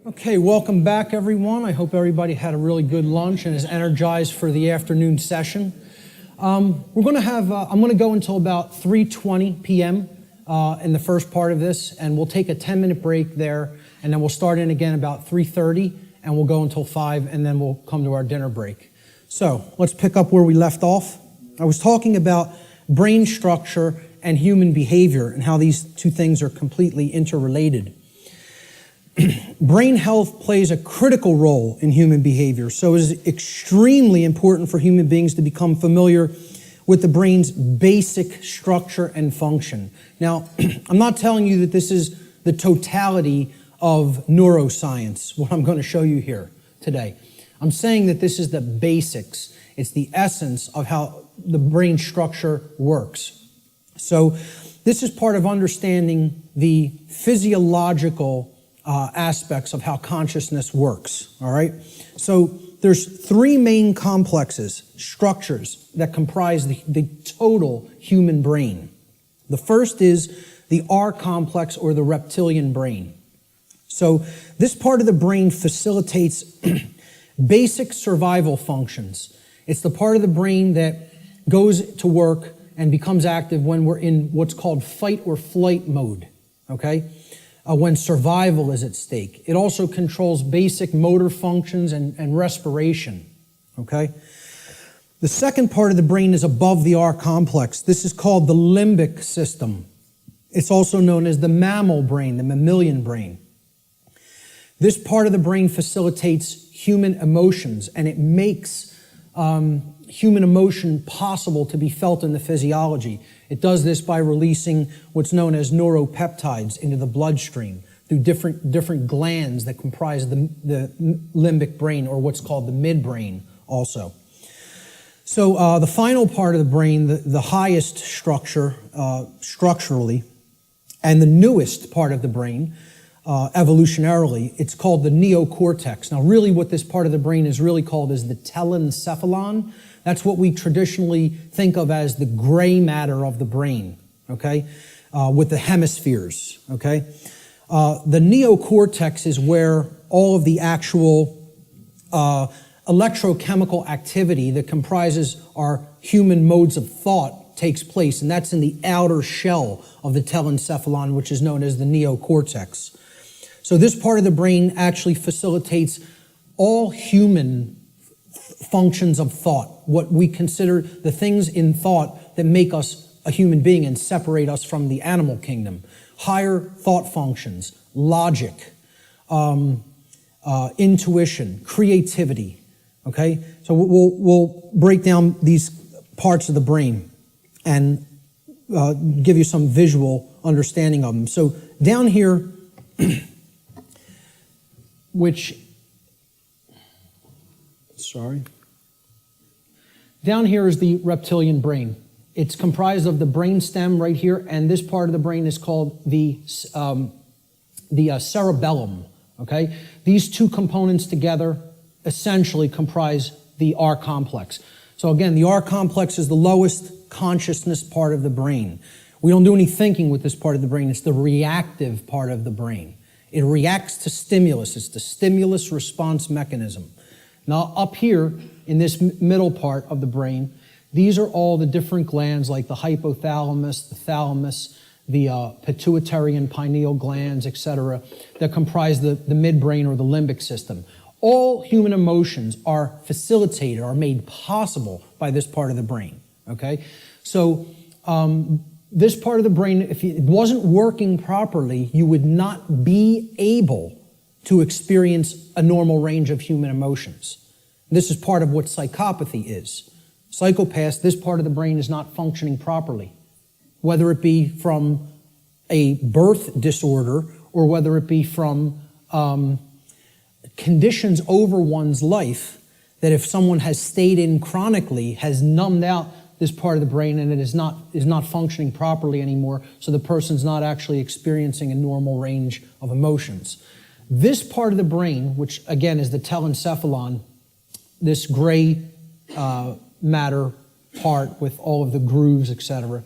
Okay, welcome back, everyone. I hope everybody had a really good lunch and is energized for the afternoon session. I'm going to go until about 3:20 p.m. In the first part of this, and we'll take a 10-minute break there, and then we'll start in again about 3:30, and we'll go until 5, and then we'll come to our dinner break. So let's pick up where we left off. I was talking about brain structure and human behavior and how these two things are completely interrelated. Brain health plays a critical role in human behavior, so it is extremely important for human beings to become familiar with the brain's basic structure and function. Now, I'm not telling you that this is the totality of neuroscience, what I'm going to show you here today. I'm saying that this is the basics. It's the essence of how the brain structure works. So this is part of understanding the physiological aspects of how consciousness works, all right? So there's three main complexes, structures, that comprise the total human brain. The first is the R complex, or the reptilian brain. So this part of the brain facilitates basic survival functions. It's the part of the brain that goes to work and becomes active when we're in what's called fight or flight mode, okay? When survival is at stake. It also controls basic motor functions and respiration, okay? The second part of the brain is above the R complex. This is called the limbic system. It's also known as the mammal brain, the mammalian brain. This part of the brain facilitates human emotions, and it makes human emotion possible to be felt in the physiology. It does this by releasing what's known as neuropeptides into the bloodstream through different glands that comprise the limbic brain, or what's called the midbrain also. So the final part of the brain, the highest structure structurally, and the newest part of the brain evolutionarily, it's called the neocortex. Now really what this part of the brain is really called is the telencephalon. That's what we traditionally think of as the gray matter of the brain, okay, with the hemispheres, okay? The neocortex is where all of the actual electrochemical activity that comprises our human modes of thought takes place, and that's in the outer shell of the telencephalon, which is known as the neocortex. So this part of the brain actually facilitates all human functions of thought, what we consider the things in thought that make us a human being and separate us from the animal kingdom. Higher thought functions, logic, intuition, creativity, okay? So we'll break down these parts of the brain and give you some visual understanding of them. So down here, down here is the reptilian brain. It's comprised of the brain stem right here, and this part of the brain is called the cerebellum, okay? These two components together essentially comprise the R complex. So again, the R complex is the lowest consciousness part of the brain. We don't do any thinking with this part of the brain. It's the reactive part of the brain. It reacts to stimulus. It's the stimulus response mechanism. Now up here in this middle part of the brain, these are all the different glands like the hypothalamus, the thalamus, the pituitary and pineal glands, etc., that comprise the midbrain or the limbic system. All human emotions are facilitated, are made possible by this part of the brain, okay? So this part of the brain, if it wasn't working properly, you would not be able to experience a normal range of human emotions. This is part of what psychopathy is. Psychopaths, this part of the brain is not functioning properly, whether it be from a birth disorder or whether it be from conditions over one's life that if someone has stayed in chronically has numbed out this part of the brain and it is not functioning properly anymore, so the person's not actually experiencing a normal range of emotions. This part of the brain, which again is the telencephalon, this gray matter part with all of the grooves, etc.,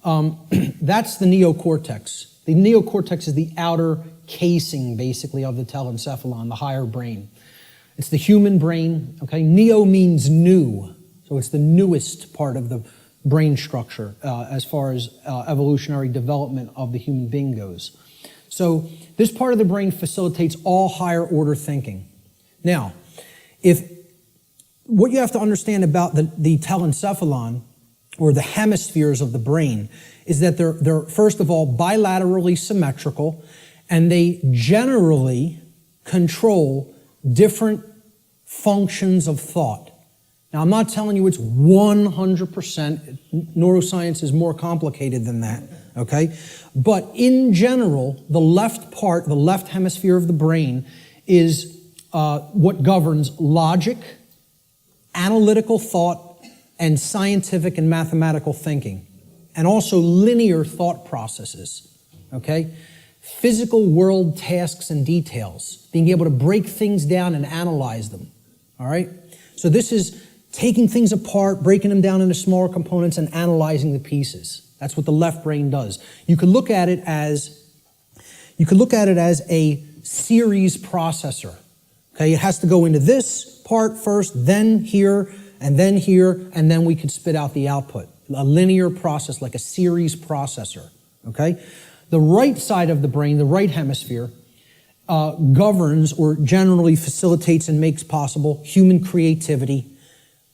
that's the neocortex. The neocortex is the outer casing, basically, of the telencephalon, the higher brain. It's the human brain, okay? Neo means new, so it's the newest part of the brain structure as far as evolutionary development of the human being goes. So this part of the brain facilitates all higher order thinking. Now, what you have to understand about the telencephalon, or the hemispheres of the brain, is that they're first of all bilaterally symmetrical, and they generally control different functions of thought. Now, I'm not telling you it's 100%. Neuroscience is more complicated than that, okay? But in general, the left hemisphere of the brain is what governs logic, analytical thought, and scientific and mathematical thinking, and also linear thought processes, okay? Physical world tasks and details, being able to break things down and analyze them, all right? So this is taking things apart, breaking them down into smaller components and analyzing the pieces. That's what the left brain does. You could look at it as a series processor, okay? It has to go into this part first, then here, and then we could spit out the output. A linear process, like a series processor, okay? The right side of the brain, the right hemisphere, governs or generally facilitates and makes possible human creativity,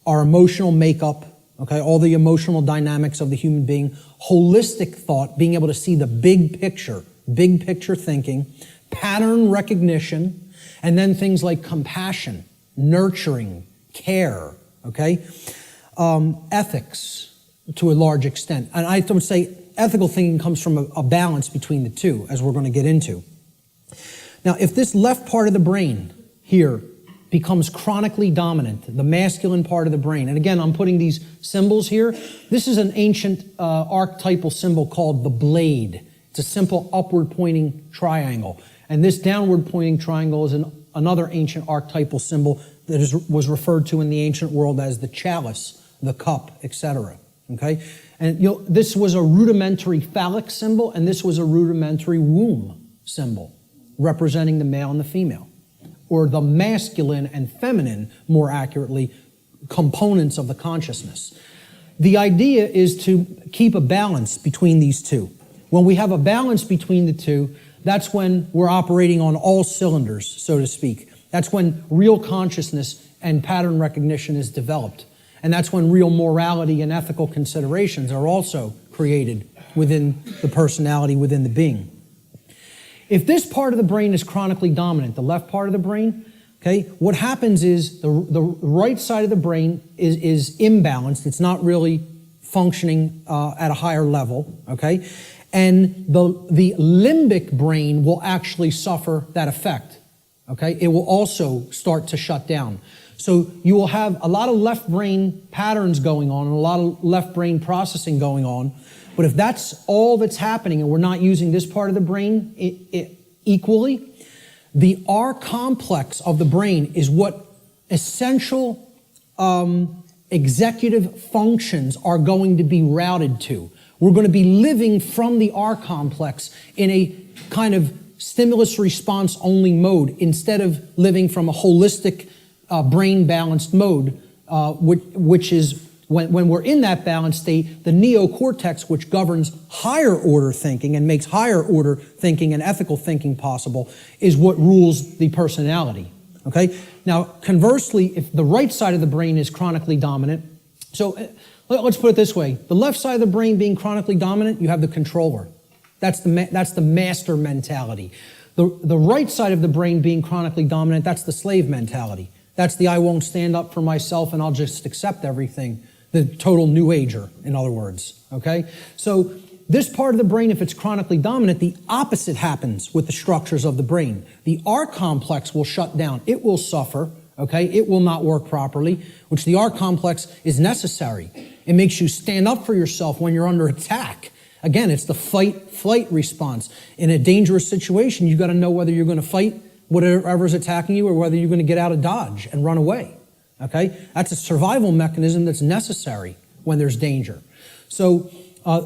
our emotional makeup, okay, all the emotional dynamics of the human being, holistic thought, being able to see the big picture thinking, pattern recognition, and then things like compassion, nurturing, care, okay? Ethics to a large extent. And I would say ethical thinking comes from a balance between the two, as we're going to get into. Now, if this left part of the brain here becomes chronically dominant, the masculine part of the brain, and again, I'm putting these symbols here. This is an ancient archetypal symbol called the blade. It's a simple upward pointing triangle. And this downward pointing triangle is another ancient archetypal symbol that was referred to in the ancient world as the chalice, the cup, etc. Okay? And this was a rudimentary phallic symbol, and this was a rudimentary womb symbol, representing the male and the female, or the masculine and feminine, more accurately, components of the consciousness. The idea is to keep a balance between these two. When we have a balance between the two, that's when we're operating on all cylinders, so to speak. That's when real consciousness and pattern recognition is developed. And that's when real morality and ethical considerations are also created within the personality, within the being. If this part of the brain is chronically dominant, the left part of the brain, okay, what happens is the right side of the brain is imbalanced. It's not really functioning at a higher level, okay? And the limbic brain will actually suffer that effect, okay? It will also start to shut down. So you will have a lot of left brain patterns going on and a lot of left brain processing going on. But if that's all that's happening and we're not using this part of the brain equally, the R complex of the brain is what essential executive functions are going to be routed to. We're going to be living from the R complex in a kind of stimulus response only mode instead of living from a holistic brain balanced mode, which is when we're in that balanced state, the neocortex, which governs higher order thinking and makes higher order thinking and ethical thinking possible, is what rules the personality. Okay? Now, conversely, if the right side of the brain is chronically dominant, so let's put it this way. The left side of the brain being chronically dominant, you have the controller. That's the master mentality. The right side of the brain being chronically dominant, that's the slave mentality. That's the I won't stand up for myself and I'll just accept everything. The total new ager, in other words, okay? So this part of the brain, if it's chronically dominant, the opposite happens with the structures of the brain. The R complex will shut down. It will suffer, okay? It will not work properly, which the R complex is necessary. It makes you stand up for yourself when you're under attack. Again, it's the fight-flight response. In a dangerous situation, you've got to know whether you're going to fight whatever's attacking you or whether you're going to get out of dodge and run away. Okay? That's a survival mechanism that's necessary when there's danger. So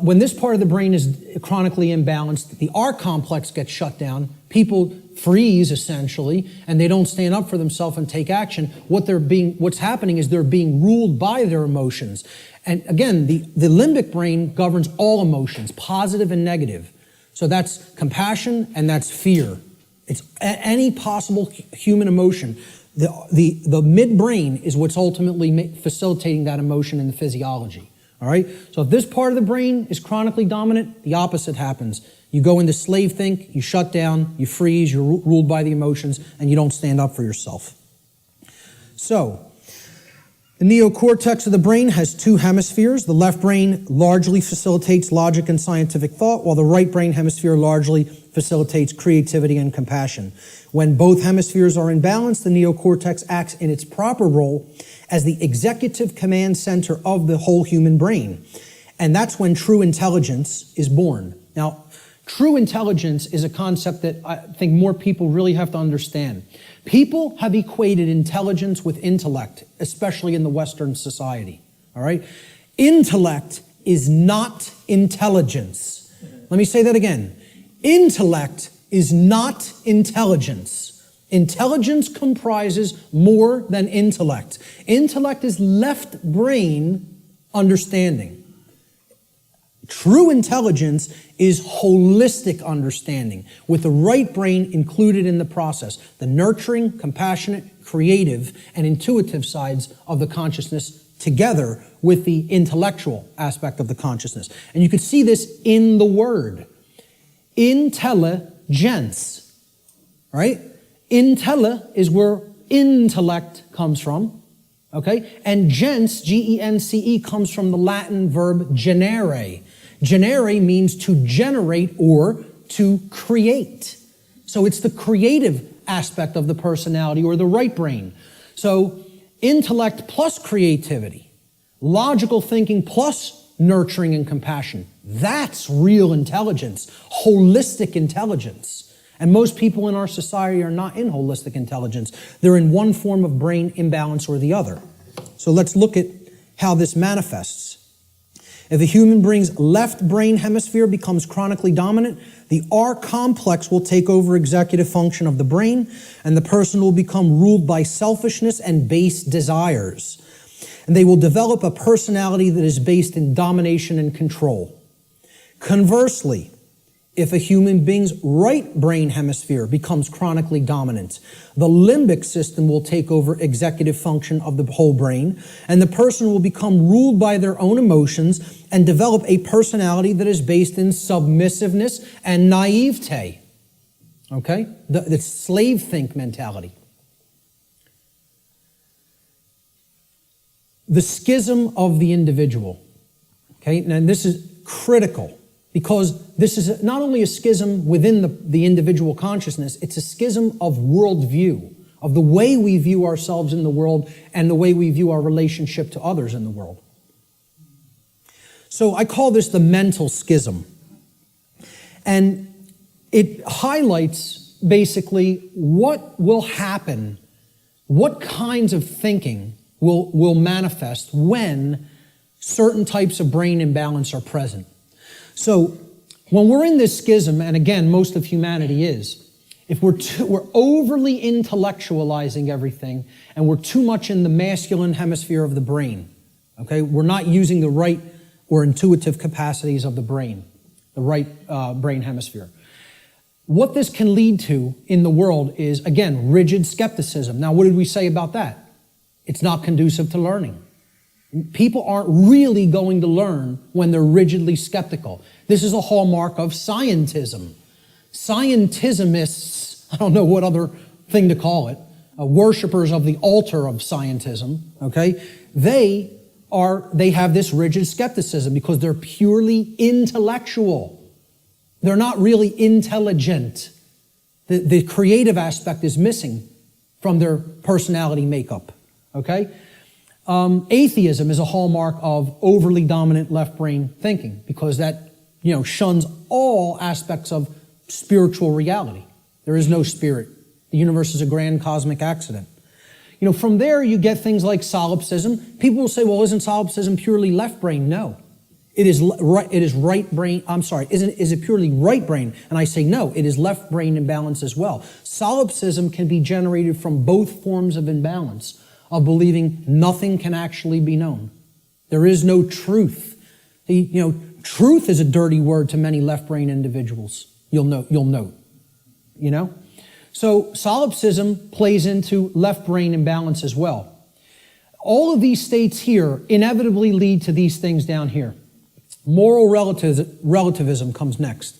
when this part of the brain is chronically imbalanced, the R complex gets shut down, People freeze, essentially, and they don't stand up for themselves and take action. What's happening is they're being ruled by their emotions. And again, the limbic brain governs all emotions, positive and negative. So that's compassion and that's fear. It's any possible human emotion. The midbrain is what's ultimately facilitating that emotion in the physiology. All right? So if this part of the brain is chronically dominant, the opposite happens. You go into slave think, you shut down, you freeze, you're ruled by the emotions, and you don't stand up for yourself. So, the neocortex of the brain has two hemispheres. The left brain largely facilitates logic and scientific thought, while the right brain hemisphere largely facilitates creativity and compassion. When both hemispheres are in balance, the neocortex acts in its proper role as the executive command center of the whole human brain. And that's when true intelligence is born. Now, true intelligence is a concept that I think more people really have to understand. People have equated intelligence with intellect, especially in the Western society. All right? Intellect is not intelligence. Let me say that again. Intellect is not intelligence. Intelligence comprises more than intellect. Intellect is left brain understanding. True intelligence is holistic understanding, with the right brain included in the process, the nurturing, compassionate, creative, and intuitive sides of the consciousness together with the intellectual aspect of the consciousness. And you can see this in the word. Intelligence, right? Intella is where intellect comes from, okay? And gens, G-E-N-C-E, comes from the Latin verb generare. Generare means to generate or to create. So it's the creative aspect of the personality or the right brain. So intellect plus creativity, logical thinking plus nurturing and compassion. That's real intelligence, holistic intelligence. And most people in our society are not in holistic intelligence. They're in one form of brain imbalance or the other. So let's look at how this manifests. If a human brain's left brain hemisphere becomes chronically dominant, the R complex will take over executive function of the brain, and the person will become ruled by selfishness and base desires. And they will develop a personality that is based in domination and control. Conversely, if a human being's right brain hemisphere becomes chronically dominant, the limbic system will take over executive function of the whole brain, and the person will become ruled by their own emotions and develop a personality that is based in submissiveness and naivete. Okay? The slave think mentality. The schism of the individual. Okay? And this is critical, because this is not only a schism within the individual consciousness, it's a schism of worldview, of the way we view ourselves in the world and the way we view our relationship to others in the world. So I call this the mental schism. And it highlights basically what will happen, what kinds of thinking will manifest when certain types of brain imbalance are present. So when we're in this schism, and again, most of humanity is, if we're overly intellectualizing everything and we're too much in the masculine hemisphere of the brain, okay, we're not using the right or intuitive capacities of the brain, the right brain hemisphere. What this can lead to in the world is, again, rigid skepticism. Now, what did we say about that? It's not conducive to learning. People aren't really going to learn when they're rigidly skeptical. This is a hallmark of scientism. Scientismists, I don't know what other thing to call it, worshipers of the altar of scientism, okay, they have this rigid skepticism because they're purely intellectual. They're not really intelligent. The creative aspect is missing from their personality makeup, okay? Atheism is a hallmark of overly dominant left brain thinking because that, shuns all aspects of spiritual reality. There is no spirit. The universe is a grand cosmic accident. From there you get things like solipsism. People will say, well, isn't solipsism purely left brain? No. It is right. It is right brain. I'm sorry. Is it purely right brain? And I say no. It is left brain imbalance as well. Solipsism can be generated from both forms of imbalance, of believing nothing can actually be known. There is no truth. Truth is a dirty word to many left brain individuals. You'll note. So solipsism plays into left brain imbalance as well. All of these states here inevitably lead to these things down here. Moral relativism comes next.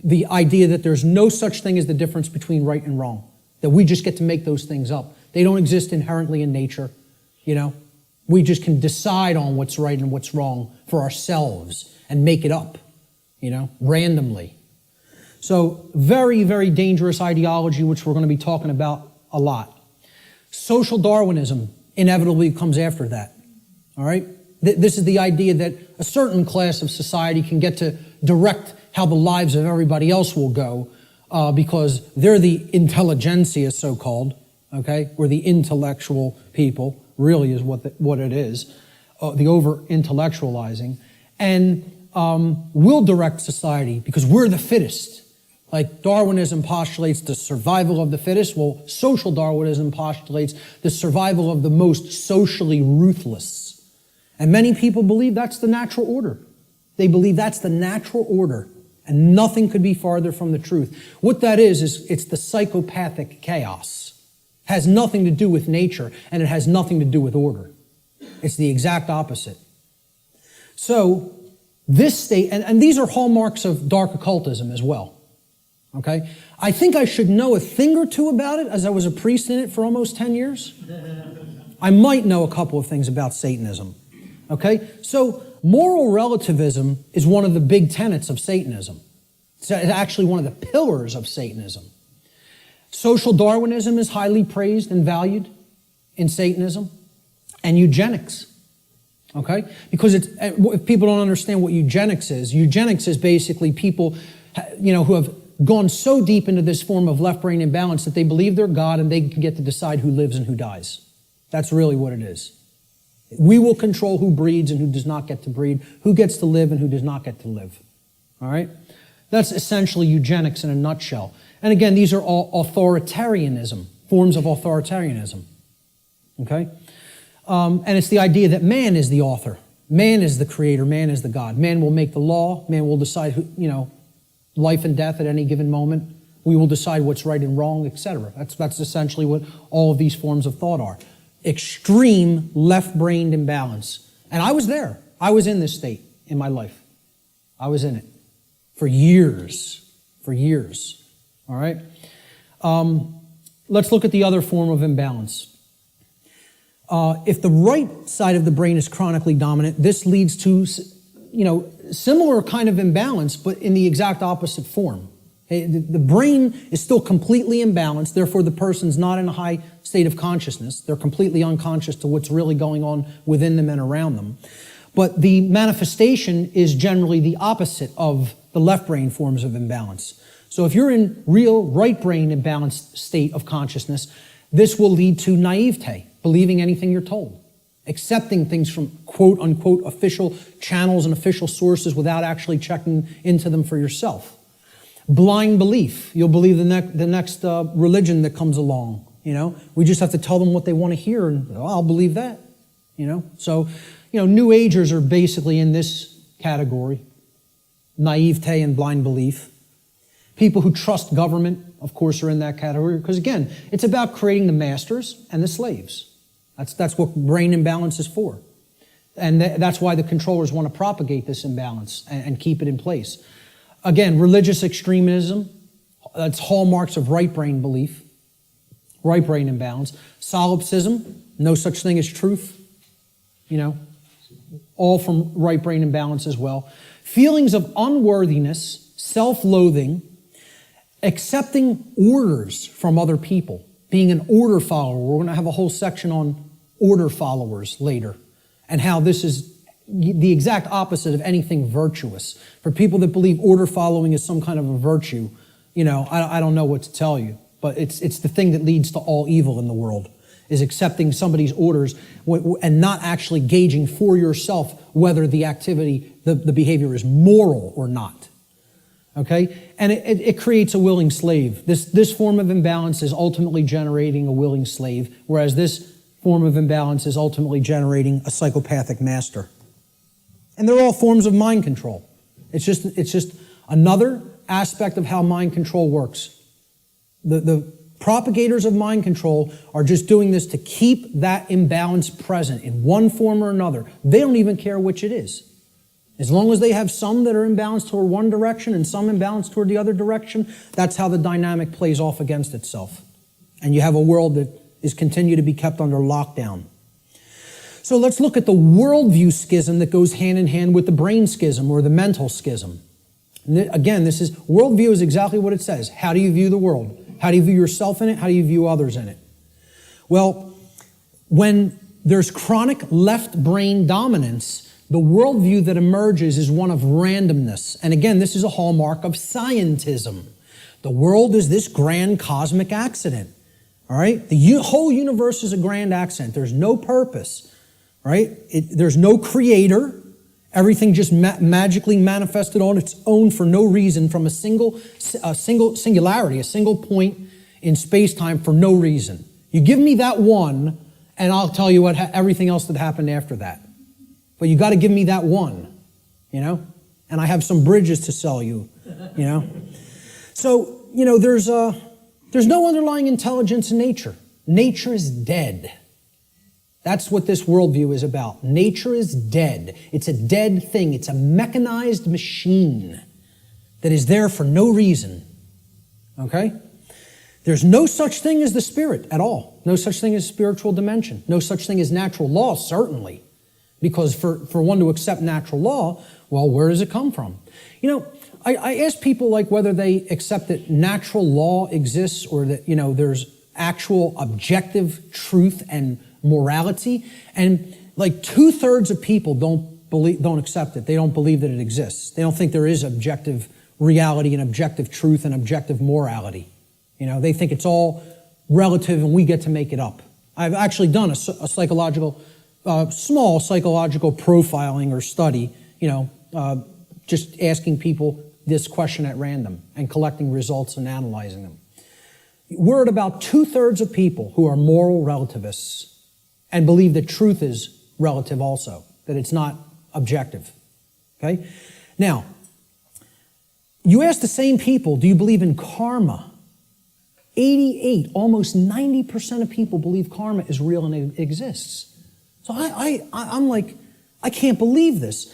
The idea that there's no such thing as the difference between right and wrong, that we just get to make those things up. They don't exist inherently in nature, We just can decide on what's right and what's wrong for ourselves and make it up, randomly. So very, very dangerous ideology, which we're going to be talking about a lot. Social Darwinism inevitably comes after that, all right? This is the idea that a certain class of society can get to direct how the lives of everybody else will go because they're the intelligentsia, so-called, okay? Or the intellectual people, really is what it is, the over-intellectualizing. And we'll direct society because we're the fittest. Like Darwinism postulates the survival of the fittest. Well, social Darwinism postulates the survival of the most socially ruthless. And many people believe that's the natural order. They believe that's the natural order, and nothing could be farther from the truth. What that is it's the psychopathic chaos. It has nothing to do with nature, and it has nothing to do with order. It's the exact opposite. So this state, and these are hallmarks of dark occultism as well. Okay? I think I should know a thing or two about it, as I was a priest in it for almost 10 years. I might know a couple of things about Satanism. Okay? So moral relativism is one of the big tenets of Satanism. It's actually one of the pillars of Satanism. Social Darwinism is highly praised and valued in Satanism. And eugenics. Okay? Because if people don't understand what eugenics is basically people, who have gone so deep into this form of left brain imbalance that they believe they're God and they can get to decide who lives and who dies. That's really what it is. We will control who breeds and who does not get to breed, who gets to live and who does not get to live. All right? That's essentially eugenics in a nutshell. And again, these are all authoritarianism, forms of authoritarianism. Okay? And it's the idea that man is the author. Man is the creator. Man is the God. Man will make the law. Man will decide who, life and death at any given moment. We will decide what's right and wrong, etc. That's essentially what all of these forms of thought are. Extreme left-brained imbalance. And I was there. I was in this state in my life. I was in it for years. For years. All right? Let's look at the other form of imbalance. If the right side of the brain is chronically dominant, this leads to, similar kind of imbalance, but in the exact opposite form. The brain is still completely imbalanced, therefore the person's not in a high state of consciousness. They're completely unconscious to what's really going on within them and around them. But the manifestation is generally the opposite of the left brain forms of imbalance. So if you're in real right brain imbalanced state of consciousness, this will lead to naivete, believing anything you're told, accepting things from quote unquote official channels and official sources without actually checking into them for yourself. Blind belief. You'll believe the next religion that comes along. We just have to tell them what they want to hear, and I'll believe that. So, New Agers are basically in this category: naivete and blind belief. People who trust government, of course, are in that category because, again, it's about creating the masters and the slaves. That's what brain imbalance is for, and that's why the controllers want to propagate this imbalance and keep it in place. Again, religious extremism, that's hallmarks of right brain belief, right brain imbalance. Solipsism, no such thing as truth, all from right brain imbalance as well. Feelings of unworthiness, self-loathing, accepting orders from other people, being an order follower. We're going to have a whole section on order followers later and how this is the exact opposite of anything virtuous. For people that believe order following is some kind of a virtue, I don't know what to tell you, but it's the thing that leads to all evil in the world. is accepting somebody's orders and not actually gauging for yourself whether the activity, the behavior is moral or not. Okay? And it creates a willing slave. This form of imbalance is ultimately generating a willing slave, whereas this form of imbalance is ultimately generating a psychopathic master. And they're all forms of mind control. It's just another aspect of how mind control works. The propagators of mind control are just doing this to keep that imbalance present in one form or another. They don't even care which it is. As long as they have some that are imbalanced toward one direction and some imbalanced toward the other direction, that's how the dynamic plays off against itself. And you have a world that is continued to be kept under lockdown. So let's look at the worldview schism that goes hand in hand with the brain schism or the mental schism. And again, worldview is exactly what it says. How do you view the world? How do you view yourself in it? How do you view others in it? Well, when there's chronic left brain dominance, the worldview that emerges is one of randomness. And again, this is a hallmark of scientism. The world is this grand cosmic accident. All right? The whole universe is a grand accident. There's no purpose. Right? There's no creator. Everything just magically manifested on its own for no reason from a single singularity, a single point in space-time for no reason. You give me that one, and I'll tell you everything else that happened after that. But you got to give me that one, you know? And I have some bridges to sell you, you know? So, you know, there's no underlying intelligence in nature. Nature is dead. That's what this worldview is about. Nature is dead. It's a dead thing. It's a mechanized machine that is there for no reason. Okay? There's no such thing as the spirit at all. No such thing as spiritual dimension. No such thing as natural law, certainly. Because for one to accept natural law, well, where does it come from? You know, I ask people like whether they accept that natural law exists or that, you know, there's actual objective truth and morality, and like 2/3 of people don't accept it. They don't believe that it exists. They don't think there is objective reality and objective truth and objective morality. You know, they think it's all relative and we get to make it up. I've actually done a psychological, small psychological profiling or study, you know, just asking people this question at random and collecting results and analyzing them. We're at about 2/3 of people who are moral relativists and believe that truth is relative also, that it's not objective. Okay? Now, you ask the same people, do you believe in karma? 88, almost 90% of people believe karma is real and it exists. So I'm like, I can't believe this.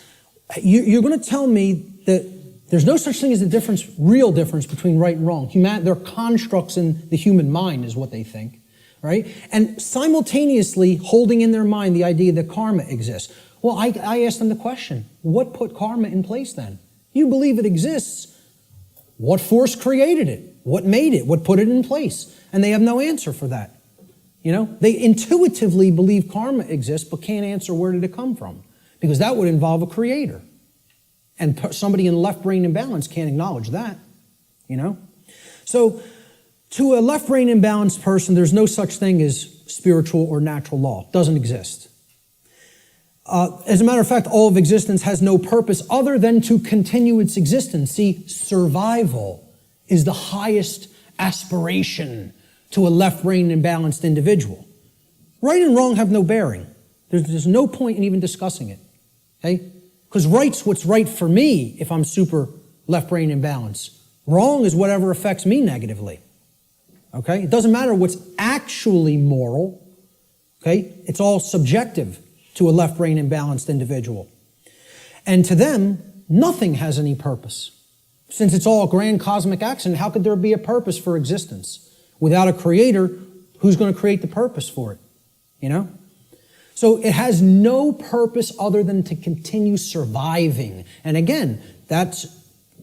You're going to tell me that there's no such thing as a real difference between right and wrong. They're constructs in the human mind is what they think. Right? And simultaneously holding in their mind the idea that karma exists. Well, I asked them the question, what put karma in place then? You believe it exists. What force created it? What made it? What put it in place? And they have no answer for that. You know, they intuitively believe karma exists, but can't answer where did it come from? Because that would involve a creator. And somebody in left brain imbalance can't acknowledge that. You know? So, to a left brain imbalanced person, there's no such thing as spiritual or natural law. It doesn't exist. As a matter of fact, all of existence has no purpose other than to continue its existence. See, survival is the highest aspiration to a left brain imbalanced individual. Right and wrong have no bearing. There's no point in even discussing it. Okay? Because right's what's right for me if I'm super left brain imbalanced. Wrong is whatever affects me negatively. Okay? It doesn't matter what's actually moral. Okay? It's all subjective to a left brain imbalanced individual. And to them, nothing has any purpose. Since it's all a grand cosmic accident, how could there be a purpose for existence? Without a creator, who's going to create the purpose for it? You know? So it has no purpose other than to continue surviving. And again, that's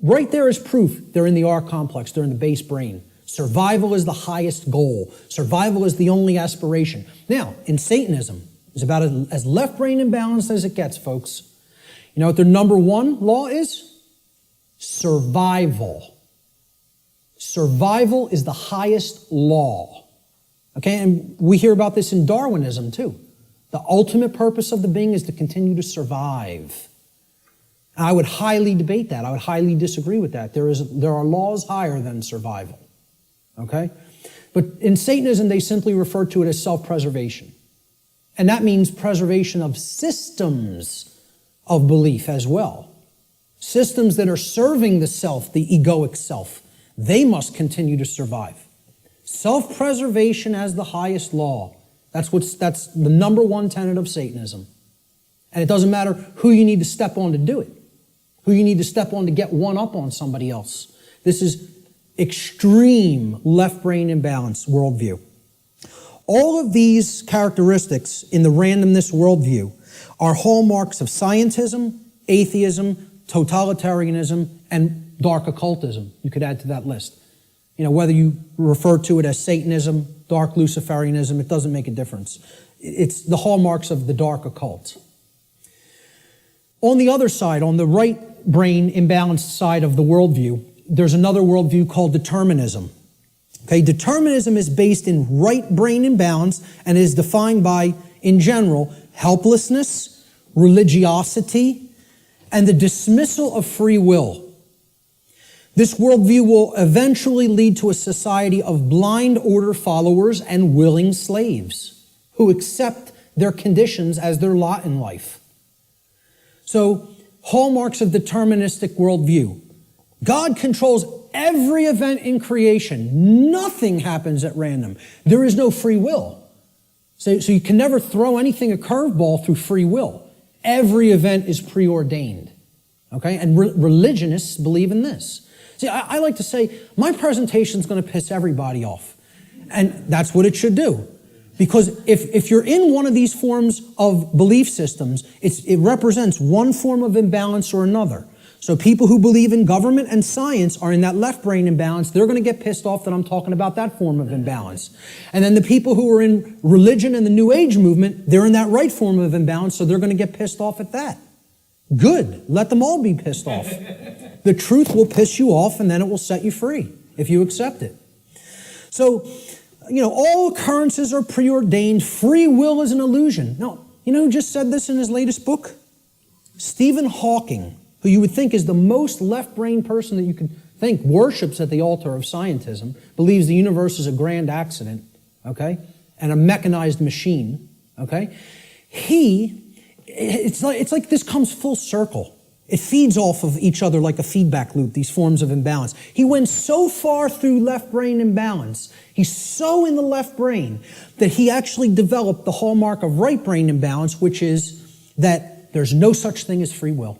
right there is proof they're in the R complex, they're in the base brain. Survival is the highest goal. Survival is the only aspiration. Now, in Satanism, it's about as left brain imbalanced as it gets, folks. You know what their number one law is? Survival. Survival is the highest law. Okay, and we hear about this in Darwinism too. The ultimate purpose of the being is to continue to survive. And I would highly debate that. I would highly disagree with that. There are laws higher than survival. Okay? But in Satanism, they simply refer to it as self-preservation. And that means preservation of systems of belief as well. Systems that are serving the self, the egoic self. They must continue to survive. Self-preservation as the highest law. That's the number one tenet of Satanism. And it doesn't matter who you need to step on to do it. Who you need to step on to get one up on somebody else. This is extreme left-brain imbalance worldview. All of these characteristics in the randomness worldview are hallmarks of scientism, atheism, totalitarianism, and dark occultism. You could add to that list. You know, whether you refer to it as Satanism, dark Luciferianism, it doesn't make a difference. It's the hallmarks of the dark occult. On the other side, on the right brain imbalanced side of the worldview, there's another worldview called determinism. Okay, determinism is based in right brain imbalance and is defined by, in general, helplessness, religiosity, and the dismissal of free will. This worldview will eventually lead to a society of blind order followers and willing slaves who accept their conditions as their lot in life. So, hallmarks of deterministic worldview. God controls every event in creation. Nothing happens at random. There is no free will. So you can never throw anything a curveball through free will. Every event is preordained. Okay? And religionists believe in this. See, I like to say, my presentation is going to piss everybody off. And that's what it should do. Because if you're in one of these forms of belief systems, it represents one form of imbalance or another. So people who believe in government and science are in that left brain imbalance. They're going to get pissed off that I'm talking about that form of imbalance. And then the people who are in religion and the New Age movement, they're in that right form of imbalance, so they're going to get pissed off at that. Good. Let them all be pissed off. The truth will piss you off, and then it will set you free if you accept it. So, all occurrences are preordained. Free will is an illusion. No, you know who just said this in his latest book? Stephen Hawking, who you would think is the most left-brain person that you could think, worships at the altar of scientism, believes the universe is a grand accident, okay, and a mechanized machine, okay? It's like this comes full circle. It feeds off of each other like a feedback loop, these forms of imbalance. He went so far through left brain imbalance, he's so in the left brain, that he actually developed the hallmark of right brain imbalance, which is that there's no such thing as free will.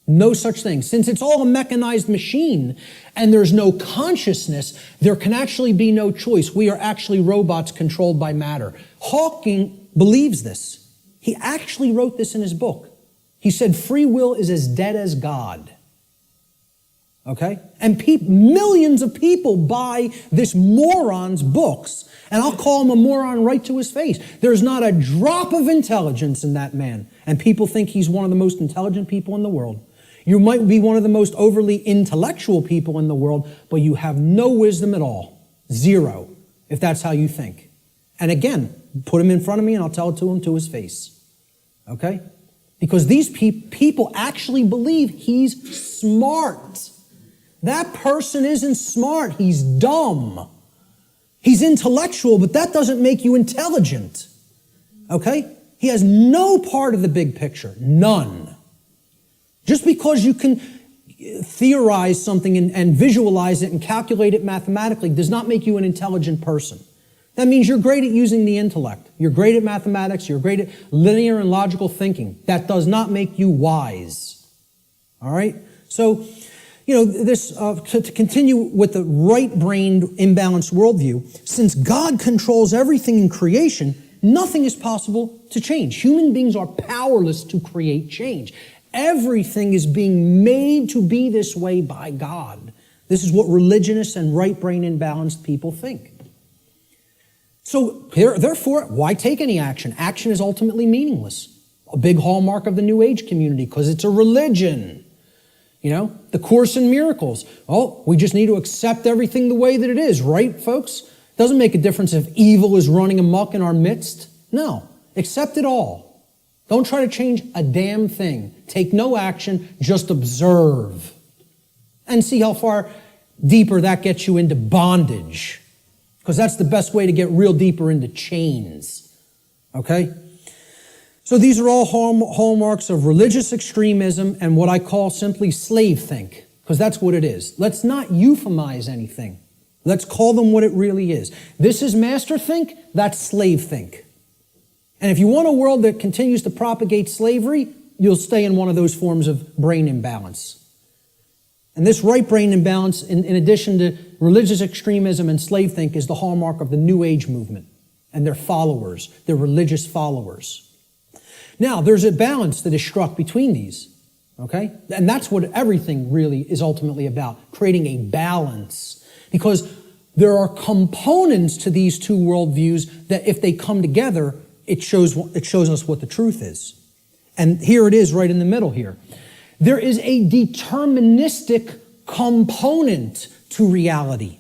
No such thing. Since it's all a mechanized machine and there's no consciousness, there can actually be no choice. We are actually robots controlled by matter. Hawking believes this. He actually wrote this in his book. He said free will is as dead as God. Okay? And millions of people buy this moron's books, and I'll call him a moron right to his face. There's not a drop of intelligence in that man, and people think he's one of the most intelligent people in the world. You might be one of the most overly intellectual people in the world, but you have no wisdom at all. Zero, if that's how you think. And again, put him in front of me and I'll tell it to him to his face. Okay? Because these people actually believe he's smart. That person isn't smart. He's dumb. He's intellectual, but that doesn't make you intelligent. Okay? He has no part of the big picture. None. Just because you can theorize something and visualize it and calculate it mathematically does not make you an intelligent person. That means you're great at using the intellect. You're great at mathematics. You're great at linear and logical thinking. That does not make you wise. All right? So, to continue with the right-brained imbalanced worldview, since God controls everything in creation, nothing is possible to change. Human beings are powerless to create change. Everything is being made to be this way by God. This is what religionists and right-brain imbalanced people think. So, therefore, why take any action? Action is ultimately meaningless. A big hallmark of the New Age community, because it's a religion. The Course in Miracles. Oh, we just need to accept everything the way that it is, right, folks? Doesn't make a difference if evil is running amok in our midst. No, accept it all. Don't try to change a damn thing. Take no action, just observe. And see how far deeper that gets you into bondage. Because that's the best way to get real deeper into chains. Okay? So these are all hallmarks of religious extremism and what I call simply slave think. Because that's what it is. Let's not euphemize anything. Let's call them what it really is. This is master think, that's slave think. And if you want a world that continues to propagate slavery, you'll stay in one of those forms of brain imbalance. And this right brain imbalance, in addition to religious extremism and slave think, is the hallmark of the New Age movement and their followers, their religious followers. Now, there's a balance that is struck between these, okay? And that's what everything really is ultimately about, creating a balance. Because there are components to these two worldviews that if they come together, it shows us what the truth is. And here it is right in the middle here. There is a deterministic component to reality.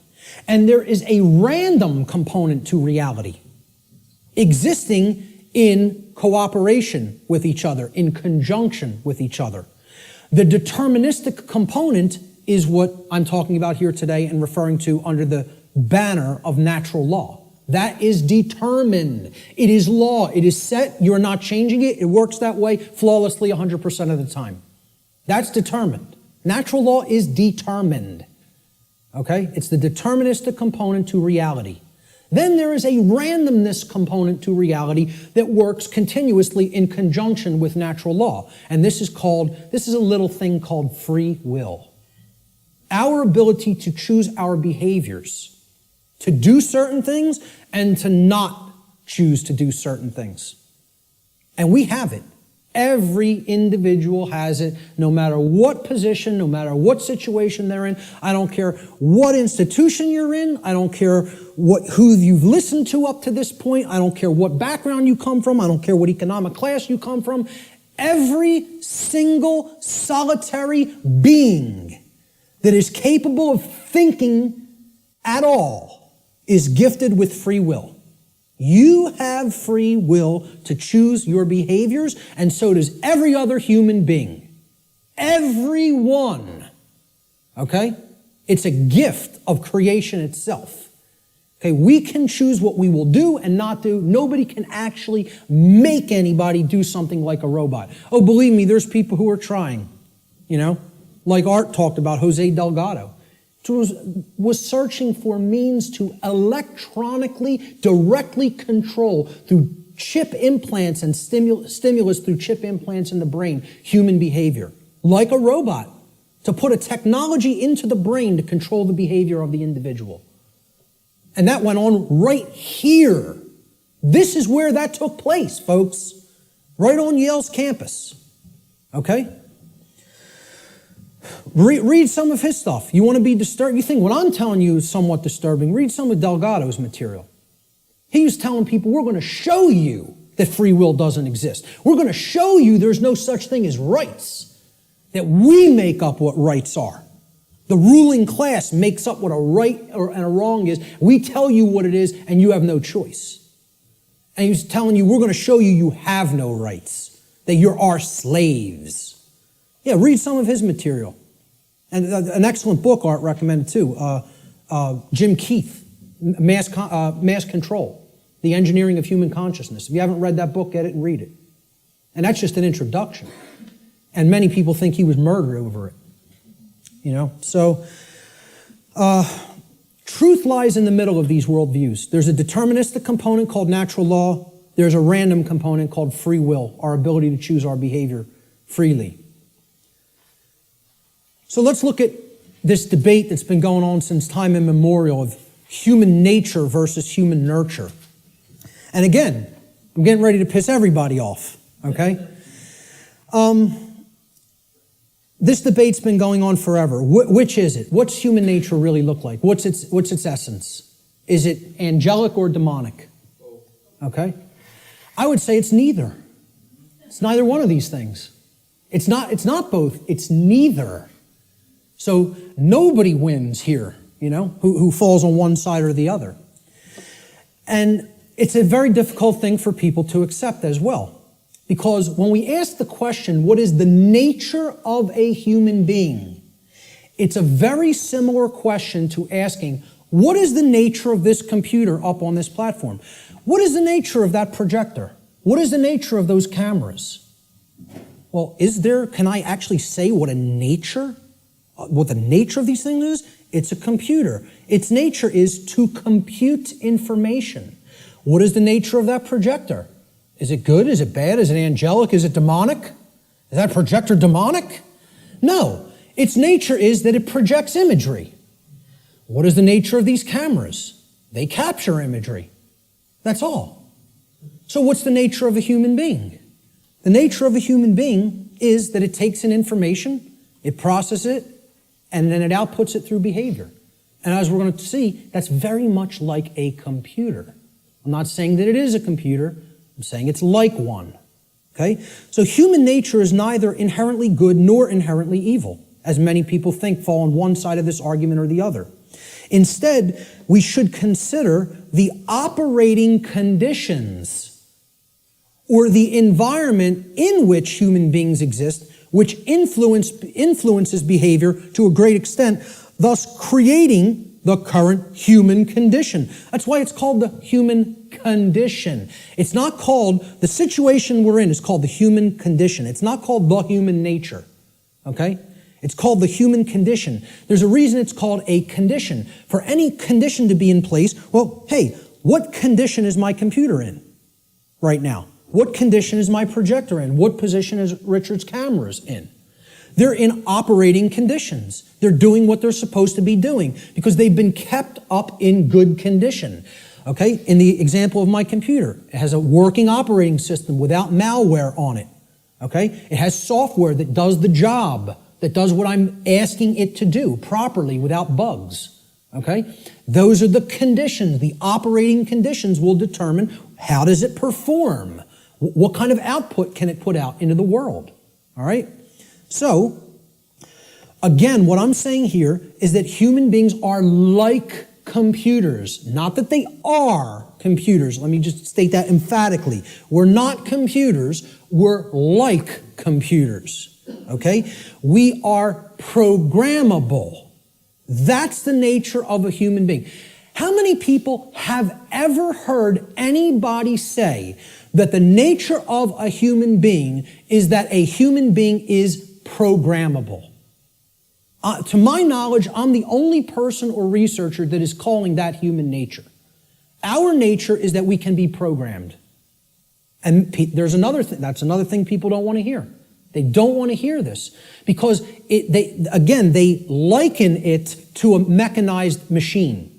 And there is a random component to reality, existing in cooperation with each other, in conjunction with each other. The deterministic component is what I'm talking about here today and referring to under the banner of natural law. That is determined. It is law. It is set. You're not changing it. It works that way flawlessly 100% of the time. That's determined. Natural law is determined. Okay? It's the deterministic component to reality. Then there is a randomness component to reality that works continuously in conjunction with natural law. And this is a little thing called free will. Our ability to choose our behaviors, to do certain things and to not choose to do certain things. And we have it. Every individual has it, no matter what position, no matter what situation they're in. I don't care what institution you're in. I don't care who you've listened to up to this point. I don't care what background you come from. I don't care what economic class you come from. Every single solitary being that is capable of thinking at all is gifted with free will. You have free will to choose your behaviors, and so does every other human being. Everyone. Okay? It's a gift of creation itself. Okay, we can choose what we will do and not do. Nobody can actually make anybody do something like a robot. Oh, believe me, there's people who are trying, like Art talked about, Jose Delgado. Was searching for means to electronically, directly control through chip implants and stimulus through chip implants in the brain, human behavior, like a robot, to put a technology into the brain to control the behavior of the individual. And that went on right here. This is where that took place, folks, right on Yale's campus, okay? Read some of his stuff. You want to be disturbed? You think what I'm telling you is somewhat disturbing. Read some of Delgado's material. He was telling people, we're going to show you that free will doesn't exist. We're going to show you there's no such thing as rights, that we make up what rights are. The ruling class makes up what a right and a wrong is. We tell you what it is, and you have no choice. And he's telling you, we're going to show you you have no rights, that you're our slaves. Yeah, read some of his material. And an excellent book, Art recommended too, Jim Keith, Mass Control, The Engineering of Human Consciousness. If you haven't read that book, get it and read it. And that's just an introduction. And many people think he was murdered over it. So truth lies in the middle of these worldviews. There's a deterministic component called natural law. There's a random component called free will, our ability to choose our behavior freely. So let's look at this debate that's been going on since time immemorial of human nature versus human nurture. And again, I'm getting ready to piss everybody off, okay? This debate's been going on forever. Which is it? What's human nature really look like? What's its essence? Is it angelic or demonic? Okay? I would say it's neither. It's neither one of these things. It's not both. It's neither. So nobody wins here, who falls on one side or the other. And it's a very difficult thing for people to accept as well. Because when we ask the question, what is the nature of a human being? It's a very similar question to asking, what is the nature of this computer up on this platform? What is the nature of that projector? What is the nature of those cameras? Well, can I actually say what the nature of these things is? It's a computer. Its nature is to compute information. What is the nature of that projector? Is it good? Is it bad? Is it angelic? Is it demonic? Is that projector demonic? No. Its nature is that it projects imagery. What is the nature of these cameras? They capture imagery. That's all. So what's the nature of a human being? The nature of a human being is that it takes in information, it processes it, and then it outputs it through behavior. And as we're going to see, that's very much like a computer. I'm not saying that it is a computer. I'm saying it's like one. Okay? So human nature is neither inherently good nor inherently evil, as many people think fall on one side of this argument or the other. Instead, we should consider the operating conditions or the environment in which human beings exist, which influences behavior to a great extent, thus creating the current human condition. That's why it's called the human condition. It's not called, the situation we're in is called the human condition. It's not called the human nature, okay? It's called the human condition. There's a reason it's called a condition. For any condition to be in place, well, hey, what condition is my computer in right now? What condition is my projector in? What position is Richard's cameras in? They're in operating conditions. They're doing what they're supposed to be doing because they've been kept up in good condition. Okay, in the example of my computer, it has a working operating system without malware on it. Okay, it has software that does the job, that does what I'm asking it to do properly without bugs. Okay, those are the conditions. The operating conditions will determine how does it perform? What kind of output can it put out into the world? All right. So, again, what I'm saying here is that human beings are like computers. Not that they are computers. Let me just state that emphatically. We're not computers. We're like computers. Okay? We are programmable. That's the nature of a human being. How many people have ever heard anybody say that the nature of a human being is that a human being is programmable? To my knowledge, I'm the only person or researcher that is calling that human nature. Our nature is that we can be programmed. And there's another thing. That's another thing people don't want to hear. They don't want to hear this because they liken it to a mechanized machine.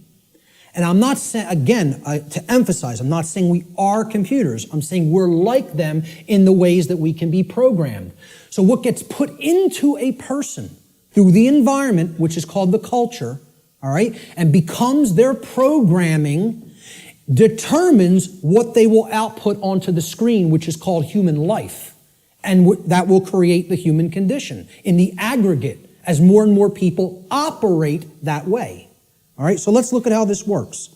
And I'm not saying, again, to emphasize, I'm not saying we are computers. I'm saying we're like them in the ways that we can be programmed. So what gets put into a person through the environment, which is called the culture, all right, and becomes their programming, determines what they will output onto the screen, which is called human life. And that will create the human condition in the aggregate as more and more people operate that way. All right, so let's look at how this works.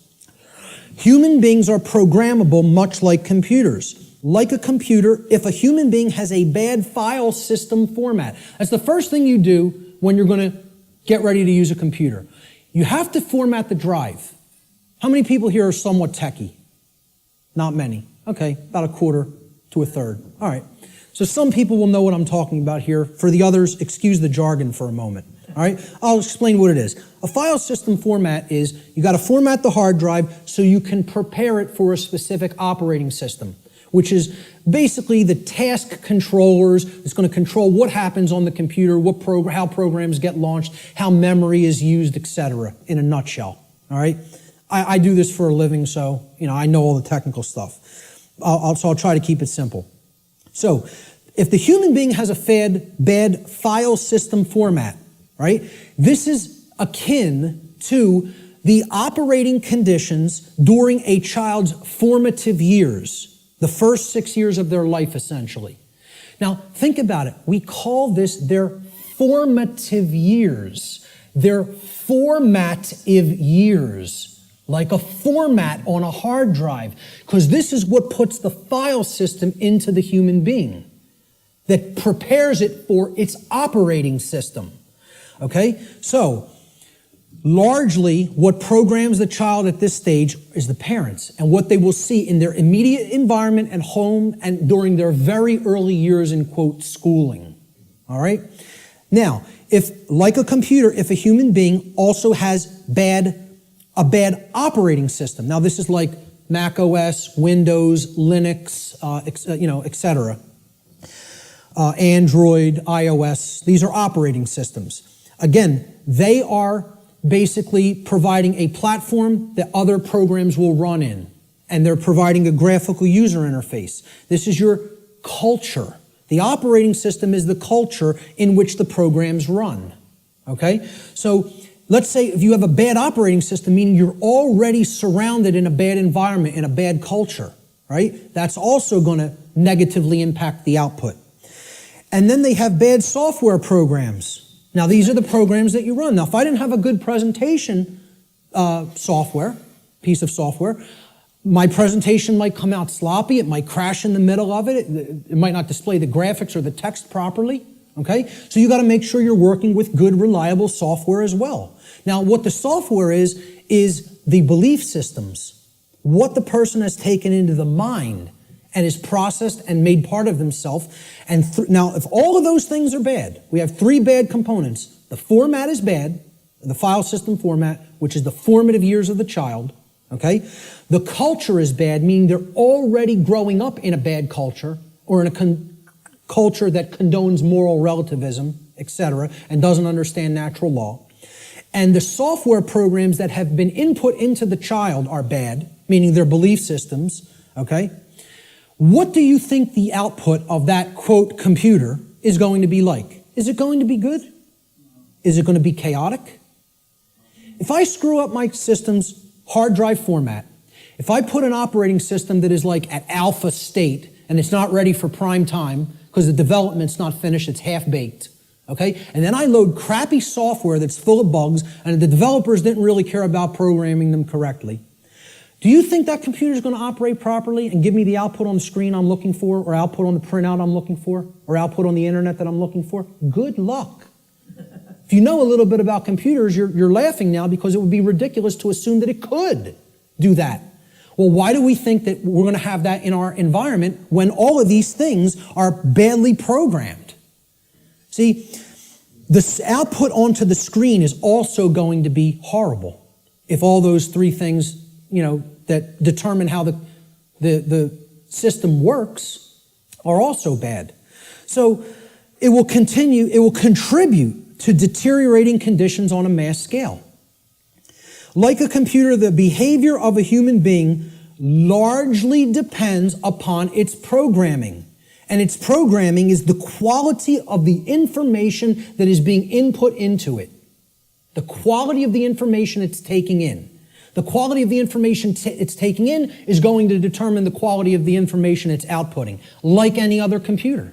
Human beings are programmable much like computers. Like a computer, if a human being has a bad file system format, that's the first thing you do when you're going to get ready to use a computer. You have to format the drive. How many people here are somewhat techie? Not many. Okay, about a quarter to a third. All right. So some people will know what I'm talking about here. For the others, excuse the jargon for a moment. All right, I'll explain what it is. A file system format is you got to format the hard drive so you can prepare it for a specific operating system, which is basically the task controllers. It's going to control what happens on the computer, how programs get launched, how memory is used, etc. in a nutshell. All right, I do this for a living, so I know all the technical stuff. So I'll try to keep it simple. So if the human being has a bad file system format, right? This is akin to the operating conditions during a child's formative years, the first 6 years of their life, essentially. Now, think about it. We call this their formative years. Their formative years. like a format on a hard drive, because this is what puts the file system into the human being, that prepares it for its operating system. Okay? So, largely, what programs the child at this stage is the parents and what they will see in their immediate environment and home and during their very early years in, quote, schooling. All right? Now, if, like a computer, if a human being also has a bad operating system. Now, this is like Mac OS, Windows, Linux, etc. Android, iOS. These are operating systems. Again, they are basically providing a platform that other programs will run in, and they're providing a graphical user interface. This is your culture. The operating system is the culture in which the programs run. Okay? So let's say if you have a bad operating system, meaning you're already surrounded in a bad environment, in a bad culture, right? That's also going to negatively impact the output. And then they have bad software programs. Now, these are the programs that you run. Now, if I didn't have a good presentation piece of software, my presentation might come out sloppy. It might crash in the middle of it. It might not display the graphics or the text properly. Okay? So you got to make sure you're working with good, reliable software as well. Now, what the software is the belief systems, what the person has taken into the mind and is processed and made part of themselves. And now, if all of those things are bad, we have three bad components. The format is bad, the file system format, which is the formative years of the child. Okay? The culture is bad, meaning they're already growing up in a bad culture or in a culture that condones moral relativism, etc., and doesn't understand natural law. And the software programs that have been input into the child are bad, meaning their belief systems. Okay? What do you think the output of that, quote, computer is going to be like? Is it going to be good? Is it going to be chaotic? If I screw up my system's hard drive format, if I put an operating system that is like at alpha state and it's not ready for prime time because the development's not finished, it's half-baked, okay? And then I load crappy software that's full of bugs and the developers didn't really care about programming them correctly, do you think that computer is going to operate properly and give me the output on the screen I'm looking for, or output on the printout I'm looking for, or output on the internet that I'm looking for? Good luck. If you know a little bit about computers, you're laughing now because it would be ridiculous to assume that it could do that. Well, why do we think that we're going to have that in our environment when all of these things are badly programmed? See, the output onto the screen is also going to be horrible if all those three things, that determine how the system works are also bad. So it will contribute to deteriorating conditions on a mass scale. Like a computer, the behavior of a human being largely depends upon its programming. And its programming is the quality of the information that is being input into it. The quality of the information it's taking in. The quality of the information it's taking in is going to determine the quality of the information it's outputting, like any other computer.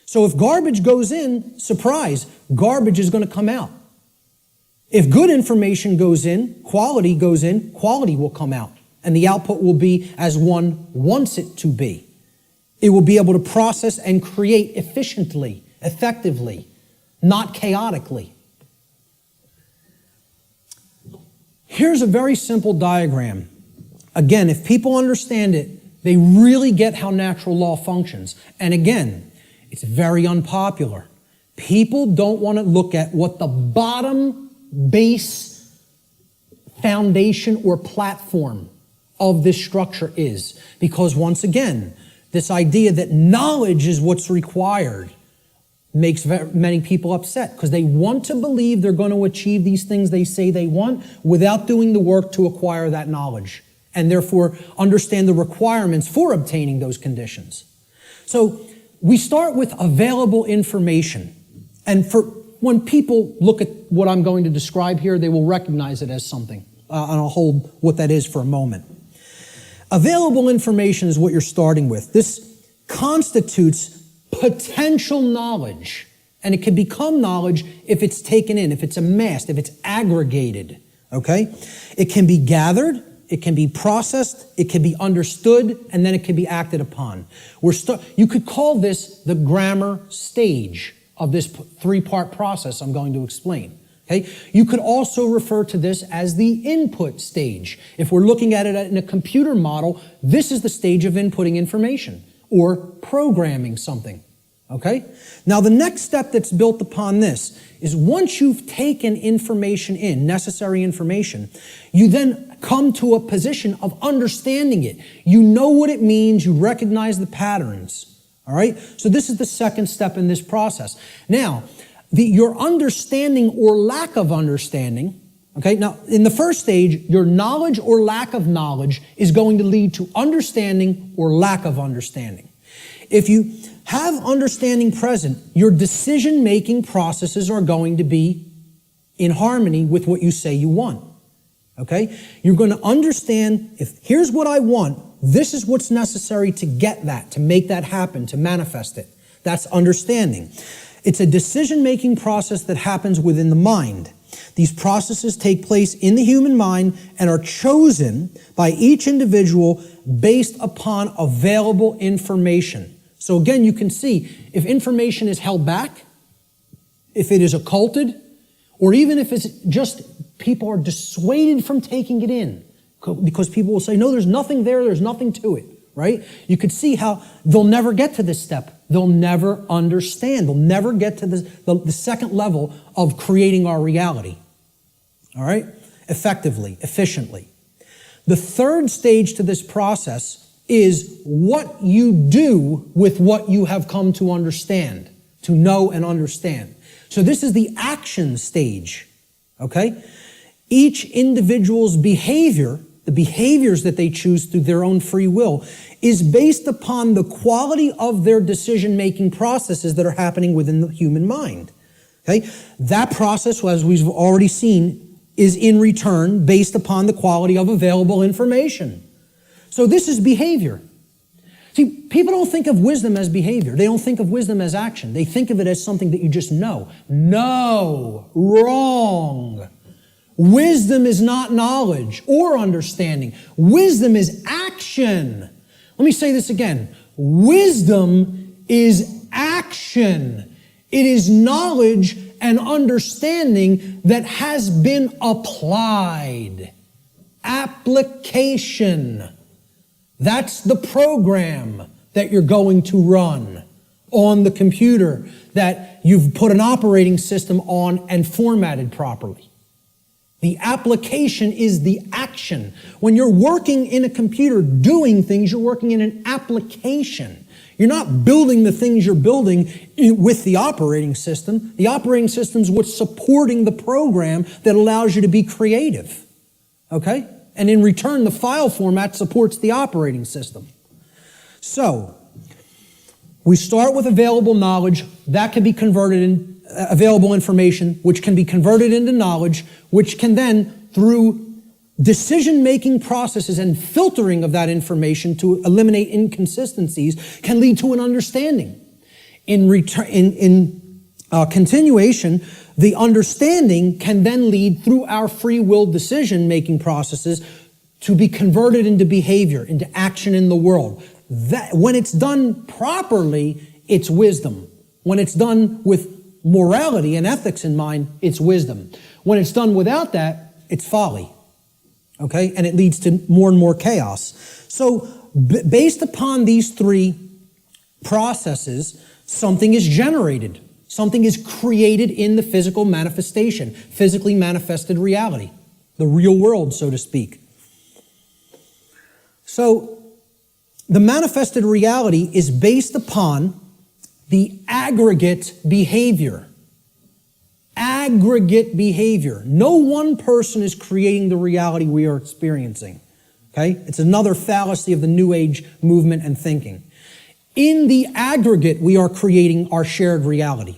So if garbage goes in, surprise, garbage is going to come out. If good information goes in, quality will come out. And the output will be as one wants it to be. It will be able to process and create efficiently, effectively, not chaotically. Here's a very simple diagram. Again, if people understand it, they really get how natural law functions. And again, it's very unpopular. People don't want to look at what the bottom base foundation or platform of this structure is. Because once again, this idea that knowledge is what's required makes many people upset because they want to believe they're going to achieve these things they say they want without doing the work to acquire that knowledge and therefore understand the requirements for obtaining those conditions. So we start with available information. And when people look at what I'm going to describe here, they will recognize it as something. And I'll hold what that is for a moment. Available information is what you're starting with. This constitutes potential knowledge, and it can become knowledge if it's taken in, if it's amassed, if it's aggregated, okay? It can be gathered, it can be processed, it can be understood, and then it can be acted upon. You could call this the grammar stage of this three-part process I'm going to explain. Okay? You could also refer to this as the input stage. If we're looking at it in a computer model, this is the stage of inputting information or programming something. Okay? Now the next step that's built upon this is once you've taken information in, necessary information, you then come to a position of understanding it. You know what it means, you recognize the patterns. All right? So this is the second step in this process. Now, your understanding or lack of understanding, okay, now in the first stage, your knowledge or lack of knowledge is going to lead to understanding or lack of understanding. If you have understanding present, your decision-making processes are going to be in harmony with what you say you want, okay? You're going to understand, if here's what I want, this is what's necessary to get that, to make that happen, to manifest it. That's understanding. It's a decision-making process that happens within the mind. These processes take place in the human mind and are chosen by each individual based upon available information. So again, you can see if information is held back, if it is occulted, or even if it's just people are dissuaded from taking it in because people will say, no, there's nothing there, there's nothing to it, right? You could see how they'll never get to this step. They'll never understand. They'll never get to the second level of creating our reality. All right? Effectively, efficiently. The third stage to this process is what you do with what you have come to understand, to know and understand. So this is the action stage. Okay? Each individual's behavior, the behaviors that they choose through their own free will, is based upon the quality of their decision-making processes that are happening within the human mind. Okay? That process, as we've already seen, is in return based upon the quality of available information. So this is behavior. See, people don't think of wisdom as behavior. They don't think of wisdom as action. They think of it as something that you just know. No, wrong. Wisdom is not knowledge or understanding. Wisdom is action. Let me say this again. Wisdom is action. It is knowledge and understanding that has been applied. Application. That's the program that you're going to run on the computer that you've put an operating system on and formatted properly. The application is the action. When you're working in a computer doing things, you're working in an application. You're not building the things you're building with the operating system. The operating system is what's supporting the program that allows you to be creative. Okay? And in return, the file format supports the operating system. So, we start with available knowledge. That can be converted in available information, which can be converted into knowledge, which can then, through decision-making processes and filtering of that information to eliminate inconsistencies, can lead to an understanding. In continuation, the understanding can then lead through our free will decision-making processes to be converted into behavior, into action in the world. That, when it's done properly, it's wisdom. When it's done with morality and ethics in mind, it's wisdom. When it's done without that, it's folly. Okay? And it leads to more and more chaos. So, based upon these three processes, something is generated. Something is created in the physical manifestation, physically manifested reality, the real world, so to speak. So, the manifested reality is based upon the aggregate behavior. Aggregate behavior. No one person is creating the reality we are experiencing. Okay? It's another fallacy of the New Age movement and thinking. In the aggregate, we are creating our shared reality.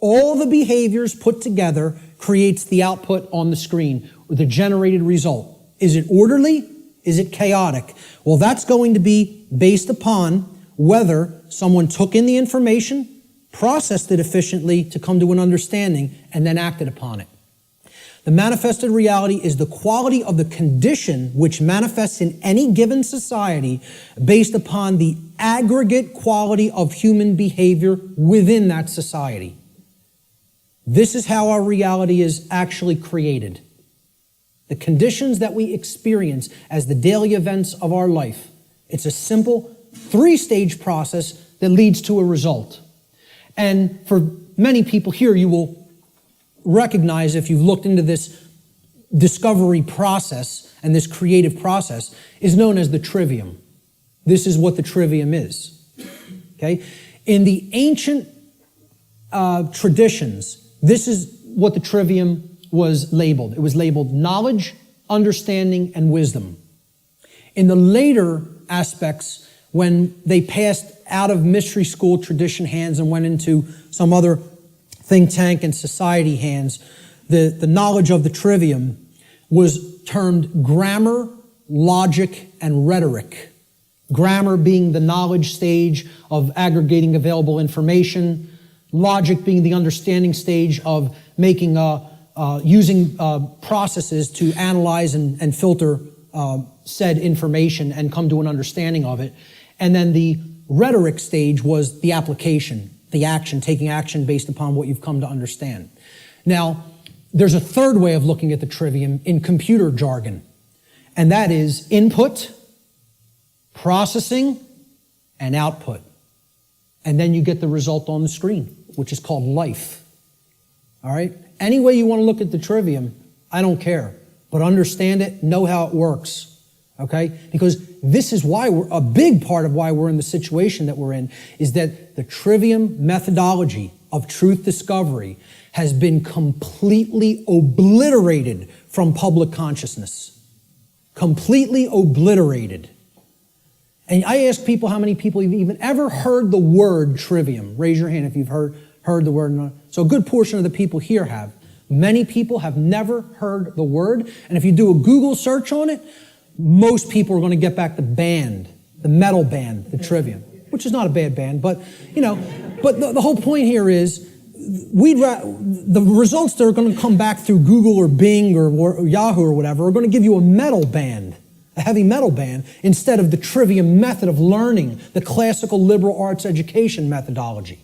All the behaviors put together creates the output on the screen, or the generated result. Is it orderly? Is it chaotic? Well, that's going to be based upon whether someone took in the information, processed it efficiently to come to an understanding, and then acted upon it. The manifested reality is the quality of the condition which manifests in any given society based upon the aggregate quality of human behavior within that society. This is how our reality is actually created. The conditions that we experience as the daily events of our life. It's a simple 3-stage process that leads to a result. And for many people here, you will recognize, if you've looked into this discovery process and this creative process, is known as the trivium. This is what the trivium is. Okay? In the ancient traditions, this is what the trivium was labeled. It was labeled knowledge, understanding, and wisdom. In the later aspects, when they passed out of mystery school tradition hands and went into some other think tank and society hands, the knowledge of the trivium was termed grammar, logic, and rhetoric. Grammar being the knowledge stage of aggregating available information, logic being the understanding stage of making using processes to analyze and filter said information and come to an understanding of it. And then the rhetoric stage was the application, the action, taking action based upon what you've come to understand. Now, there's a third way of looking at the trivium in computer jargon, and that is input, processing, and output. And then you get the result on the screen, which is called life. All right? Any way you want to look at the trivium, I don't care. But understand it, know how it works. Okay? Because this is why a big part of why we're in the situation that we're in is that the trivium methodology of truth discovery has been completely obliterated from public consciousness. Completely obliterated. And I ask people how many people have even ever heard the word trivium. Raise your hand if you've heard the word. So a good portion of the people here have. Many people have never heard the word. And if you do a Google search on it, most people are going to get back the band, the metal band, the trivium, which is not a bad band, but, but the whole point here is the results that are going to come back through Google or Bing or Yahoo or whatever are going to give you a metal band, a heavy metal band, instead of the trivium method of learning, the classical liberal arts education methodology.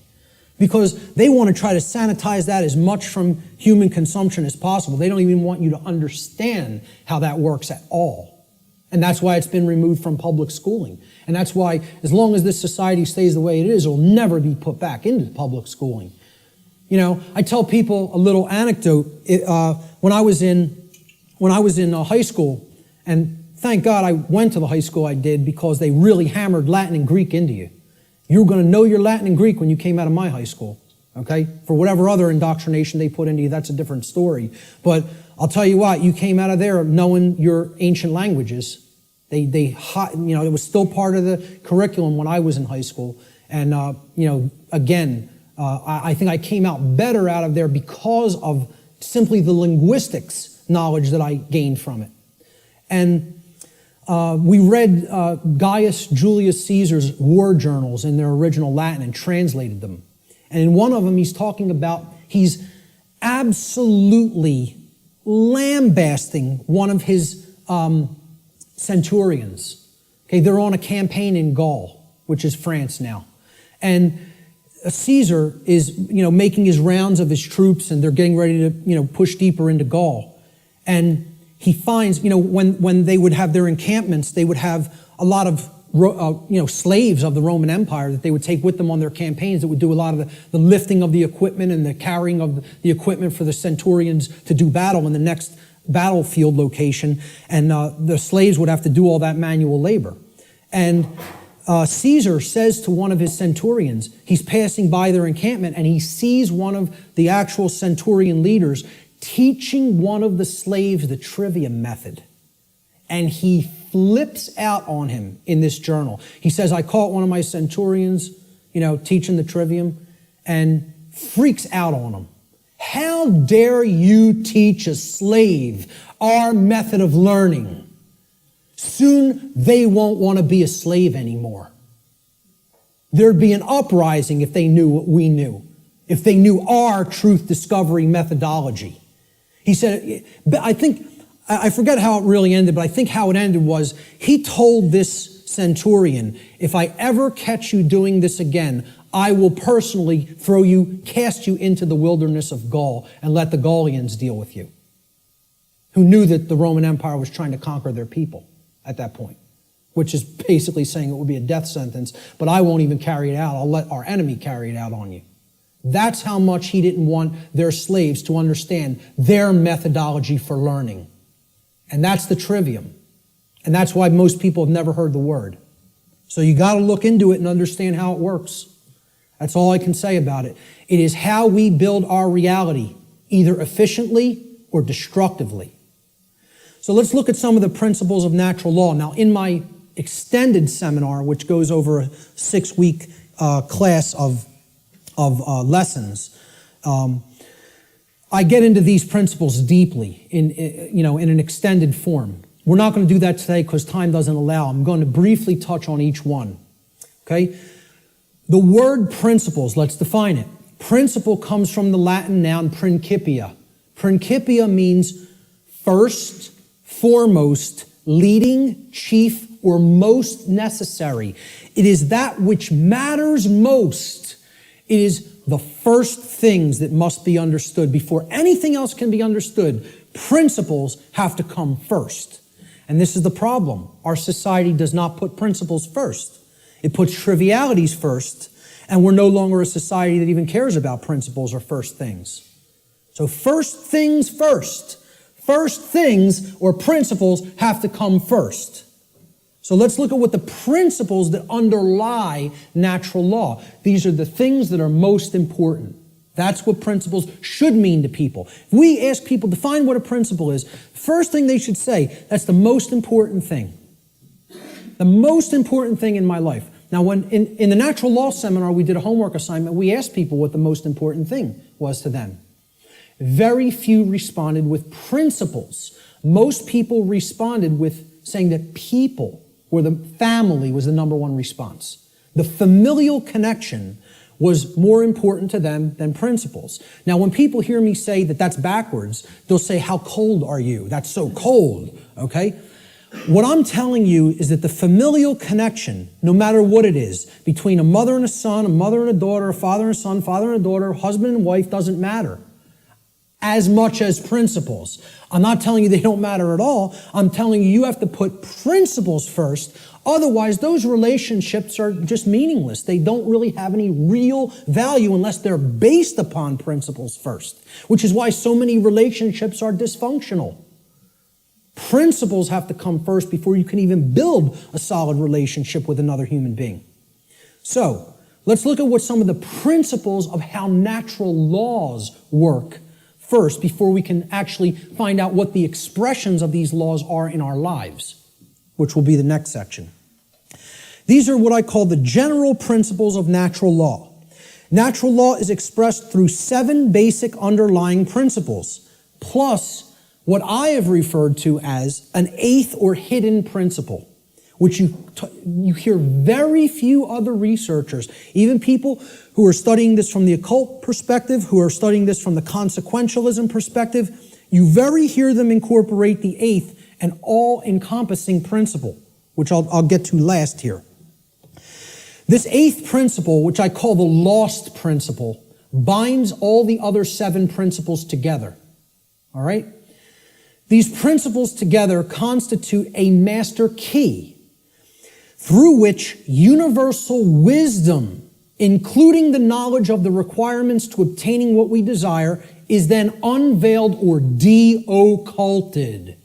Because they want to try to sanitize that as much from human consumption as possible. They don't even want you to understand how that works at all. And that's why it's been removed from public schooling. And that's why, as long as this society stays the way it is, it'll never be put back into public schooling. I tell people a little anecdote. When I was in high school, and thank God I went to the high school I did because they really hammered Latin and Greek into you. You were going to know your Latin and Greek when you came out of my high school, okay? For whatever other indoctrination they put into you, that's a different story. But I'll tell you what, you came out of there knowing your ancient languages. It was still part of the curriculum when I was in high school. And, again, I think I came out better out of there because of simply the linguistics knowledge that I gained from it. And we read Gaius Julius Caesar's war journals in their original Latin and translated them. And in one of them, he's absolutely lambasting one of his centurions. Okay, they're on a campaign in Gaul, which is France now. And Caesar is, making his rounds of his troops, and they're getting ready to, push deeper into Gaul. And he finds, when they would have their encampments, they would have a lot of, slaves of the Roman Empire that they would take with them on their campaigns that would do a lot of the lifting of the equipment and the carrying of the equipment for the centurions to do battle in the next battlefield location. And the slaves would have to do all that manual labor. And Caesar says to one of his centurions, he's passing by their encampment, and he sees one of the actual centurion leaders teaching one of the slaves the trivium method. And he flips out on him in this journal. He says, I caught one of my centurions, teaching the trivium, and freaks out on him. How dare you teach a slave our method of learning? Soon they won't want to be a slave anymore. There'd be an uprising if they knew what we knew, if they knew our truth discovery methodology. He said, I forget how it really ended, but I think how it ended was he told this centurion, if I ever catch you doing this again, I will personally cast you into the wilderness of Gaul and let the Gaulians deal with you, who knew that the Roman Empire was trying to conquer their people at that point, which is basically saying it would be a death sentence, but I won't even carry it out. I'll let our enemy carry it out on you. That's how much he didn't want their slaves to understand their methodology for learning. And that's the trivium. And that's why most people have never heard the word. So you got to look into it and understand how it works. That's all I can say about it. It is how we build our reality, either efficiently or destructively. So let's look at some of the principles of natural law. Now, in my extended seminar, which goes over a 6-week class of lessons, I get into these principles deeply in an extended form. We're not going to do that today because time doesn't allow. I'm going to briefly touch on each one. Okay? The word principles, let's define it. Principle comes from the Latin noun principia. Principia means first, foremost, leading, chief, or most necessary. It is that which matters most. It is the first things that must be understood before anything else can be understood. Principles have to come first. And this is the problem. Our society does not put principles first. It puts trivialities first, and we're no longer a society that even cares about principles or first things. So first things first. First things or principles have to come first. So let's look at what the principles that underlie natural law. These are the things that are most important. That's what principles should mean to people. If we ask people to define what a principle is, first thing they should say, that's the most important thing. The most important thing in my life. Now, when in the natural law seminar, we did a homework assignment, we asked people what the most important thing was to them. Very few responded with principles. Most people responded with saying that people or the family was the number one response. The familial connection was more important to them than principles. Now, when people hear me say that that's backwards, they'll say, how cold are you? That's so cold, okay? What I'm telling you is that the familial connection, no matter what it is, between a mother and a son, a mother and a daughter, a father and a son, father and a daughter, husband and wife, doesn't matter as much as principles. I'm not telling you they don't matter at all. I'm telling you have to put principles first. Otherwise, those relationships are just meaningless. They don't really have any real value unless they're based upon principles first, which is why so many relationships are dysfunctional. Principles have to come first before you can even build a solid relationship with another human being. So, let's look at what some of the principles of how natural laws work first before we can actually find out what the expressions of these laws are in our lives, which will be the next section. These are what I call the general principles of natural law. Natural law is expressed through 7 basic underlying principles, plus what I have referred to as an 8th or hidden principle, which you hear very few other researchers, even people who are studying this from the occult perspective, who are studying this from the consequentialism perspective, you very hear them incorporate the 8th and all-encompassing principle, which I'll get to last here. This 8th principle, which I call the lost principle, binds all the other 7 principles together. All right? These principles together constitute a master key through which universal wisdom, including the knowledge of the requirements to obtaining what we desire, is then unveiled or de-occulted.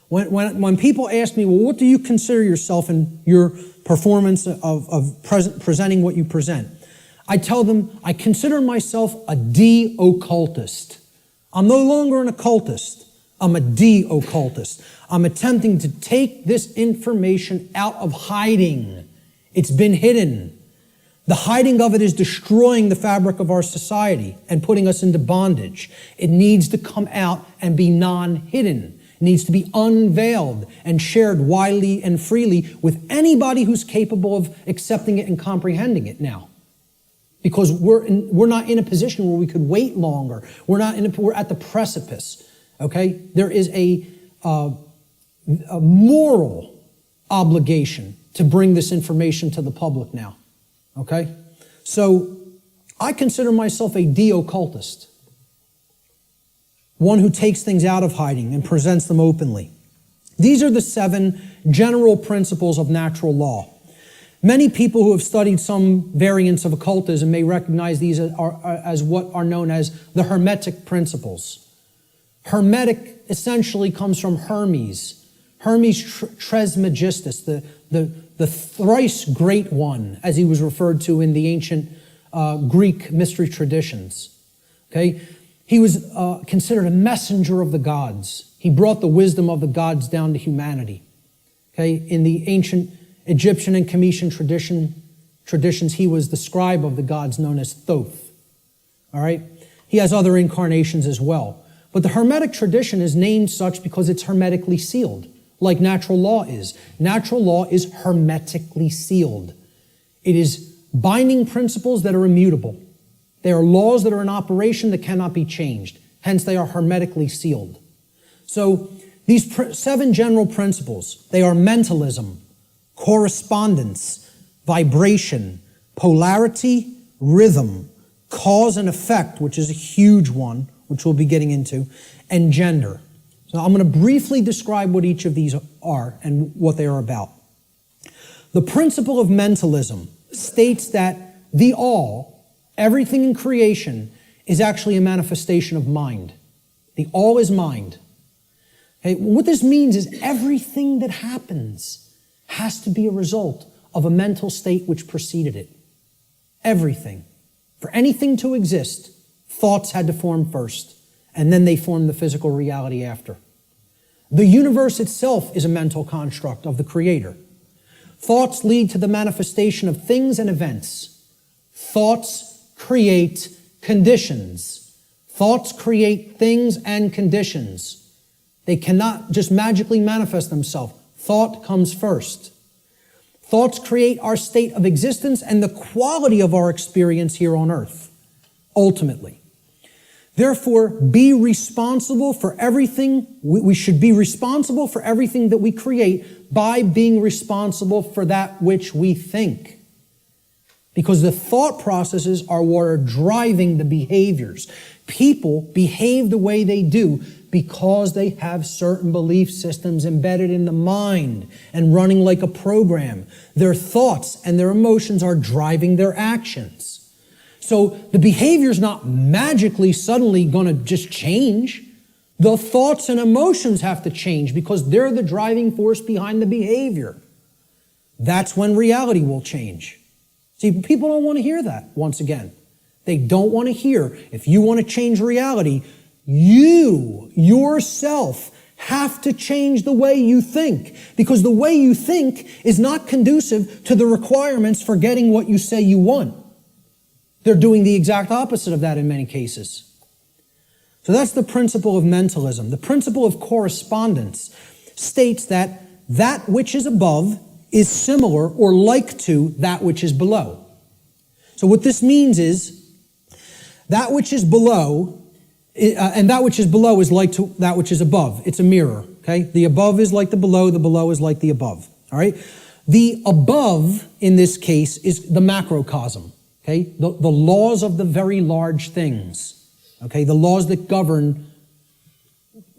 When people ask me, well, what do you consider yourself in your performance of presenting what you present? I tell them, I consider myself a de-occultist. I'm no longer an occultist. I'm a de-occultist. I'm attempting to take this information out of hiding. It's been hidden. The hiding of it is destroying the fabric of our society and putting us into bondage. It needs to come out and be non-hidden. It needs to be unveiled and shared widely and freely with anybody who's capable of accepting it and comprehending it now. Because we're not in a position where we could wait longer. We're at the precipice. okay? There is a moral obligation to bring this information to the public now, okay? So I consider myself a de-occultist, one who takes things out of hiding and presents them openly. These are the 7 general principles of natural law. Many people who have studied some variants of occultism may recognize these as what are known as the Hermetic principles. Hermetic essentially comes from Hermes. Hermes Trismegistus, the thrice great one, as he was referred to in the ancient Greek mystery traditions. Okay? He was considered a messenger of the gods. He brought the wisdom of the gods down to humanity. Okay? In the ancient Egyptian and Cometian traditions, he was the scribe of the gods known as Thoth. All right? He has other incarnations as well. But the Hermetic tradition is named such because it's hermetically sealed, like natural law is. Natural law is hermetically sealed. It is binding principles that are immutable. They are laws that are in operation that cannot be changed. Hence, they are hermetically sealed. So, these 7 general principles, they are mentalism, correspondence, vibration, polarity, rhythm, cause and effect, which is a huge one, which we'll be getting into, and gender. So I'm going to briefly describe what each of these are and what they are about. The principle of mentalism states that the all, everything in creation, is actually a manifestation of mind. The all is mind. Okay? What this means is everything that happens has to be a result of a mental state which preceded it. Everything. For anything to exist, thoughts had to form first, and then they formed the physical reality after. The universe itself is a mental construct of the Creator. Thoughts lead to the manifestation of things and events. Thoughts create conditions. Thoughts create things and conditions. They cannot just magically manifest themselves. Thought comes first. Thoughts create our state of existence and the quality of our experience here on earth, ultimately. Therefore, be responsible for everything. We should be responsible for everything that we create by being responsible for that which we think. Because the thought processes are what are driving the behaviors. People behave the way they do because they have certain belief systems embedded in the mind and running like a program. Their thoughts and their emotions are driving their actions. So the behavior is not magically suddenly going to just change. The thoughts and emotions have to change because they're the driving force behind the behavior. That's when reality will change. See, people don't want to hear that, once again. They don't want to hear, if you want to change reality, you, yourself, have to change the way you think. Because the way you think is not conducive to the requirements for getting what you say you want. They're doing the exact opposite of that in many cases. So that's the principle of mentalism. The principle of correspondence states that that which is above is similar or like to that which is below. So what this means is that which is below, and that which is below is like to that which is above. It's a mirror, okay? The above is like the below is like the above, all right? The above, in this case, is the macrocosm. Okay, the laws of the very large things, okay, the laws that govern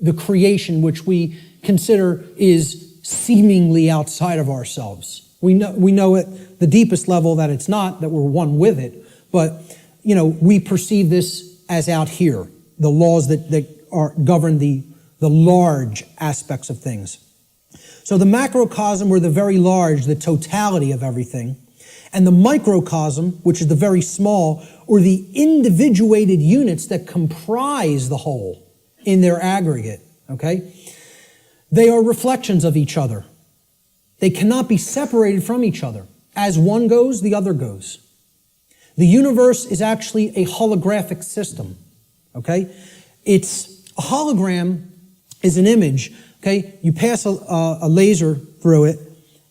the creation which we consider is seemingly outside of ourselves. We know at the deepest level that it's not, that we're one with it, but, we perceive this as out here, the laws that govern the large aspects of things. So the macrocosm, or the very large, the totality of everything, and the microcosm, which is the very small, or the individuated units that comprise the whole in their aggregate, okay? They are reflections of each other. They cannot be separated from each other. As one goes, the other goes. The universe is actually a holographic system, okay? It's a hologram is an image, okay? You pass a laser through it,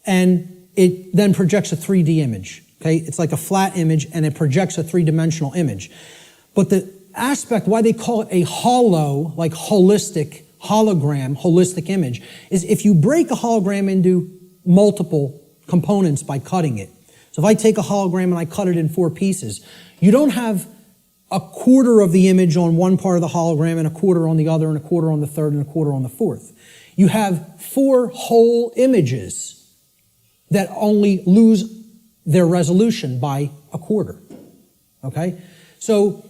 and it then projects a 3D image, okay? It's like a flat image, and it projects a three-dimensional image. But aspect, why they call it a hollow, like holistic, hologram, holistic image, is if you break a hologram into multiple components by cutting it. So if I take a hologram and I cut it in 4 pieces, you don't have a quarter of the image on one part of the hologram and a quarter on the other and a quarter on the third and a quarter on the fourth. You have 4 whole images that only lose their resolution by a quarter. Okay? So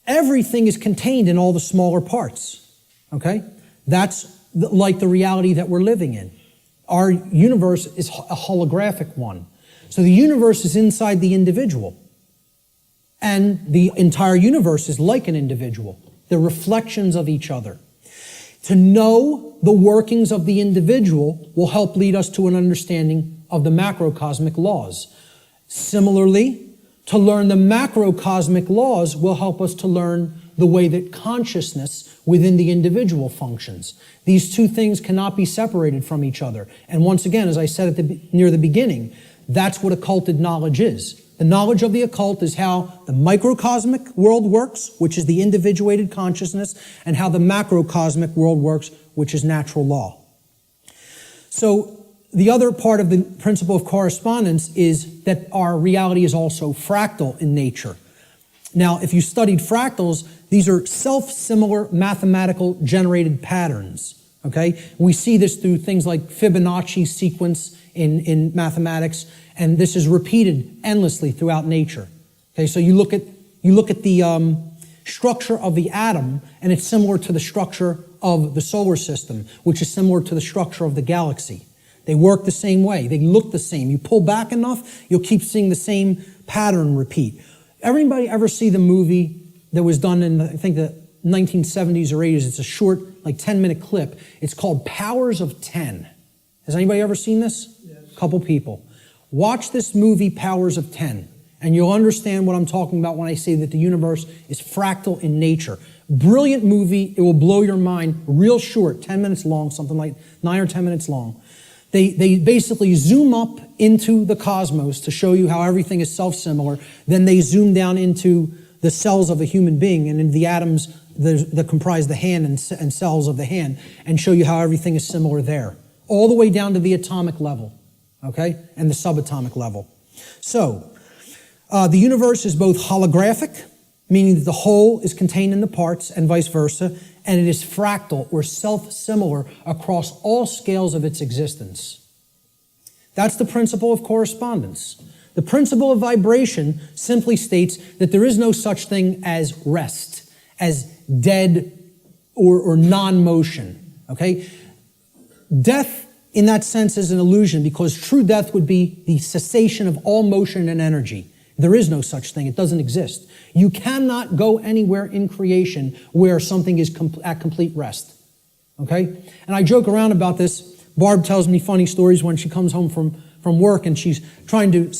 everything is contained in all the smaller parts. Okay? That's like the reality that we're living in. Our universe is a holographic one. So the universe is inside the individual. And the entire universe is like an individual. They're reflections of each other. To know the workings of the individual will help lead us to an understanding of the macrocosmic laws. Similarly, to learn the macrocosmic laws will help us to learn the way that consciousness within the individual functions. These two things cannot be separated from each other. And once again, as I said near the beginning, that's what occulted knowledge is. The knowledge of the occult is how the microcosmic world works, which is the individuated consciousness, and how the macrocosmic world works, which is natural law. So the other part of the principle of correspondence is that our reality is also fractal in nature. Now, if you studied fractals, these are self-similar mathematical generated patterns. Okay? We see this through things like Fibonacci sequence in mathematics, and this is repeated endlessly throughout nature. Okay, so you look at the structure of the atom, and it's similar to the structure of the solar system, which is similar to the structure of the galaxy. They work the same way. They look the same. You pull back enough, you'll keep seeing the same pattern repeat. Everybody ever see the movie that was done in, I think, the 1970s or 80s? It's a short, like 10-minute clip. It's called Powers of 10. Has anybody ever seen this? Yes. A couple people. Watch this movie, Powers of 10, and you'll understand what I'm talking about when I say that the universe is fractal in nature. Brilliant movie. It will blow your mind. Real short, 10 minutes long, something like 9 or 10 minutes long. They basically zoom up into the cosmos to show you how everything is self-similar. Then they zoom down into the cells of a human being and in the atoms that comprise the hand and cells of the hand, and show you how everything is similar there, all the way down to the atomic level, okay, and the subatomic level. So, the universe is both holographic, meaning that the whole is contained in the parts, and vice versa, and it is fractal or self-similar across all scales of its existence. That's the principle of correspondence. The principle of vibration simply states that there is no such thing as rest, as dead or non-motion, okay? Death, in that sense, is an illusion, because true death would be the cessation of all motion and energy. There is no such thing. It doesn't exist. You cannot go anywhere in creation where something is at complete rest, okay? And I joke around about this. Barb tells me funny stories when she comes home from work, and she's trying to,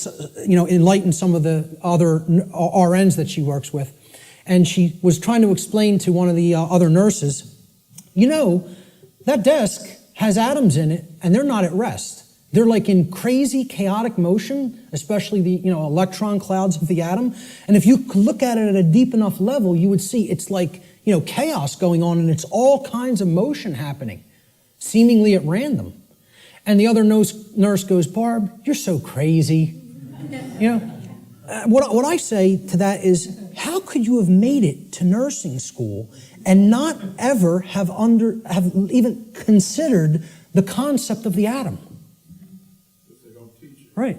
enlighten some of the other RNs that she works with. And she was trying to explain to one of the other nurses, that desk has atoms in it, and they're not at rest. They're like in crazy, chaotic motion, especially the electron clouds of the atom. And if you look at it at a deep enough level, you would see it's like chaos going on, and it's all kinds of motion happening, seemingly at random. And the other nurse goes, "Barb, you're so crazy." What I say to that is, how could you have made it to nursing school and not ever have even considered the concept of the atom? Right.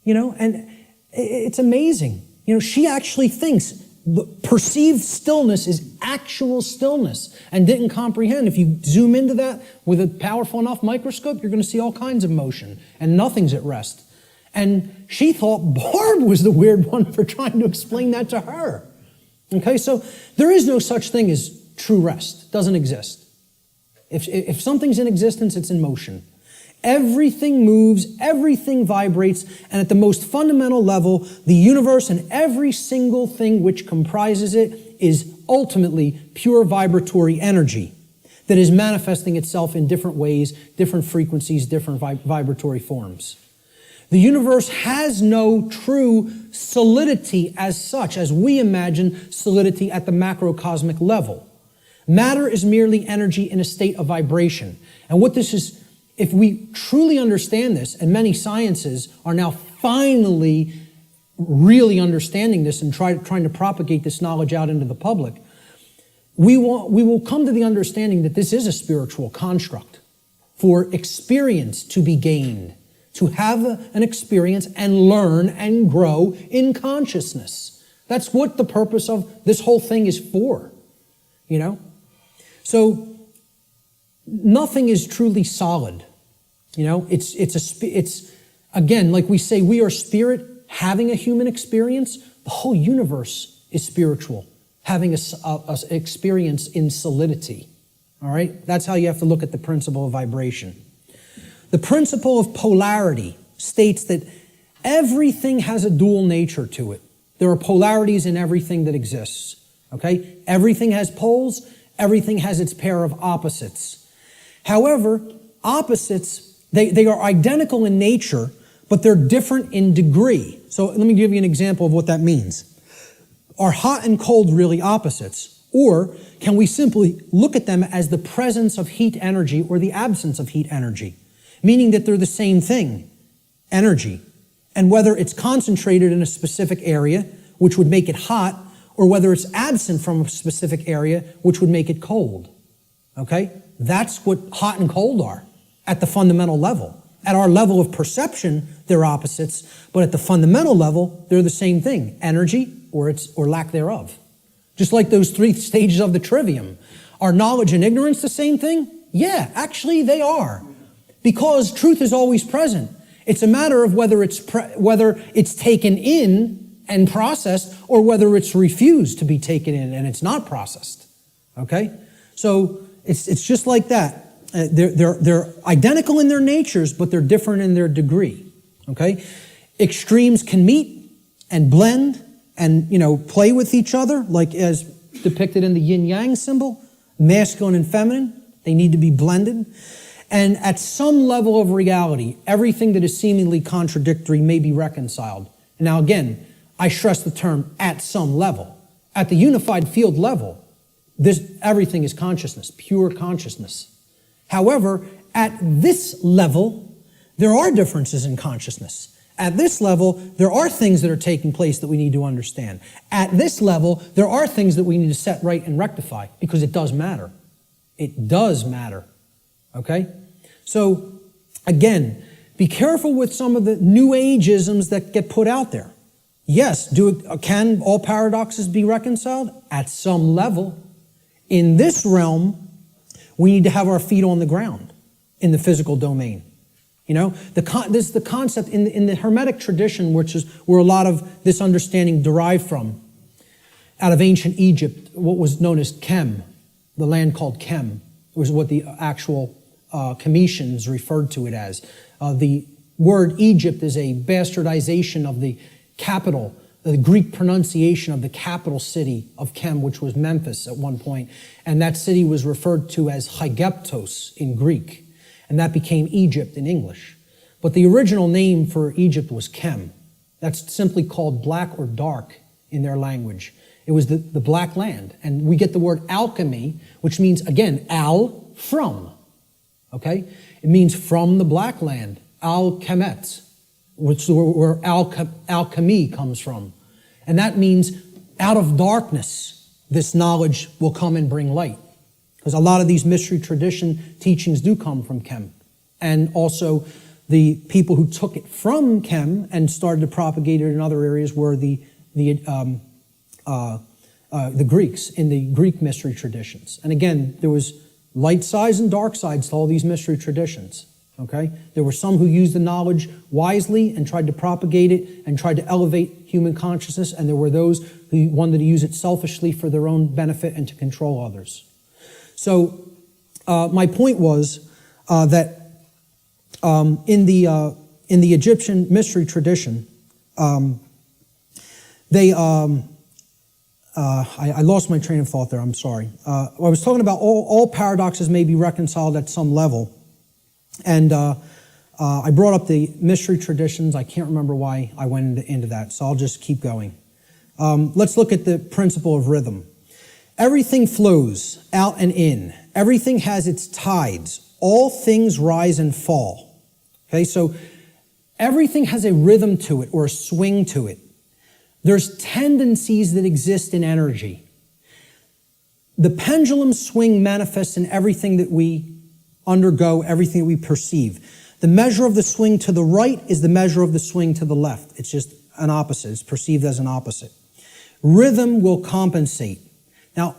And it's amazing. She actually thinks the perceived stillness is actual stillness, and didn't comprehend. If you zoom into that with a powerful enough microscope, you're going to see all kinds of motion, and nothing's at rest. And she thought Barb was the weird one for trying to explain that to her. Okay, so there is no such thing as true rest. It doesn't exist. If something's in existence, it's in motion. Everything moves, everything vibrates, and at the most fundamental level, the universe and every single thing which comprises it is ultimately pure vibratory energy that is manifesting itself in different ways, different frequencies, different vibratory forms. The universe has no true solidity as such, as we imagine solidity at the macrocosmic level. Matter is merely energy in a state of vibration. And what this is, if we truly understand this, and many sciences are now finally really understanding this and trying to propagate this knowledge out into the public, we will come to the understanding that this is a spiritual construct for experience to be gained, to have an experience and learn and grow in consciousness. That's what the purpose of this whole thing is for, you know? So nothing is truly solid, you know? It's again, like we say, we are spirit having a human experience. The whole universe is spiritual, having a experience in solidity. All right? That's how you have to look at the principle of vibration. The principle of polarity states that everything has a dual nature to it. There are polarities in everything that exists. Okay? Everything has poles. Everything has its pair of opposites. However, opposites, they are identical in nature, but they're different in degree. So let me give you an example of what that means. Are hot and cold really opposites? Or can we simply look at them as the presence of heat energy or the absence of heat energy? Meaning that they're the same thing, energy. And whether it's concentrated in a specific area, which would make it hot, or whether it's absent from a specific area, which would make it cold. Okay? That's what hot and cold are at the fundamental level. At our level of perception, they're opposites, but at the fundamental level, they're the same thing, energy or lack thereof. Just like those 3 stages of the trivium. Are knowledge and ignorance the same thing? Yeah, actually they are. Because truth is always present. It's a matter of whether it's taken in and processed or whether it's refused to be taken in and it's not processed. Okay? So it's just like that. They're identical in their natures, but they're different in their degree. Okay? Extremes can meet and blend and, play with each other, like as depicted in the yin-yang symbol, masculine and feminine. They need to be blended. And at some level of reality, everything that is seemingly contradictory may be reconciled. Now again, I stress the term at some level. At the unified field level, everything is consciousness, pure consciousness. However, at this level, there are differences in consciousness. At this level, there are things that are taking place that we need to understand. At this level, there are things that we need to set right and rectify because it does matter. It does matter. Okay? So, again, be careful with some of the New Age-isms that get put out there. Yes, can all paradoxes be reconciled? At some level. In this realm, we need to have our feet on the ground in the physical domain. This is the concept in the Hermetic tradition, which is where a lot of this understanding derived from. Out of ancient Egypt, what was known as Kem, the land called Kem, was what the actual Cometians referred to it as. The word Egypt is a bastardization of the capital, the Greek pronunciation of the capital city of Kem, which was Memphis at one point. And that city was referred to as Hygeptos in Greek. And that became Egypt in English. But the original name for Egypt was Kem. That's simply called black or dark in their language. It was the black land. And we get the word alchemy, which means, again, from. Okay? It means from the black land. Al-Kemet, which is where alchemy comes from. And that means out of darkness, this knowledge will come and bring light. Because a lot of these mystery tradition teachings do come from Kem. And also the people who took it from Kem and started to propagate it in other areas were the Greeks in the Greek mystery traditions. And again, there was light sides and dark sides to all these mystery traditions. Okay? There were some who used the knowledge wisely and tried to propagate it and tried to elevate human consciousness, and there were those who wanted to use it selfishly for their own benefit and to control others. So my point was that in the Egyptian mystery tradition, I lost my train of thought there. I'm sorry. I was talking about all paradoxes may be reconciled at some level, and I brought up the mystery traditions. I can't remember why I went into that, so I'll just keep going. Let's look at the principle of rhythm. Everything flows out and in. Everything has its tides. All things rise and fall. Okay, so everything has a rhythm to it or a swing to it. There's tendencies that exist in energy. The pendulum swing manifests in everything that we undergo, everything that we perceive. The measure of the swing to the right is the measure of the swing to the left. It's just an opposite. It's perceived as an opposite. Rhythm will compensate. Now,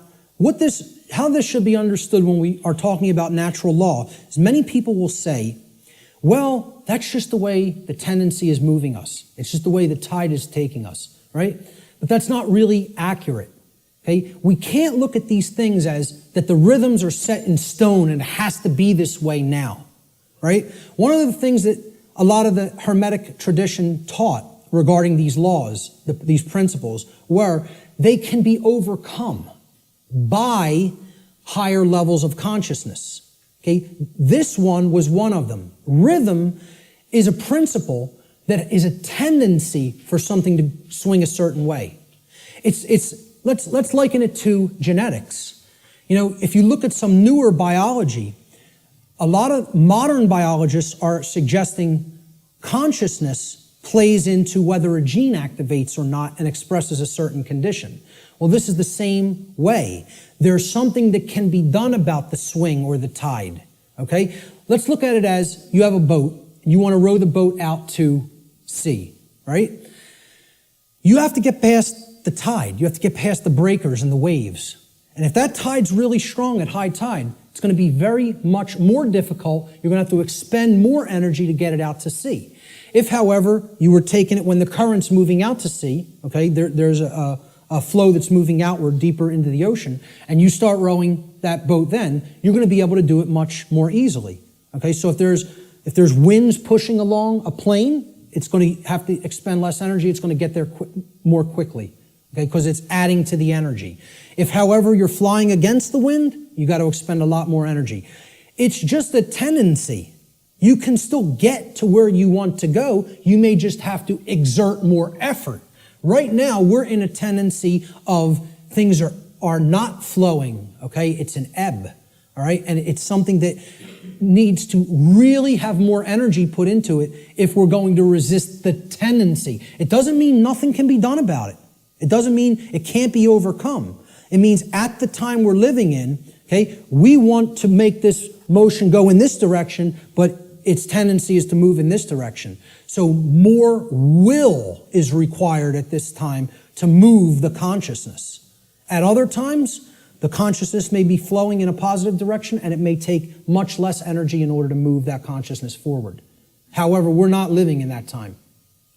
how this should be understood when we are talking about natural law is many people will say, well, that's just the way the tendency is moving us. It's just the way the tide is taking us, right? But that's not really accurate. Okay? We can't look at these things as that the rhythms are set in stone and it has to be this way now, right? One of the things that a lot of the Hermetic tradition taught regarding these laws, these principles, were they can be overcome by higher levels of consciousness. Okay? This one was one of them. Rhythm is a principle that is a tendency for something to swing a certain way. Let's liken it to genetics. You know, if you look at some newer biology, a lot of modern biologists are suggesting consciousness plays into whether a gene activates or not and expresses a certain condition. Well, this is the same way. There's something that can be done about the swing or the tide, okay? Let's look at it as you have a boat. You want to row the boat out to sea, right? You have to get past the tide. You have to get past the breakers and the waves. And if that tide's really strong at high tide, it's going to be very much more difficult. You're going to have to expend more energy to get it out to sea. If, however, you were taking it when the current's moving out to sea, okay, there's a flow that's moving outward deeper into the ocean, and you start rowing that boat then, you're going to be able to do it much more easily. Okay, so if there's winds pushing along a plane, it's going to have to expend less energy. It's going to get there more quickly, okay, because it's adding to the energy. If, however, you're flying against the wind, you got to expend a lot more energy. It's just a tendency. You can still get to where you want to go. You may just have to exert more effort. Right now, we're in a tendency of things are not flowing, okay? It's an ebb, all right? And it's something that needs to really have more energy put into it if we're going to resist the tendency. It doesn't mean nothing can be done about it. It doesn't mean it can't be overcome. It means at the time we're living in, okay, we want to make this motion go in this direction, but its tendency is to move in this direction. So more will is required at this time to move the consciousness. At other times, the consciousness may be flowing in a positive direction and it may take much less energy in order to move that consciousness forward. However, we're not living in that time.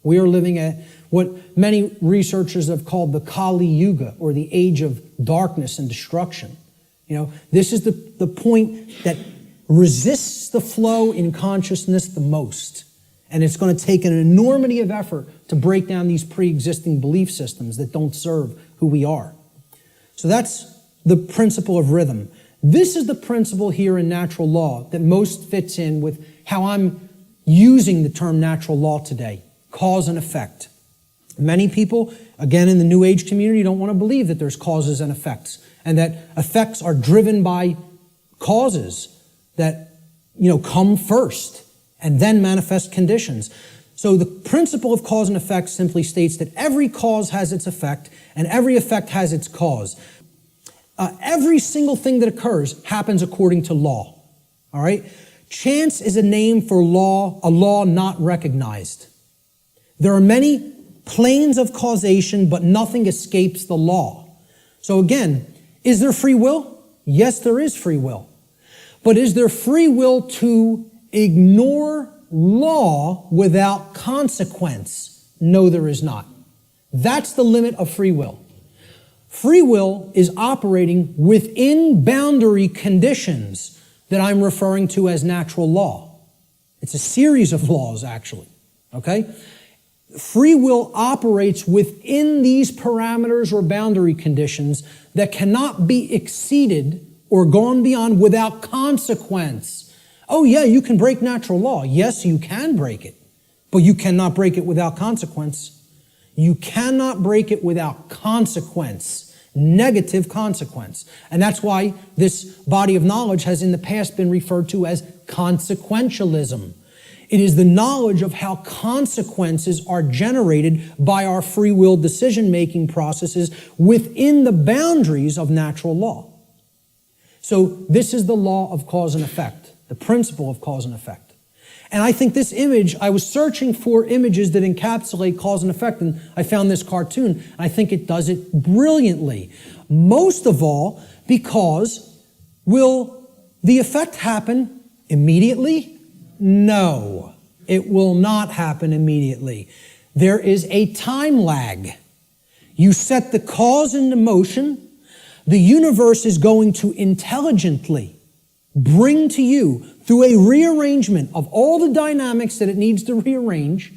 We are living at what many researchers have called the Kali Yuga, or the age of darkness and destruction. You know, this is the point that resists the flow in consciousness the most. And it's going to take an enormity of effort to break down these pre-existing belief systems that don't serve who we are. So that's the principle of rhythm. This is the principle here in natural law that most fits in with how I'm using the term natural law today, cause and effect. Many people, again in the New Age community, don't want to believe that there's causes and effects, and that effects are driven by causes that, come first and then manifest conditions. So the principle of cause and effect simply states that every cause has its effect and every effect has its cause. Every single thing that occurs happens according to law. All right? Chance is a name for a law not recognized. There are many planes of causation, but nothing escapes the law. So again, is there free will? Yes, there is free will. But is there free will to ignore law without consequence? No, there is not. That's the limit of free will. Free will is operating within boundary conditions that I'm referring to as natural law. It's a series of laws, actually, okay? Free will operates within these parameters or boundary conditions that cannot be exceeded or gone beyond without consequence Oh yeah, you can break natural law. Yes, you can break it, but you cannot break it without consequence. You cannot break it without consequence, negative consequence. And that's why this body of knowledge has in the past been referred to as consequentialism. It is the knowledge of how consequences are generated by our free will decision-making processes within the boundaries of natural law. So this is the law of cause and effect, the principle of cause and effect. And I think this image, I was searching for images that encapsulate cause and effect, and I found this cartoon, and I think it does it brilliantly. Most of all, because will the effect happen immediately? No, it will not happen immediately. There is a time lag. You set the cause into motion, the universe is going to intelligently bring to you, through a rearrangement of all the dynamics that it needs to rearrange,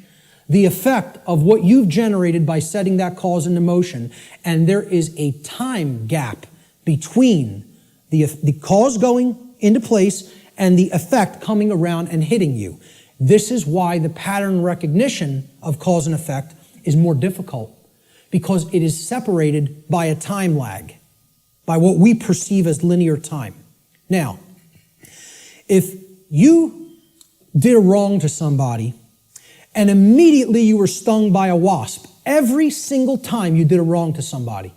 the effect of what you've generated by setting that cause into motion. And there is a time gap between the cause going into place and the effect coming around and hitting you. This is why the pattern recognition of cause and effect is more difficult, because it is separated by a time lag, by what we perceive as linear time. Now, if you did a wrong to somebody and immediately you were stung by a wasp, every single time you did a wrong to somebody,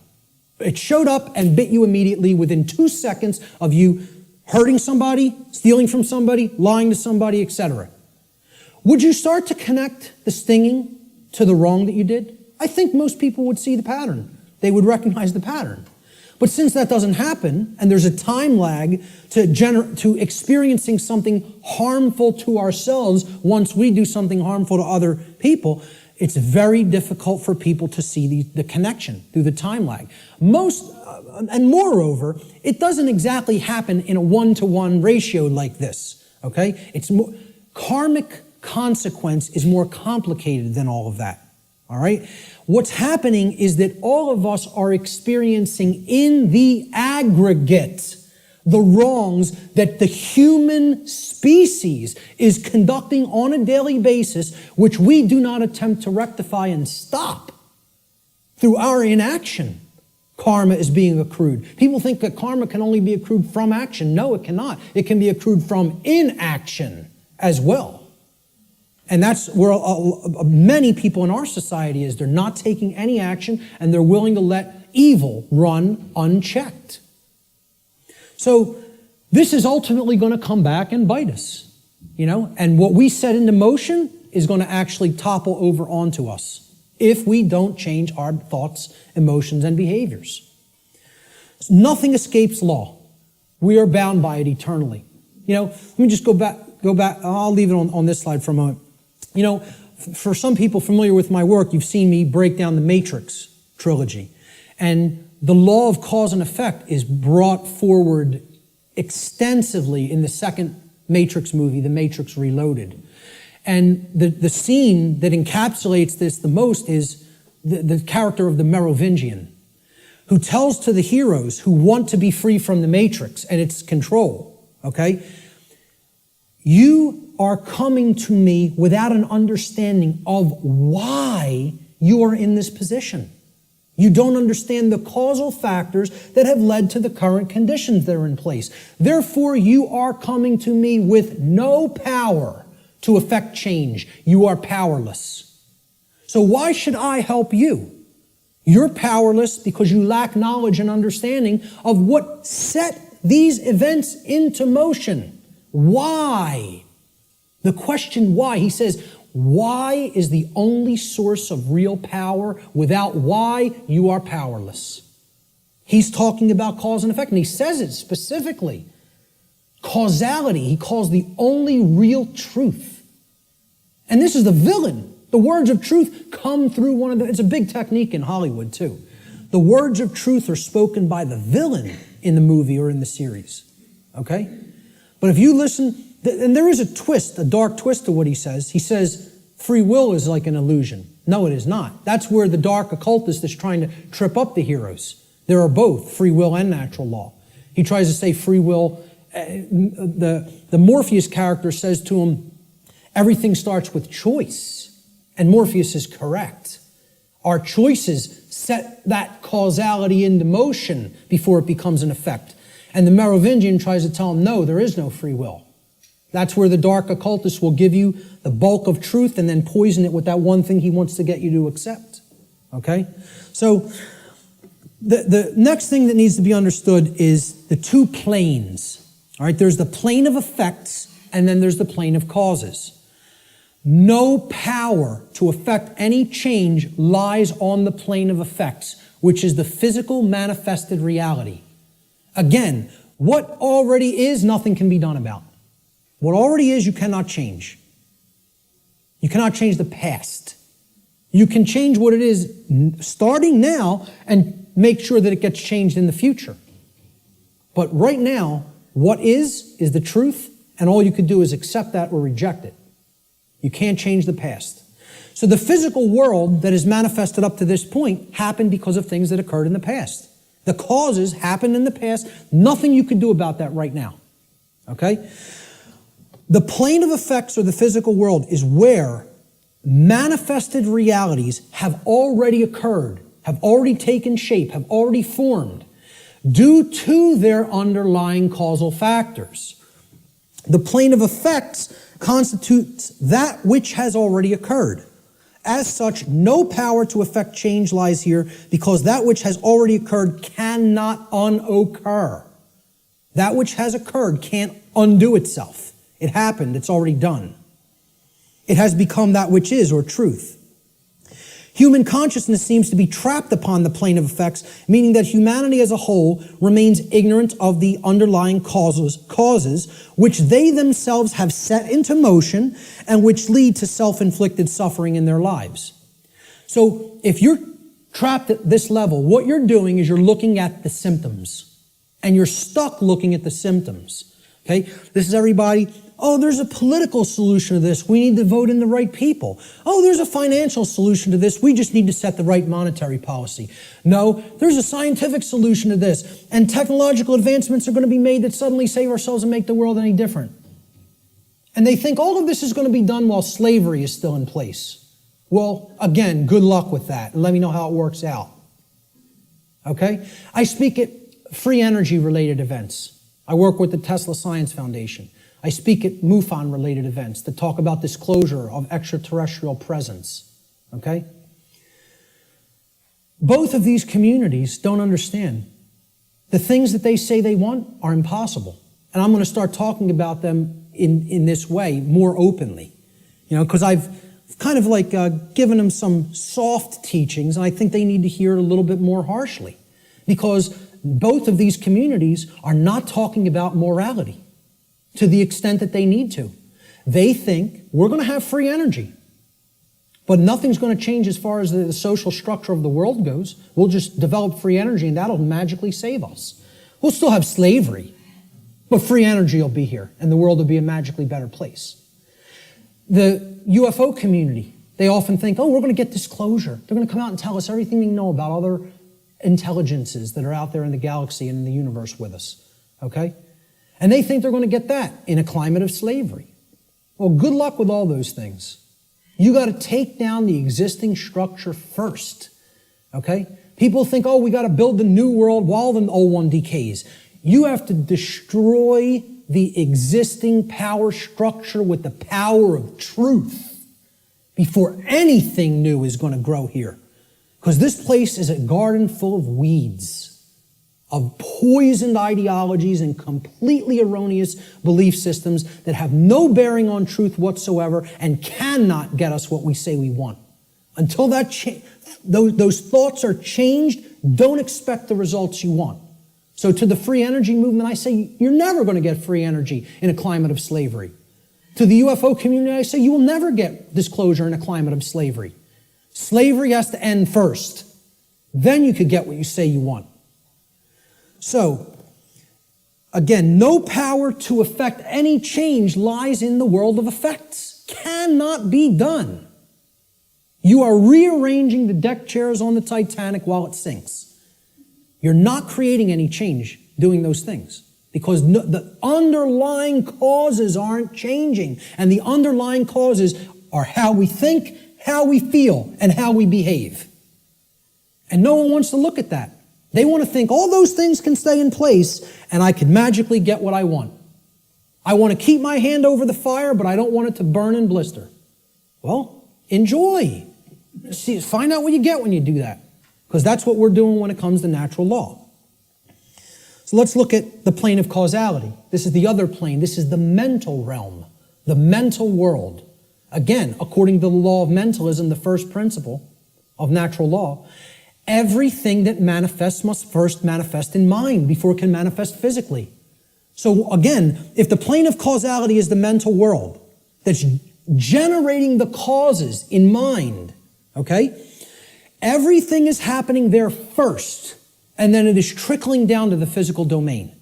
it showed up and bit you immediately within 2 seconds of you hurting somebody, stealing from somebody, lying to somebody, etc. Would you start to connect the stinging to the wrong that you did? I think most people would see the pattern. They would recognize the pattern. But since that doesn't happen, and there's a time lag to experiencing something harmful to ourselves once we do something harmful to other people, it's very difficult for people to see the connection through the time lag. And moreover, it doesn't exactly happen in a 1-to-1 ratio like this, okay? Karmic consequence is more complicated than all of that, all right? What's happening is that all of us are experiencing in the aggregate the wrongs that the human species is conducting on a daily basis, which we do not attempt to rectify and stop through our inaction. Karma is being accrued. People think that karma can only be accrued from action. No, it cannot. It can be accrued from inaction as well. And that's where many people in our society is. They're not taking any action, and they're willing to let evil run unchecked. So this is ultimately going to come back and bite us, and what we set into motion is going to actually topple over onto us if we don't change our thoughts, emotions, and behaviors. Nothing escapes law. We are bound by it eternally. Let me just go back. I'll leave it on this slide for a moment. For some people familiar with my work, you've seen me break down the Matrix trilogy. And the law of cause and effect is brought forward extensively in the second Matrix movie, The Matrix Reloaded. And the scene that encapsulates this the most is the character of the Merovingian, who tells to the heroes who want to be free from the Matrix and its control, okay? You are coming to me without an understanding of why you are in this position. You don't understand the causal factors that have led to the current conditions that are in place. Therefore, you are coming to me with no power to effect change. You are powerless. So why should I help you? You're powerless because you lack knowledge and understanding of what set these events into motion. Why? The question why, he says, why is the only source of real power. Without why, you are powerless. He's talking about cause and effect, and he says it specifically. Causality, he calls the only real truth. And this is the villain. The words of truth come through it's a big technique in Hollywood too. The words of truth are spoken by the villain in the movie or in the series, okay? But if you listen, and there is a twist, a dark twist to what he says. He says free will is like an illusion. No, it is not. That's where the dark occultist is trying to trip up the heroes. There are both free will and natural law. He tries to say free will the Morpheus character says to him, everything starts with choice. And Morpheus is correct. Our choices set that causality into motion before it becomes an effect. And the Merovingian tries to tell him, no, there is no free will. That's where the dark occultist will give you the bulk of truth and then poison it with that one thing he wants to get you to accept. Okay? So the next thing that needs to be understood is the two planes. All right? There's the plane of effects and then there's the plane of causes. No power to affect any change lies on the plane of effects, which is the physical manifested reality. Again, what already is, nothing can be done about. What already is, you cannot change. You cannot change the past. You can change what it is starting now and make sure that it gets changed in the future. But right now, what is the truth, and all you could do is accept that or reject it. You can't change the past. So the physical world that is manifested up to this point happened because of things that occurred in the past. The causes happened in the past. Nothing you can do about that right now. Okay? The plane of effects or the physical world is where manifested realities have already occurred, have already taken shape, have already formed due to their underlying causal factors. The plane of effects constitutes that which has already occurred. As such, no power to effect change lies here because that which has already occurred cannot unoccur. That which has occurred can't undo itself. It happened, it's already done. It has become that which is, or truth. Human consciousness seems to be trapped upon the plane of effects, meaning that humanity as a whole remains ignorant of the underlying causes which they themselves have set into motion and which lead to self-inflicted suffering in their lives. So if you're trapped at this level, what you're doing is you're looking at the symptoms, and you're stuck looking at the symptoms. Okay? This is everybody. Oh, there's a political solution to this. We need to vote in the right people. Oh, there's a financial solution to this. We just need to set the right monetary policy. No, there's a scientific solution to this. And technological advancements are going to be made that suddenly save ourselves and make the world any different. And they think all of this is going to be done while slavery is still in place. Well, again, good luck with that. And let me know how it works out. Okay? I speak at free energy related events. I work with the Tesla Science Foundation. I speak at MUFON-related events that talk about disclosure of extraterrestrial presence, okay? Both of these communities don't understand. The things that they say they want are impossible. And I'm going to start talking about them in this way more openly, because I've kind of like given them some soft teachings, and I think they need to hear it a little bit more harshly, because both of these communities are not talking about morality to the extent that they need to. They think we're going to have free energy, but nothing's going to change as far as the social structure of the world goes. We'll just develop free energy and that'll magically save us. We'll still have slavery, but free energy will be here and the world will be a magically better place. The UFO community, they often think, oh, we're going to get disclosure. They're going to come out and tell us everything they know about other intelligences that are out there in the galaxy and in the universe with us, okay? And they think they're going to get that in a climate of slavery. Well, good luck with all those things. You got to take down the existing structure first, okay? People think, oh, we got to build the new world while the old one decays. You have to destroy the existing power structure with the power of truth before anything new is going to grow here. Because this place is a garden full of weeds, of poisoned ideologies and completely erroneous belief systems that have no bearing on truth whatsoever and cannot get us what we say we want. Until those thoughts are changed, don't expect the results you want. So to the free energy movement, I say you're never going to get free energy in a climate of slavery. To the UFO community, I say you will never get disclosure in a climate of slavery. Slavery has to end first. Then you could get what you say you want. So, again, no power to effect any change lies in the world of effects. Cannot be done. You are rearranging the deck chairs on the Titanic while it sinks. You're not creating any change doing those things. because the underlying causes aren't changing. And the underlying causes are how we think, how we feel, and how we behave. And no one wants to look at that. They want to think all those things can stay in place and I can magically get what I want. I want to keep my hand over the fire, but I don't want it to burn and blister. Well, enjoy. See, find out what you get when you do that, because that's what we're doing when it comes to natural law. So let's look at the plane of causality. This is the other plane. This is the mental realm, the mental world. Again, according to the law of mentalism, the first principle of natural law, everything that manifests must first manifest in mind before it can manifest physically. So again, if the plane of causality is the mental world that's generating the causes in mind, okay, everything is happening there first, and then it is trickling down to the physical domain.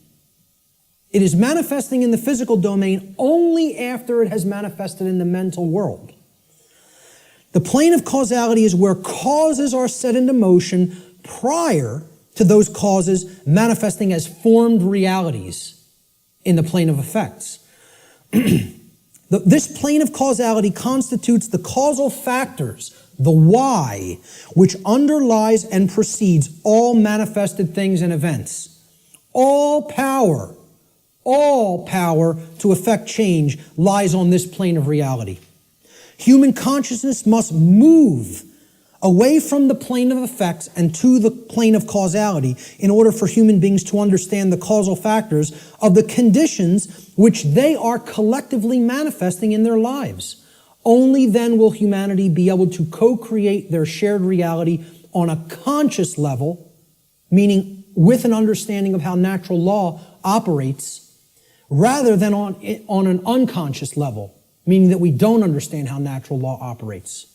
It is manifesting in the physical domain only after it has manifested in the mental world. The plane of causality is where causes are set into motion prior to those causes manifesting as formed realities in the plane of effects. This plane of causality constitutes the causal factors, the why, which underlies and precedes all manifested things and events. All power to effect change lies on this plane of reality. Human consciousness must move away from the plane of effects and to the plane of causality in order for human beings to understand the causal factors of the conditions which they are collectively manifesting in their lives. Only then will humanity be able to co-create their shared reality on a conscious level, meaning with an understanding of how natural law operates, rather than on an unconscious level, meaning that we don't understand how natural law operates.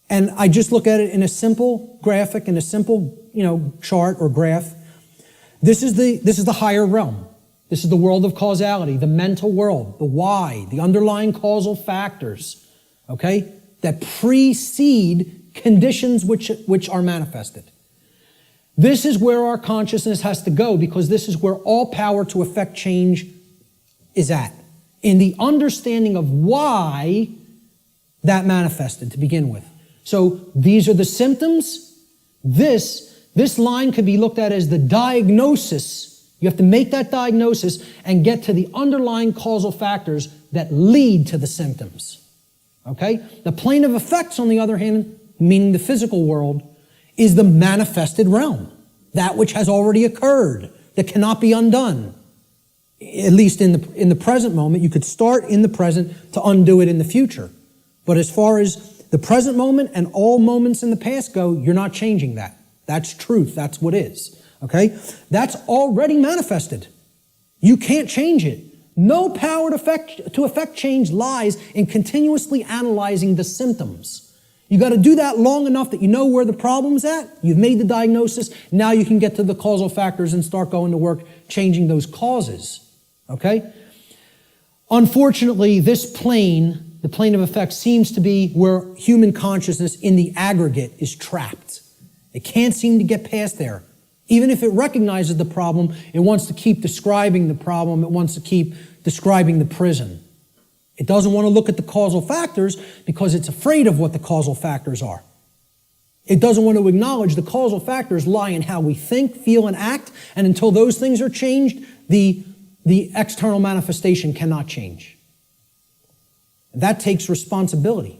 And I just look at it in a simple graphic, in a simple, chart or graph. This is the higher realm. This is the world of causality, the mental world, the why, the underlying causal factors, okay, that precede conditions which are manifested. This is where our consciousness has to go, because this is where all power to effect change is at, in the understanding of why that manifested to begin with. So these are the symptoms. This line could be looked at as the diagnosis. You have to make that diagnosis and get to the underlying causal factors that lead to the symptoms. Okay? The plane of effects, on the other hand, meaning the physical world, is the manifested realm, that which has already occurred, that cannot be undone. At least in the present moment. You could start in the present to undo it in the future. But as far as the present moment and all moments in the past go, you're not changing that. That's truth. That's what is. Okay? That's already manifested. You can't change it. No power to effect change lies in continuously analyzing the symptoms. You got to do that long enough that you know where the problem's at. You've made the diagnosis. Now you can get to the causal factors and start going to work changing those causes. Okay? Unfortunately, this plane, the plane of effects, seems to be where human consciousness in the aggregate is trapped. It can't seem to get past there. Even if it recognizes the problem, it wants to keep describing the problem. It wants to keep describing the prison. It doesn't want to look at the causal factors because it's afraid of what the causal factors are. It doesn't want to acknowledge the causal factors lie in how we think, feel, and act, and until those things are changed, the external manifestation cannot change. That takes responsibility.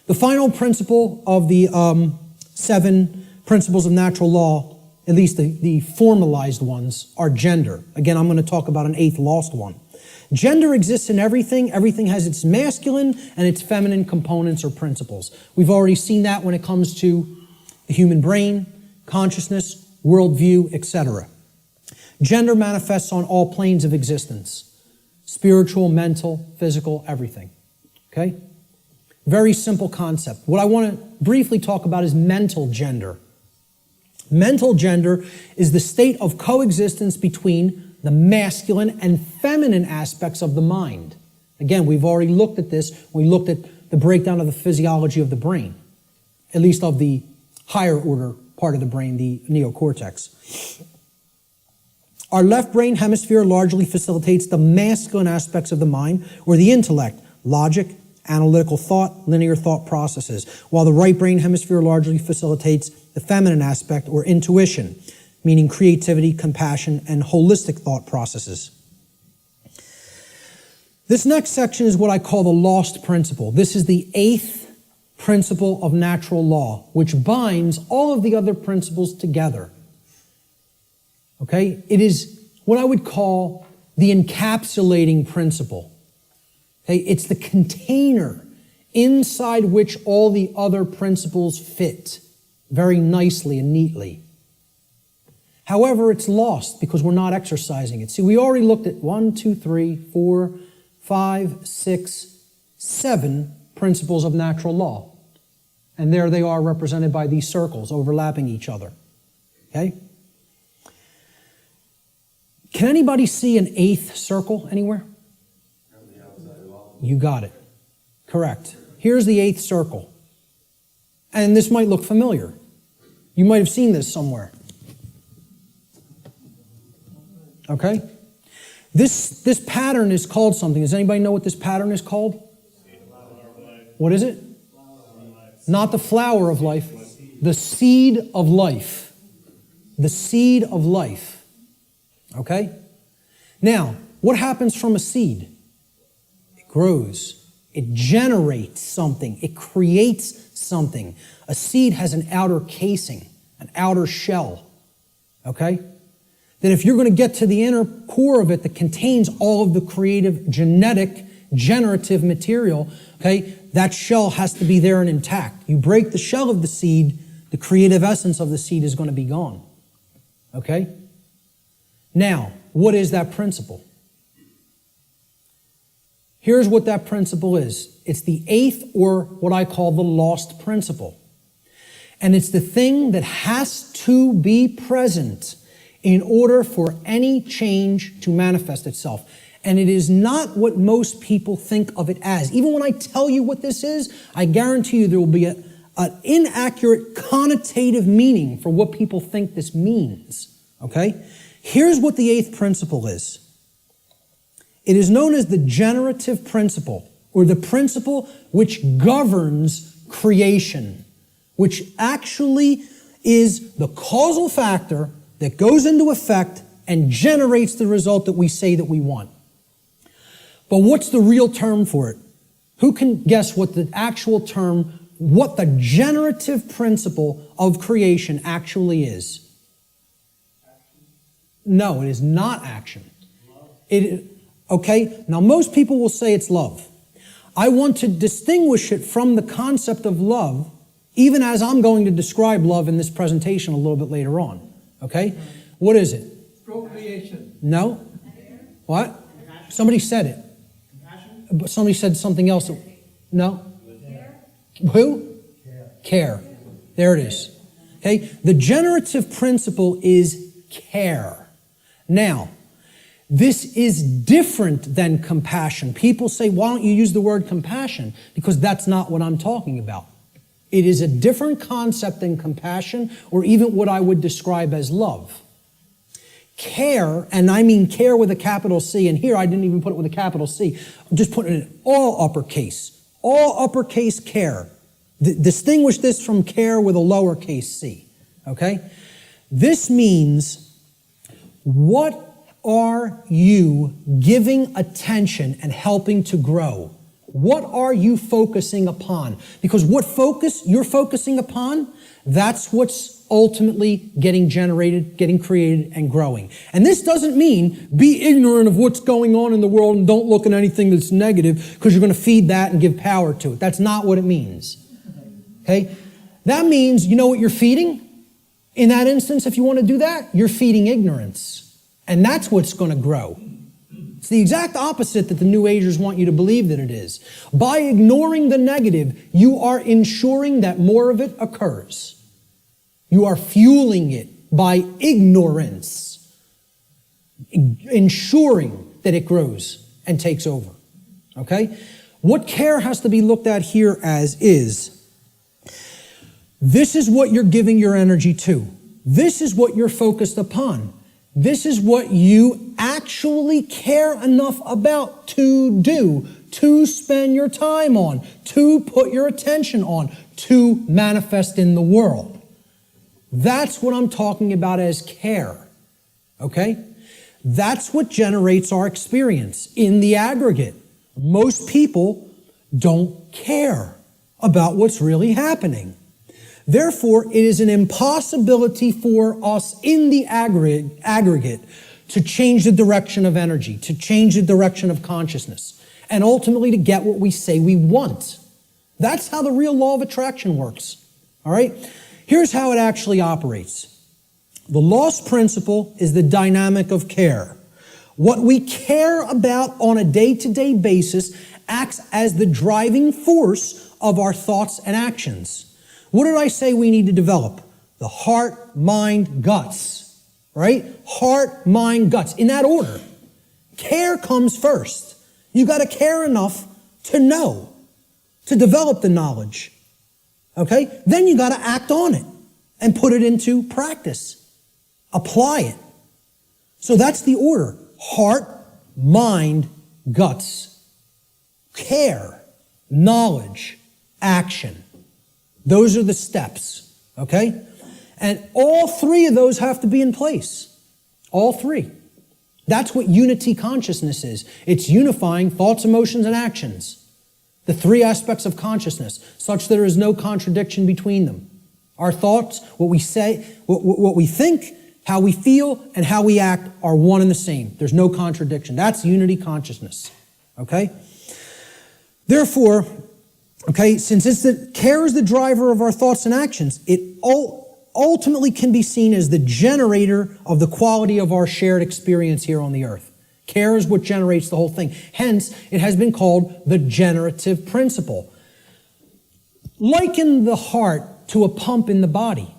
The final principle of the 7 principles of natural law, at least the formalized ones, are gender. Again, I'm going to talk about an 8th lost one. Gender exists in everything. Everything has its masculine and its feminine components or principles. We've already seen that when it comes to the human brain, consciousness, worldview, etc. Gender manifests on all planes of existence. Spiritual, mental, physical, everything. Okay? Very simple concept. What I want to briefly talk about is mental gender. Mental gender is the state of coexistence between the masculine and feminine aspects of the mind. Again, we've already looked at this. We looked at the breakdown of the physiology of the brain, at least of the higher order part of the brain, the neocortex. Our left brain hemisphere largely facilitates the masculine aspects of the mind, or the intellect, logic, analytical thought, linear thought processes, while the right brain hemisphere largely facilitates the feminine aspect, or intuition, meaning creativity, compassion, and holistic thought processes. This next section is what I call the lost principle. This is the 8th principle of natural law, which binds all of the other principles together. Okay? It is what I would call the encapsulating principle. Okay? It's the container inside which all the other principles fit very nicely and neatly. However, it's lost because we're not exercising it. See, we already looked at 1, 2, 3, 4, 5, 6, 7 principles of natural law. And there they are represented by these circles overlapping each other. Okay? Can anybody see an 8th circle anywhere? You got it. Correct. Here's the 8th circle. And this might look familiar. You might have seen this somewhere. Okay? This pattern is called something. Does anybody know what this pattern is called? What is it? Not the flower of life. The seed of life. The seed of life. Okay? Now, what happens from a seed? It grows. It generates something. It creates something. A seed has an outer casing, an outer shell. Okay? That if you're going to get to the inner core of it that contains all of the creative, genetic, generative material, okay, that shell has to be there and intact. You break the shell of the seed, the creative essence of the seed is going to be gone. Okay? Now, what is that principle? Here's what that principle is. It's the 8th, or what I call the lost principle. And it's the thing that has to be present in order for any change to manifest itself. And it is not what most people think of it as. Even when I tell you what this is, I guarantee you there will be an inaccurate connotative meaning for what people think this means. Okay? Here's what the 8th principle is. It is known as the generative principle, or the principle which governs creation, which actually is the causal factor that goes into effect and generates the result that we say that we want. But what's the real term for it? Who can guess what the actual term, what the generative principle of creation actually is? No, it is not action. Okay, now most people will say it's love. I want to distinguish it from the concept of love, even as I'm going to describe love in this presentation a little bit later on. Okay? What is it? Procreation. No? What? Somebody said it. But somebody said something else. No? Who? Care. There it is. Okay? The generative principle is care. Now, this is different than compassion. People say, why don't you use the word compassion? Because that's not what I'm talking about. It is a different concept than compassion, or even what I would describe as love. Care, and I mean care with a capital C, and here I didn't even put it with a capital C. I'm just putting it in all uppercase. All uppercase care. Distinguish this from care with a lowercase c. Okay? This means, what are you giving attention and helping to grow? What are you focusing upon? Because what focus you're focusing upon, that's what's ultimately getting generated, getting created, and growing. And this doesn't mean be ignorant of what's going on in the world and don't look at anything that's negative because you're going to feed that and give power to it. That's not what it means. Okay? That means, you know what you're feeding? In that instance, if you want to do that, you're feeding ignorance. And that's what's going to grow. It's the exact opposite that the New Agers want you to believe that it is. By ignoring the negative, you are ensuring that more of it occurs. You are fueling it by ignorance, ensuring that it grows and takes over. Okay? What care has to be looked at here as is, this is what you're giving your energy to. This is what you're focused upon. This is what you actually care enough about to do, to spend your time on, to put your attention on, to manifest in the world. That's what I'm talking about as care, okay? That's what generates our experience in the aggregate. Most people don't care about what's really happening. Therefore, it is an impossibility for us in the aggregate to change the direction of energy, to change the direction of consciousness, and ultimately to get what we say we want. That's how the real law of attraction works. All right? Here's how it actually operates. The lost principle is the dynamic of care. What we care about on a day-to-day basis acts as the driving force of our thoughts and actions. What did I say we need to develop? The heart, mind, guts, right? Heart, mind, guts, in that order. Care comes first. You got to care enough to know, to develop the knowledge, okay? Then you got to act on it and put it into practice. Apply it. So that's the order. Heart, mind, guts. Care, knowledge, action. Those are the steps, okay? And all three of those have to be in place. All three. That's what unity consciousness is. It's unifying thoughts, emotions, and actions. The three aspects of consciousness, such that there is no contradiction between them. Our thoughts, what we say, what we think, how we feel, and how we act are one and the same. There's no contradiction. That's unity consciousness, okay? Therefore, okay, since care is the driver of our thoughts and actions, it ultimately can be seen as the generator of the quality of our shared experience here on the earth. Care is what generates the whole thing. Hence, it has been called the generative principle. Liken the heart to a pump in the body.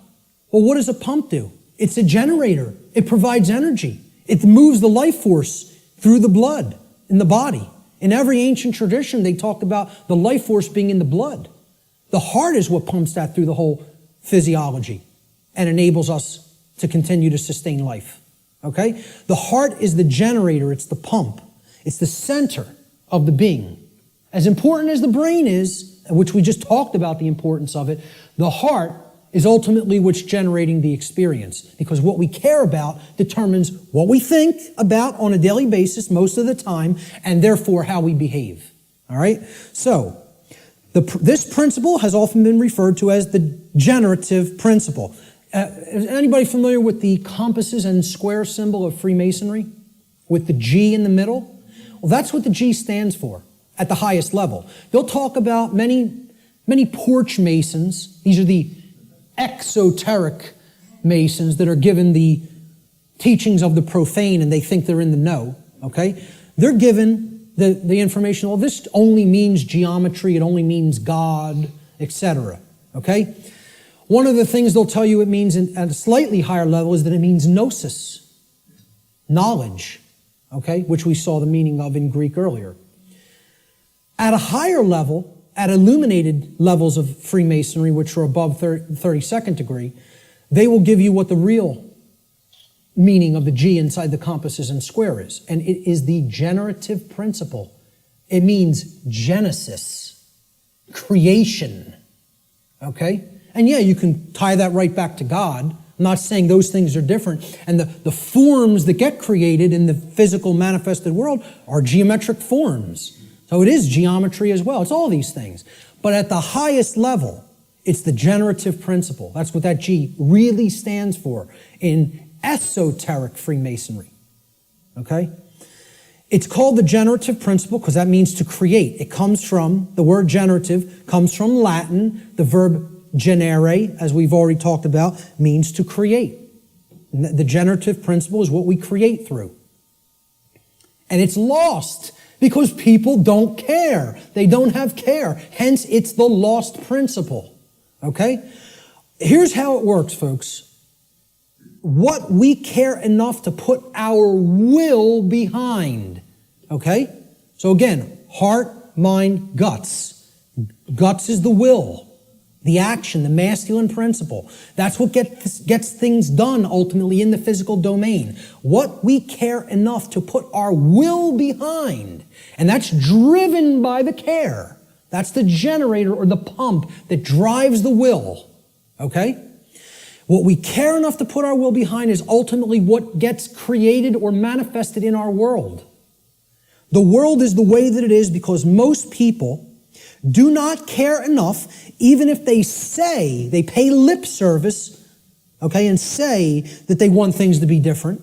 Well, what does a pump do? It's a generator. It provides energy. It moves the life force through the blood in the body. In every ancient tradition, they talk about the life force being in the blood. The heart is what pumps that through the whole physiology and enables us to continue to sustain life. Okay? The heart is the generator. It's the pump. It's the center of the being. As important as the brain is, which we just talked about the importance of it, the heart is ultimately what's generating the experience, because what we care about determines what we think about on a daily basis most of the time, and therefore how we behave. All right? So, this principle has often been referred to as the generative principle. Is anybody familiar with the compasses and square symbol of Freemasonry? With the G in the middle? Well, that's what the G stands for at the highest level. They'll talk about many porch masons. These are the exoteric masons that are given the teachings of the profane and they think they're in the know, okay? They're given the information, well, this only means geometry, it only means God, etc., okay? One of the things they'll tell you it means at a slightly higher level is that it means gnosis, knowledge, okay, which we saw the meaning of in Greek earlier. At a higher level, at illuminated levels of Freemasonry, which are above 32nd degree, they will give you what the real meaning of the G inside the compasses and square is. And it is the generative principle. It means Genesis, creation. Okay? And yeah, you can tie that right back to God. I'm not saying those things are different. And the forms that get created in the physical manifested world are geometric forms. So it is geometry as well. It's all these things. But at the highest level, it's the generative principle. That's what that G really stands for in esoteric Freemasonry. Okay? It's called the generative principle because that means to create. It comes from, the word generative comes from Latin. The verb generare, as we've already talked about, means to create. And the generative principle is what we create through. And it's lost because people don't care. They don't have care. Hence, it's the lost principle. Okay? Here's how it works, folks. What we care enough to put our will behind. Okay? So again, heart, mind, guts. Guts is the will. The action, the masculine principle. That's what gets things done ultimately in the physical domain. What we care enough to put our will behind. And that's driven by the care. That's the generator or the pump that drives the will. Okay? What we care enough to put our will behind is ultimately what gets created or manifested in our world. The world is the way that it is because most people do not care enough, even if they say, they pay lip service, okay, and say that they want things to be different.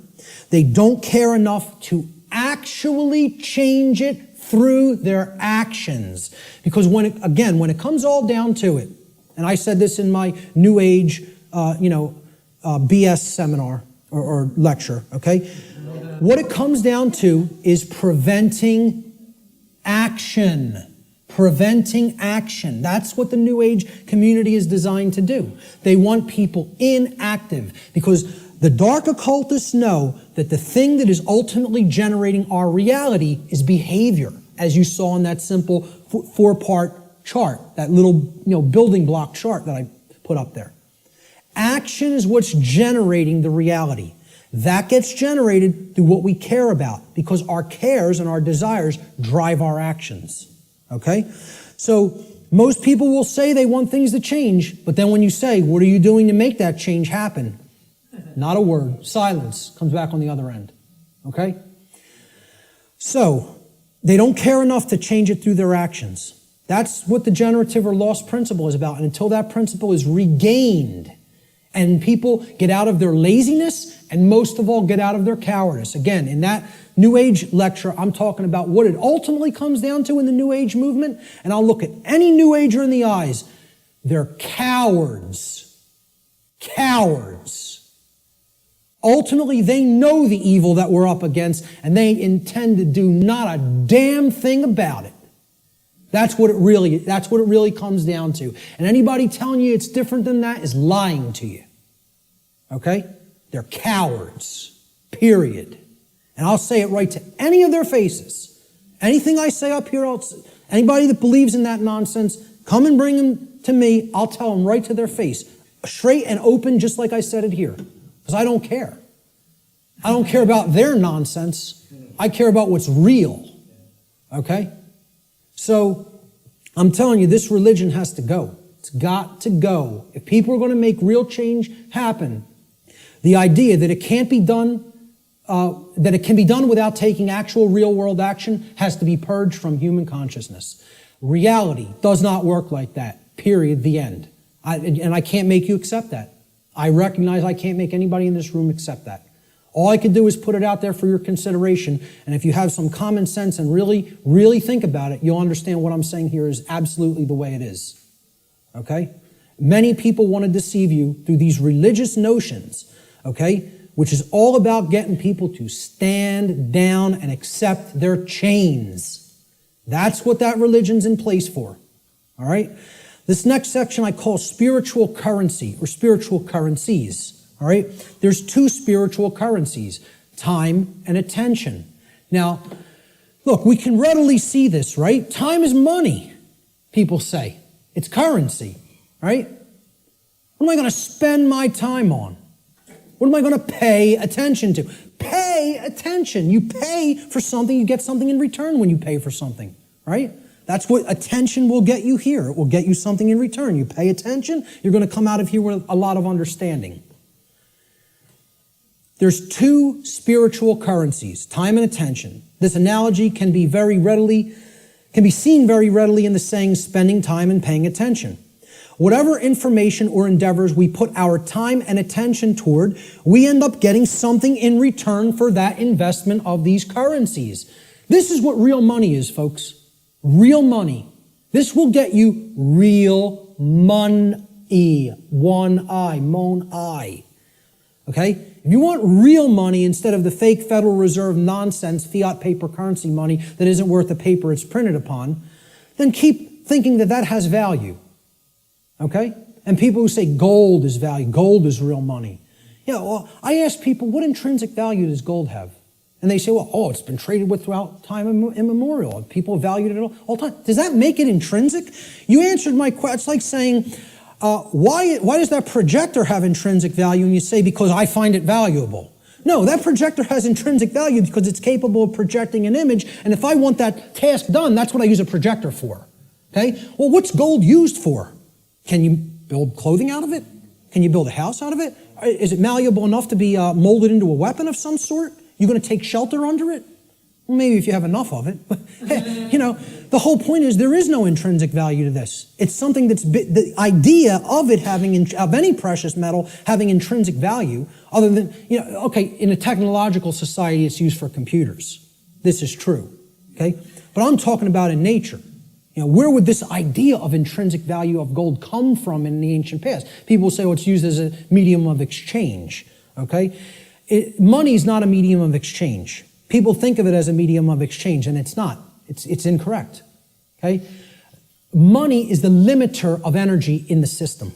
They don't care enough to actually change it through their actions. Because when it comes all down to it, and I said this in my New Age, BS seminar or lecture, okay? What it comes down to is preventing action. Preventing action. That's what the New Age community is designed to do. They want people inactive because the dark occultists know that the thing that is ultimately generating our reality is behavior, as you saw in that simple four-part chart, that little building block chart that I put up there. Action is what's generating the reality. That gets generated through what we care about because our cares and our desires drive our actions. Okay? So most people will say they want things to change, but then when you say, what are you doing to make that change happen? Not a word. Silence comes back on the other end. Okay? So they don't care enough to change it through their actions. That's what the generative or lost principle is about. And until that principle is regained and people get out of their laziness and most of all get out of their cowardice. Again, in that New Age lecture, I'm talking about what it ultimately comes down to in the New Age movement, and I'll look at any New Ager in the eyes. They're cowards. Cowards. Ultimately, they know the evil that we're up against, and they intend to do not a damn thing about it. That's what it really comes down to. And anybody telling you it's different than that is lying to you. Okay? They're cowards. Period. And I'll say it right to any of their faces. Anything I say up here, anybody that believes in that nonsense, come and bring them to me. I'll tell them right to their face. Straight and open, just like I said it here. Because I don't care. I don't care about their nonsense. I care about what's real. Okay? So, I'm telling you, this religion has to go. It's got to go. If people are going to make real change happen, the idea that it can't be done that it can be done without taking actual real-world action has to be purged from human consciousness. Reality does not work like that. Period. The end. And I can't make you accept that. I recognize I can't make anybody in this room accept that. All I can do is put it out there for your consideration, and if you have some common sense and really, really think about it, you'll understand what I'm saying here is absolutely the way it is. Okay? Many people want to deceive you through these religious notions, okay? Which is all about getting people to stand down and accept their chains. That's what that religion's in place for. All right? This next section I call spiritual currency or spiritual currencies. All right? There's two spiritual currencies, time and attention. Now, look, we can readily see this, right? Time is money, people say. It's currency, right? What am I going to spend my time on? What am I going to pay attention to? Pay attention. You pay for something, you get something in return when you pay for something, right? That's what attention will get you here. It will get you something in return. You pay attention, you're going to come out of here with a lot of understanding. There's two spiritual currencies, time and attention. This analogy can be seen very readily in the saying, spending time and paying attention. Whatever information or endeavors we put our time and attention toward, we end up getting something in return for that investment of these currencies. This is what real money is, folks. Real money. This will get you real money. One I, mon I. Okay? If you want real money instead of the fake Federal Reserve nonsense fiat paper currency money that isn't worth the paper it's printed upon, then keep thinking that that has value. Okay? And people who say gold is value, gold is real money. Well, I ask people, what intrinsic value does gold have? And they say, well, it's been traded with throughout time immemorial. People have valued it all the time. Does that make it intrinsic? You answered my question. It's like saying, Why does that projector have intrinsic value? And you say, because I find it valuable. No, that projector has intrinsic value because it's capable of projecting an image, and if I want that task done, that's what I use a projector for. Okay? Well, what's gold used for? Can you build clothing out of it? Can you build a house out of it? Is it malleable enough to be molded into a weapon of some sort? You're going to take shelter under it? Well, maybe if you have enough of it. You know, the whole point is there is no intrinsic value to this. It's something that's, the idea of it having, of any precious metal having intrinsic value, other than, you know, okay, in a technological society it's used for computers. This is true, okay? But I'm talking about in nature. You know, where would this idea of intrinsic value of gold come from in the ancient past? People say, well, it's used as a medium of exchange, okay? Money is not a medium of exchange. People think of it as a medium of exchange, and it's not. It's incorrect, okay? Money is the limiter of energy in the system.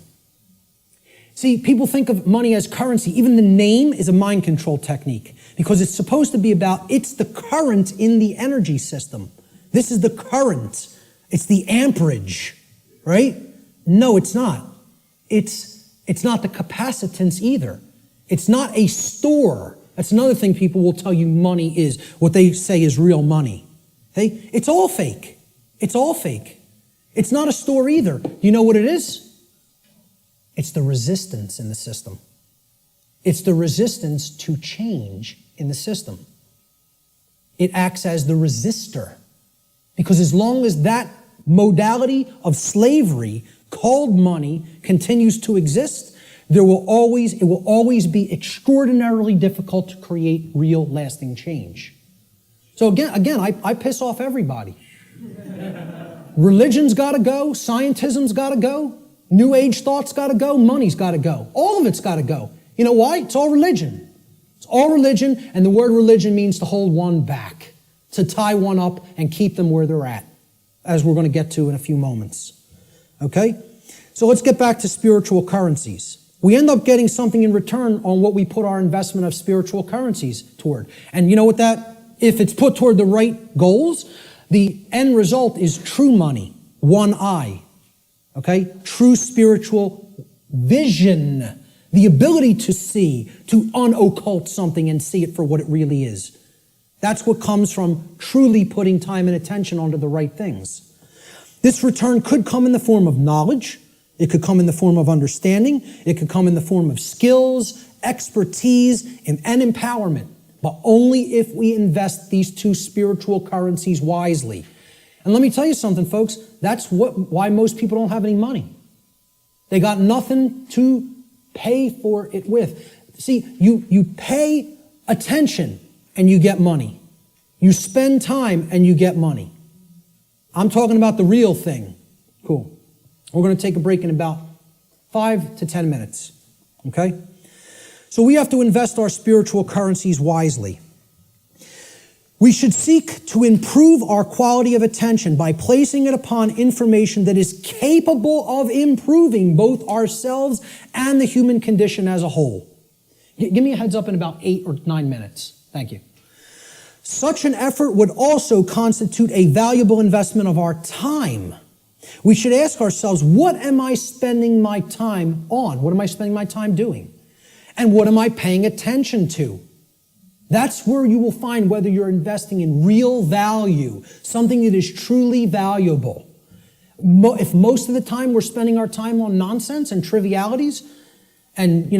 See, people think of money as currency. Even the name is a mind control technique because it's supposed to be about, it's the current in the energy system. This is the current. It's the amperage, right? No, it's not. It's not the capacitance either. It's not a store. That's another thing people will tell you money is, what they say is real money. Okay? It's all fake. It's all fake. It's not a store either. You know what it is? It's the resistance in the system. It's the resistance to change in the system. It acts as the resistor. Because as long as that modality of slavery called money continues to exist, it will always be extraordinarily difficult to create real lasting change. So again, I piss off everybody. Religion's got to go, scientism's got to go, New Age thought's got to go, money's got to go. All of it's got to go. You know why? It's all religion. It's all religion, and the word religion means to hold one back, to tie one up and keep them where they're at, as we're going to get to in a few moments. Okay? So let's get back to spiritual currencies. We end up getting something in return on what we put our investment of spiritual currencies toward. And you know what that, if it's put toward the right goals, the end result is true money, one eye. Okay? True spiritual vision. The ability to see, to unoccult something and see it for what it really is. That's what comes from truly putting time and attention onto the right things. This return could come in the form of knowledge. It could come in the form of understanding. It could come in the form of skills, expertise, and empowerment. But only if we invest these two spiritual currencies wisely. And let me tell you something, folks. That's why most people don't have any money. They got nothing to pay for it with. See, you pay attention and you get money. You spend time and you get money. I'm talking about the real thing. Cool. We're going to take a break in about 5 to 10 minutes. Okay? So we have to invest our spiritual currencies wisely. We should seek to improve our quality of attention by placing it upon information that is capable of improving both ourselves and the human condition as a whole. Give me a heads up in about 8 or 9 minutes. Thank you. Such an effort would also constitute a valuable investment of our time. We should ask ourselves, what am I spending my time on? What am I spending my time doing? And what am I paying attention to? That's where you will find whether you're investing in real value, something that is truly valuable. If most of the time we're spending our time on nonsense and trivialities and,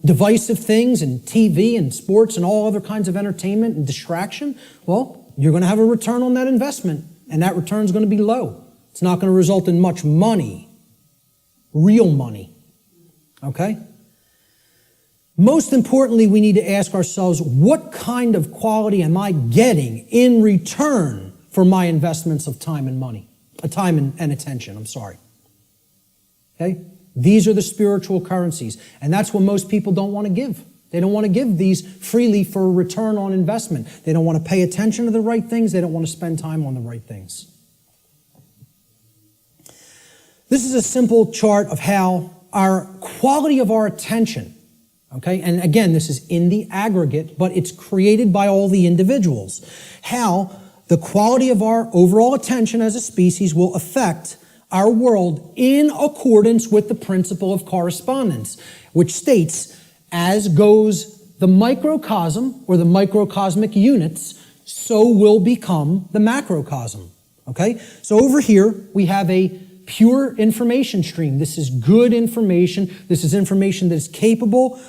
divisive things and TV and sports and all other kinds of entertainment and distraction, well, you're going to have a return on that investment, and that return is going to be low. It's not going to result in much money, real money. Okay? Most importantly, we need to ask ourselves, what kind of quality am I getting in return for my investments of time and money? Time and attention, I'm sorry. Okay? These are the spiritual currencies. And that's what most people don't want to give. They don't want to give these freely for a return on investment. They don't want to pay attention to the right things. They don't want to spend time on the right things. This is a simple chart of how our quality of our attention, okay, and again, this is in the aggregate, but it's created by all the individuals. How the quality of our overall attention as a species will affect our world in accordance with the principle of correspondence, which states, as goes the microcosm or the microcosmic units, so will become the macrocosm. Okay? So over here, we have a pure information stream. This is good information. This is information that is capable,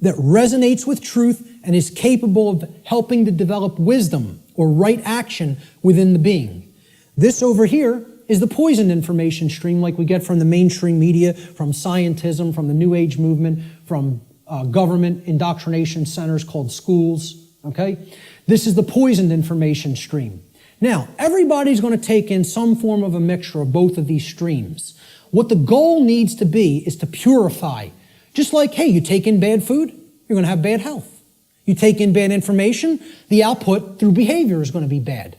that resonates with truth, and is capable of helping to develop wisdom or right action within the being. This over here is the poisoned information stream like we get from the mainstream media, from scientism, from the New Age movement, from government indoctrination centers called schools, okay? This is the poisoned information stream. Now, everybody's going to take in some form of a mixture of both of these streams. What the goal needs to be is to purify. Just like, hey, you take in bad food, you're going to have bad health. You take in bad information, the output through behavior is going to be bad.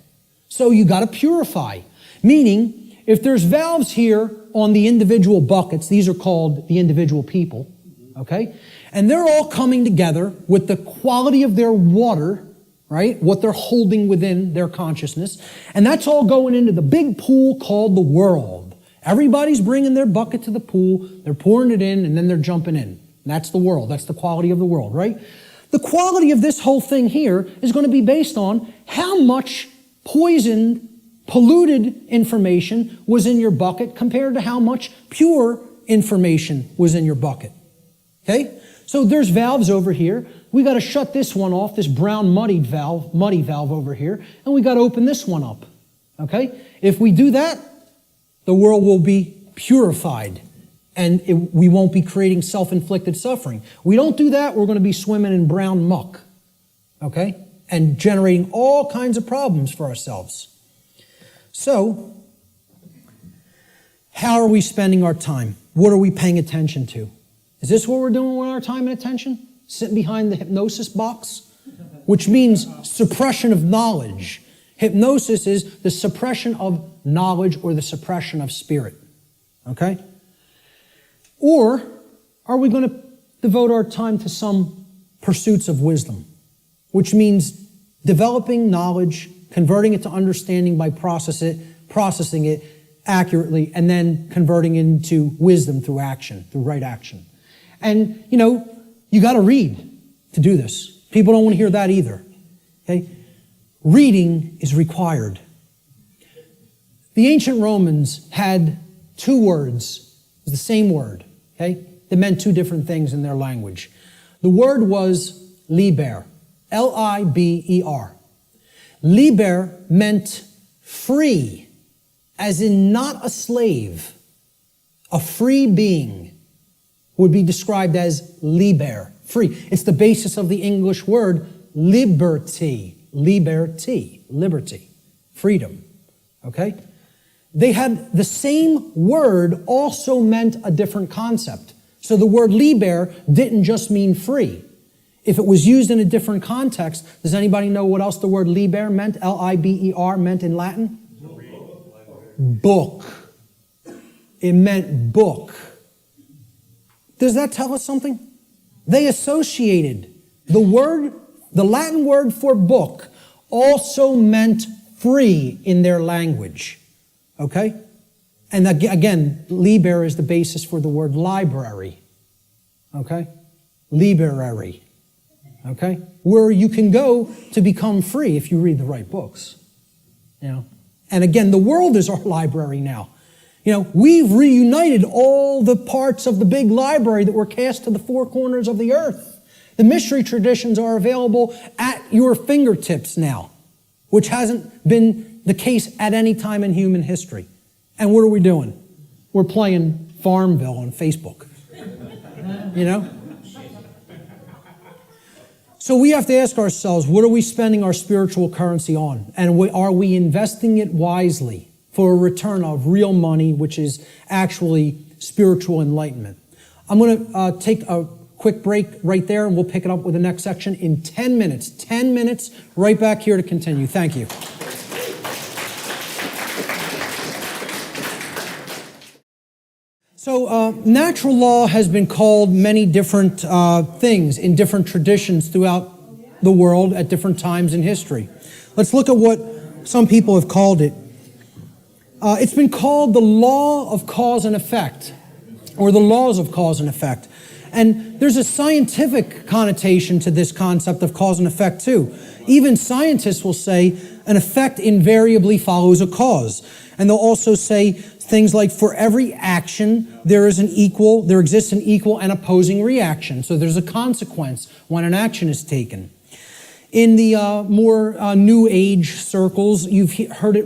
So you got to purify. Meaning, if there's valves here on the individual buckets, these are called the individual people, okay? And they're all coming together with the quality of their water, right? What they're holding within their consciousness. And that's all going into the big pool called the world. Everybody's bringing their bucket to the pool, they're pouring it in, and then they're jumping in. And that's the world. That's the quality of the world, right? The quality of this whole thing here is going to be based on how much poisoned, polluted information was in your bucket compared to how much pure information was in your bucket. Okay? So there's valves over here. We got to shut this one off, this brown muddy valve over here, and we got to open this one up. Okay? If we do that, the world will be purified and we won't be creating self-inflicted suffering. We don't do that, we're going to be swimming in brown muck. Okay? And generating all kinds of problems for ourselves. So, how are we spending our time? What are we paying attention to? Is this what we're doing with our time and attention? Sitting behind the hypnosis box? Which means suppression of knowledge. Hypnosis is the suppression of knowledge or the suppression of spirit. Okay? Or are we going to devote our time to some pursuits of wisdom? Which means developing knowledge, converting it to understanding by processing it accurately, and then converting into wisdom through action, through right action. And, you got to read to do this. People don't want to hear that either. Okay? Reading is required. The ancient Romans had two words, it was the same word, okay? They meant two different things in their language. The word was liber, L-I-B-E-R. Liber meant free, as in not a slave. A free being would be described as liber, free. It's the basis of the English word liberty, liberty, freedom, okay? They had the same word also meant a different concept. So the word liber didn't just mean free. If it was used in a different context, does anybody know what else the word liber meant, L-I-B-E-R, meant in Latin? Book. It meant book. Does that tell us something? They associated the Latin word for book also meant free in their language. Okay? And again, liber is the basis for the word library. Okay? Library. Okay? Where you can go to become free if you read the right books. And again, the world is our library now. We've reunited all the parts of the big library that were cast to the four corners of the earth. The mystery traditions are available at your fingertips now, which hasn't been the case at any time in human history. And what are we doing? We're playing Farmville on Facebook. So we have to ask ourselves, what are we spending our spiritual currency on? And are we investing it wisely for a return of real money, which is actually spiritual enlightenment? I'm going to take a quick break right there, and we'll pick it up with the next section in 10 minutes. 10 minutes, right back here to continue. Thank you. So natural law has been called many different things in different traditions throughout the world at different times in history. Let's look at what some people have called it. It's been called the law of cause and effect, or the laws of cause and effect. And there's a scientific connotation to this concept of cause and effect too. Even scientists will say an effect invariably follows a cause. And they'll also say things like, for every action, there exists an equal and opposing reaction. So there's a consequence when an action is taken. In the more New Age circles, you've heard it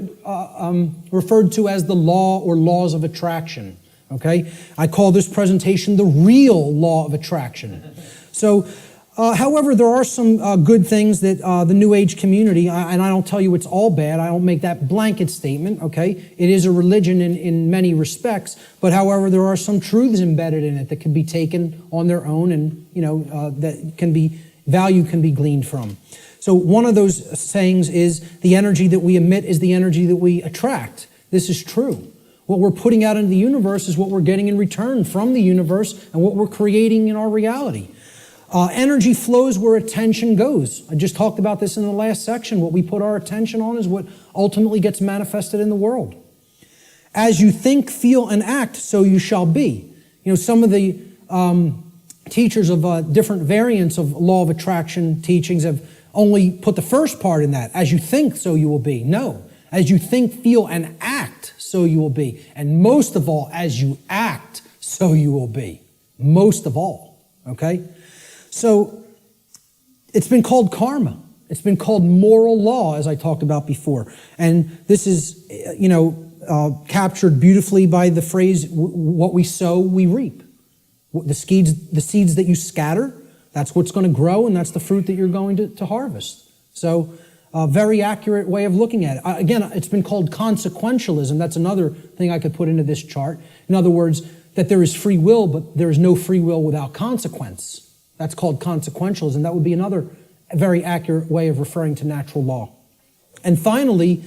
referred to as the law or laws of attraction. Okay? I call this presentation the real law of attraction. So, however, there are some good things that the New Age community, and I don't tell you it's all bad, I don't make that blanket statement, okay? It is a religion in many respects, but however, there are some truths embedded in it that can be taken on their own and, value can be gleaned from. So one of those sayings is the energy that we emit is the energy that we attract. This is true. What we're putting out into the universe is what we're getting in return from the universe and what we're creating in our reality. Energy flows where attention goes. I just talked about this in the last section. What we put our attention on is what ultimately gets manifested in the world. As you think, feel, and act, so you shall be. Some of the teachers of different variants of law of attraction teachings have only put the first part in that. As you think, so you will be. No. As you think, feel, and act, so you will be. And most of all, as you act, so you will be. Most of all. Okay? So, it's been called karma. It's been called moral law, as I talked about before. And this is, captured beautifully by the phrase, what we sow, we reap. The seeds that you scatter, that's what's going to grow, and that's the fruit that you're going to harvest. So, a very accurate way of looking at it. Again, it's been called consequentialism. That's another thing I could put into this chart. In other words, that there is free will, but there is no free will without consequence. That's called consequentialism. That would be another very accurate way of referring to natural law. And finally,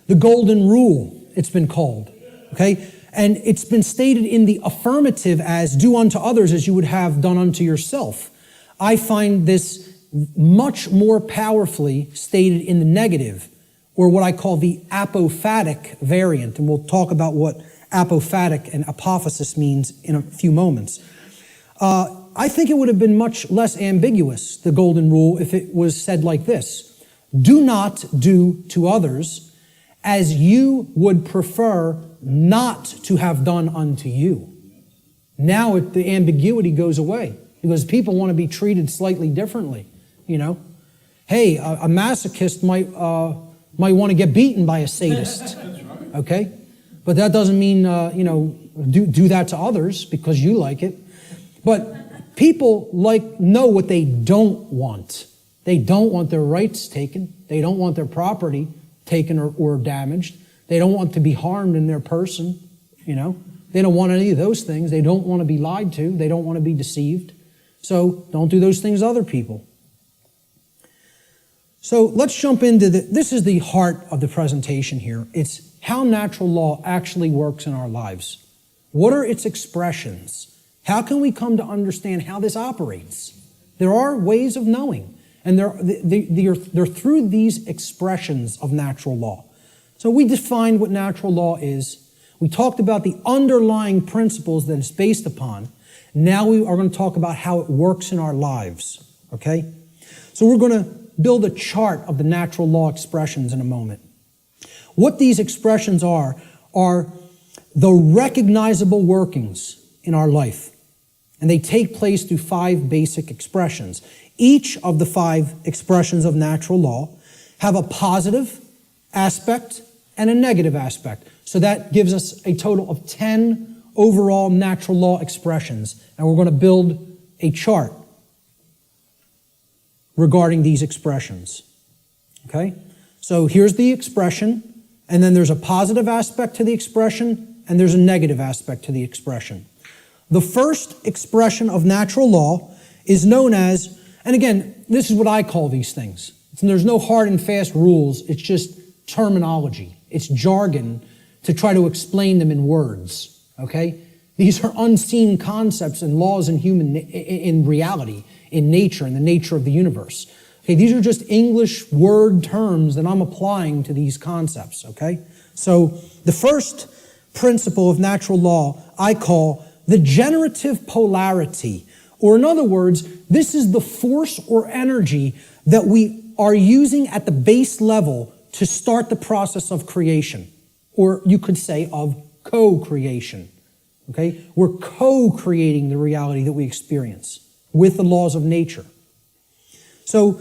the golden rule, it's been called. Okay? And it's been stated in the affirmative as, do unto others as you would have done unto yourself. I find this much more powerfully stated in the negative, or what I call the apophatic variant. And we'll talk about what apophatic and apophasis means in a few moments. I think it would have been much less ambiguous, the golden rule, if it was said like this. Do not do to others as you would prefer not to have done unto you. Now the ambiguity goes away because people want to be treated slightly differently. Hey, a masochist might want to get beaten by a sadist. Okay? But that doesn't mean, do that to others because you like it. But people know what they don't want. They don't want their rights taken. They don't want their property taken or damaged. They don't want to be harmed in their person. They don't want any of those things. They don't want to be lied to. They don't want to be deceived. So don't do those things to other people. So let's jump into this is the heart of the presentation here. It's how natural law actually works in our lives. What are its expressions? How can we come to understand how this operates? There are ways of knowing, and they're through these expressions of natural law. So we defined what natural law is. We talked about the underlying principles that it's based upon. Now we are going to talk about how it works in our lives. Okay? So we're going to build a chart of the natural law expressions in a moment. What these expressions are the recognizable workings in our life. And they take place through 5 basic expressions. Each of the 5 expressions of natural law have a positive aspect and a negative aspect. So that gives us a total of 10 overall natural law expressions. And we're going to build a chart regarding these expressions. Okay? So here's the expression, and then there's a positive aspect to the expression, and there's a negative aspect to the expression. The first expression of natural law is known as, and again, this is what I call these things. There's no hard and fast rules. It's just terminology. It's jargon to try to explain them in words. Okay? These are unseen concepts and laws in reality, in nature, in the nature of the universe. Okay, these are just English word terms that I'm applying to these concepts. Okay? So the first principle of natural law I call the generative polarity. Or in other words, this is the force or energy that we are using at the base level to start the process of creation. Or you could say of co-creation. Okay? We're co-creating the reality that we experience with the laws of nature. So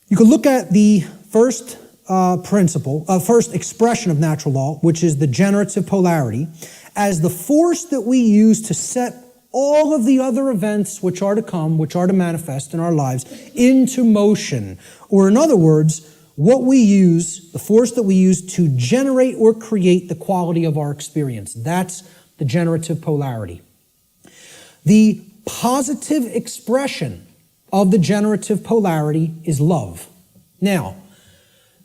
you could look at the first first expression of natural law, which is the generative polarity, as the force that we use to set all of the other events which are to come, which are to manifest in our lives, into motion. Or in other words, what we use, the force that we use to generate or create the quality of our experience. That's the generative polarity. The positive expression of the generative polarity is love. Now,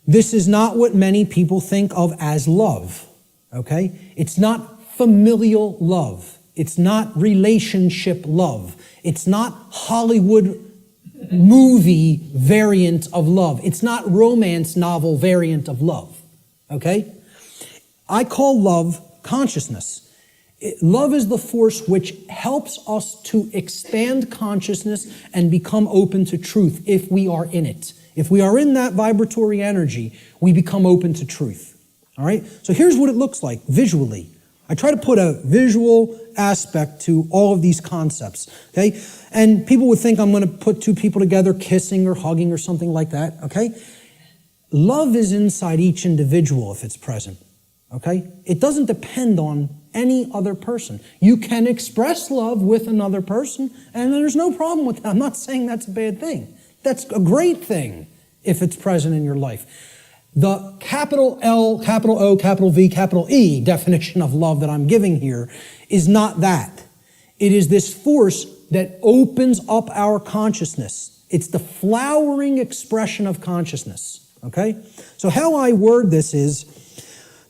this is not what many people think of as love, okay? It's not familial love. It's not relationship love. It's not Hollywood movie variant of love. It's not romance novel variant of love, okay? I call love consciousness. Love is the force which helps us to expand consciousness and become open to truth if we are in it. If we are in that vibratory energy, we become open to truth. All right? So here's what it looks like visually. I try to put a visual aspect to all of these concepts, okay? And people would think I'm going to put two people together kissing or hugging or something like that, okay? Love is inside each individual if it's present, okay? It doesn't depend on any other person. You can express love with another person, and there's no problem with that. I'm not saying that's a bad thing. That's a great thing if it's present in your life. The capital L, capital O, capital V, capital E definition of love that I'm giving here is not that. It is this force that opens up our consciousness. It's the flowering expression of consciousness, okay? So how I word this is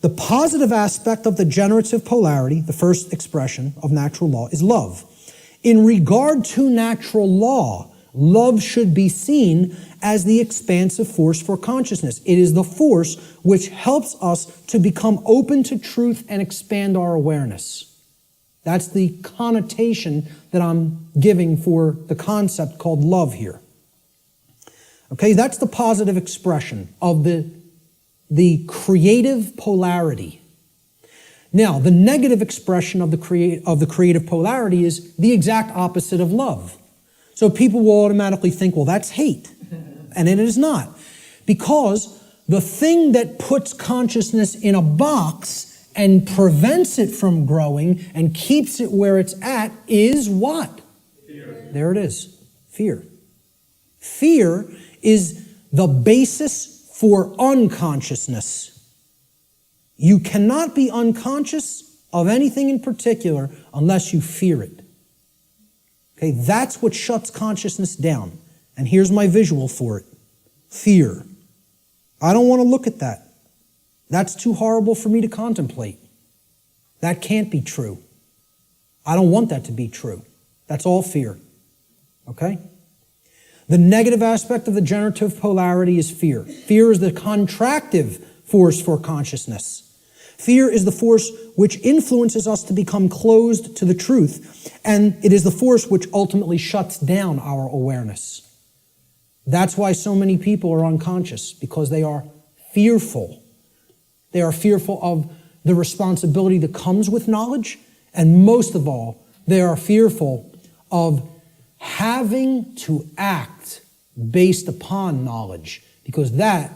the positive aspect of the generative polarity, the first expression of natural law, is love. In regard to natural law, love should be seen as the expansive force for consciousness. It is the force which helps us to become open to truth and expand our awareness. That's the connotation that I'm giving for the concept called love here. Okay, that's the positive expression of the creative polarity. Now, the negative expression of the creative polarity is the exact opposite of love. So people will automatically think, well, that's hate. And it is not. Because the thing that puts consciousness in a box and prevents it from growing and keeps it where it's at is what? Fear. There it is. Fear. Fear is the basis for unconsciousness. You cannot be unconscious of anything in particular unless you fear it. Okay, that's what shuts consciousness down. And here's my visual for it. Fear. I don't want to look at that. That's too horrible for me to contemplate. That can't be true. I don't want that to be true. That's all fear. Okay? The negative aspect of the generative polarity is fear. Fear is the contractive force for consciousness. Fear is the force which influences us to become closed to the truth, and it is the force which ultimately shuts down our awareness. That's why so many people are unconscious, because they are fearful. They are fearful of the responsibility that comes with knowledge, and most of all, they are fearful of having to act based upon knowledge, because that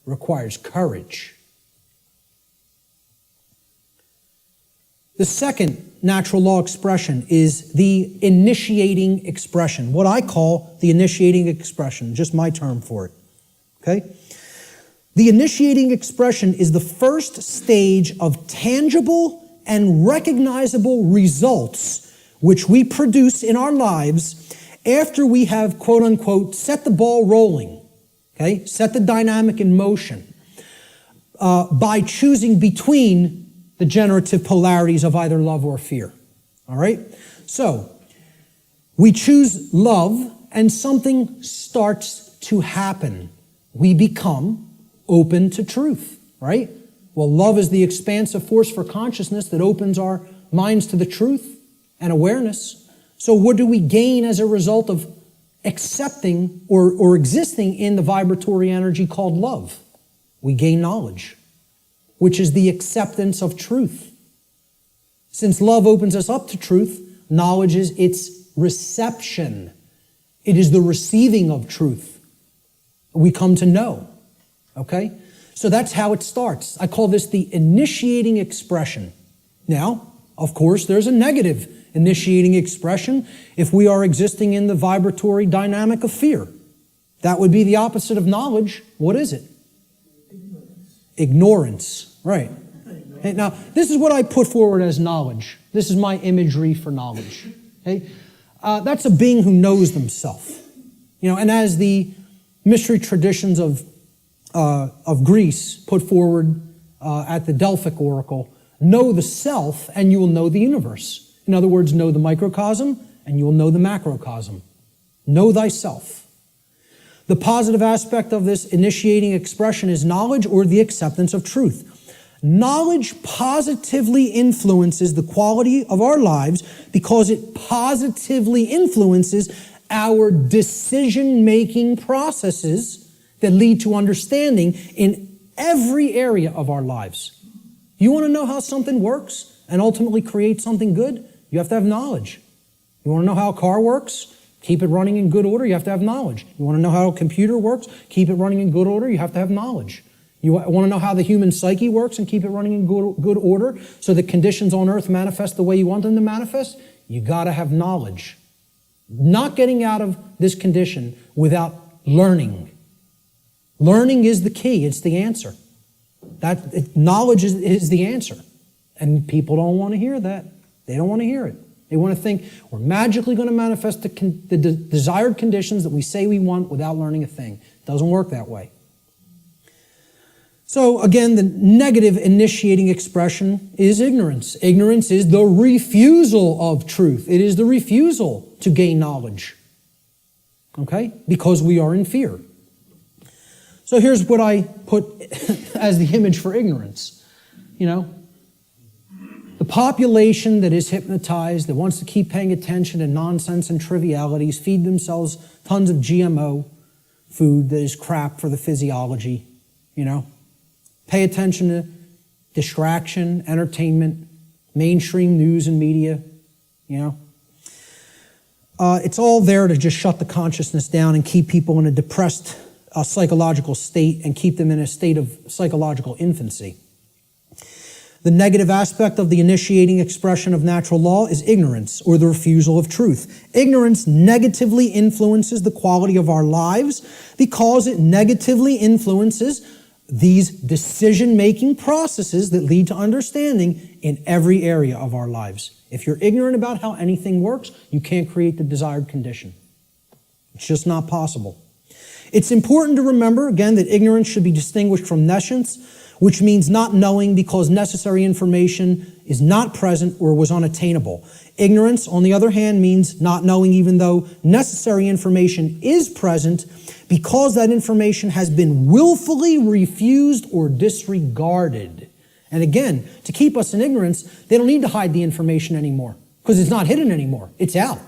requires courage. The second natural law expression is the initiating expression, what I call the initiating expression, just my term for it. Okay? The initiating expression is the first stage of tangible and recognizable results which we produce in our lives after we have, quote unquote, set the ball rolling, okay? Set the dynamic in motion by choosing between the generative polarities of either love or fear. All right? So, we choose love and something starts to happen. We become open to truth, right? Well, love is the expansive force for consciousness that opens our minds to the truth and awareness. So what do we gain as a result of accepting or existing in the vibratory energy called love? We gain knowledge, which is the acceptance of truth. Since love opens us up to truth, knowledge is its reception. It is the receiving of truth. We come to know, okay? So that's how it starts. I call this the initiating expression. Now, of course, there's a negative initiating expression if we are existing in the vibratory dynamic of fear. That would be the opposite of knowledge. What is it? Ignorance. Right. Now, this is what I put forward as knowledge. This is my imagery for knowledge. Okay? That's a being who knows themselves. And as the mystery traditions of Greece put forward at the Delphic oracle, know the self and you will know the universe. In other words, know the microcosm and you will know the macrocosm. Know thyself. The positive aspect of this initiating expression is knowledge or the acceptance of truth. Knowledge positively influences the quality of our lives because it positively influences our decision-making processes that lead to understanding in every area of our lives. You want to know how something works and ultimately create something good? You have to have knowledge. You want to know how a car works? Keep it running in good order, you have to have knowledge. You want to know how a computer works? Keep it running in good order, you have to have knowledge. You want to know how the human psyche works and keep it running in good order so that conditions on earth manifest the way you want them to manifest? You got to have knowledge. Not getting out of this condition without learning. Learning is the key, it's the answer. Knowledge is the answer. And people don't want to hear that. They don't want to hear it. They want to think we're magically going to manifest the desired conditions that we say we want without learning a thing. It doesn't work that way. So again, the negative initiating expression is ignorance. Ignorance is the refusal of truth. It is the refusal to gain knowledge. Okay? Because we are in fear. So here's what I put as the image for ignorance. The population that is hypnotized, that wants to keep paying attention to nonsense and trivialities, feed themselves tons of GMO food that is crap for the physiology, Pay attention to distraction, entertainment, mainstream news and media, It's all there to just shut the consciousness down and keep people in a depressed psychological state and keep them in a state of psychological infancy. The negative aspect of the initiating expression of natural law is ignorance, or the refusal of truth. Ignorance negatively influences the quality of our lives because it negatively influences these decision-making processes that lead to understanding in every area of our lives. If you're ignorant about how anything works, you can't create the desired condition. It's just not possible. It's important to remember, again, that ignorance should be distinguished from nescience, which means not knowing because necessary information is not present or was unattainable. Ignorance, on the other hand, means not knowing even though necessary information is present because that information has been willfully refused or disregarded. And again, to keep us in ignorance, they don't need to hide the information anymore because it's not hidden anymore. It's out.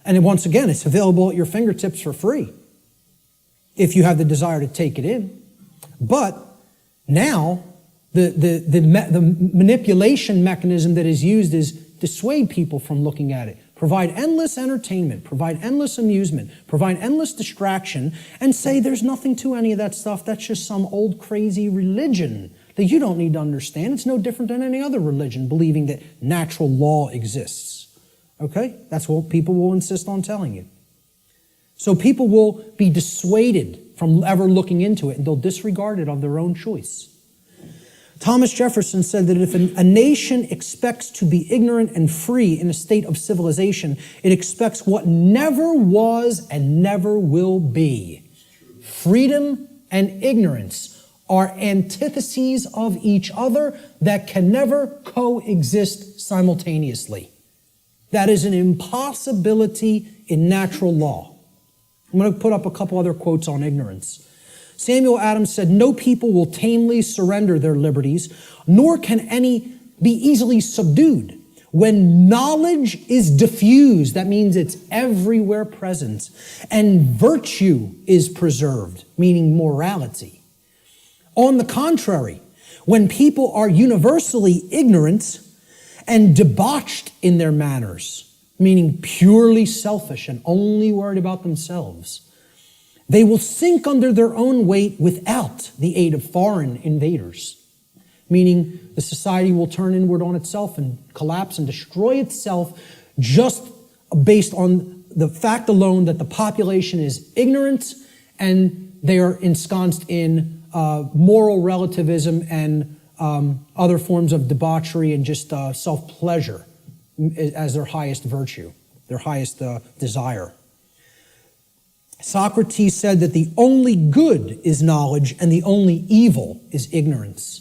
And once again, it's available at your fingertips for free if you have the desire to take it in. But now, the manipulation mechanism that is used is dissuade people from looking at it, provide endless entertainment, provide endless amusement, provide endless distraction, and say there's nothing to any of that stuff. That's just some old crazy religion that you don't need to understand. It's no different than any other religion, believing that natural law exists. Okay? That's what people will insist on telling you. So people will be dissuaded from ever looking into it, and they'll disregard it of their own choice. Thomas Jefferson said that if a nation expects to be ignorant and free in a state of civilization, it expects what never was and never will be. Freedom and ignorance are antitheses of each other that can never coexist simultaneously. That is an impossibility in natural law. I'm going to put up a couple other quotes on ignorance. Samuel Adams said, "No people will tamely surrender their liberties, nor can any be easily subdued. When knowledge is diffused," that means it's everywhere present, "and virtue is preserved," meaning morality. On the contrary, when people are universally ignorant and debauched in their manners, meaning purely selfish and only worried about themselves, they will sink under their own weight without the aid of foreign invaders, meaning the society will turn inward on itself and collapse and destroy itself just based on the fact alone that the population is ignorant and they are ensconced in moral relativism and other forms of debauchery and just self-pleasure as their highest virtue, their highest desire. Socrates said that the only good is knowledge and the only evil is ignorance.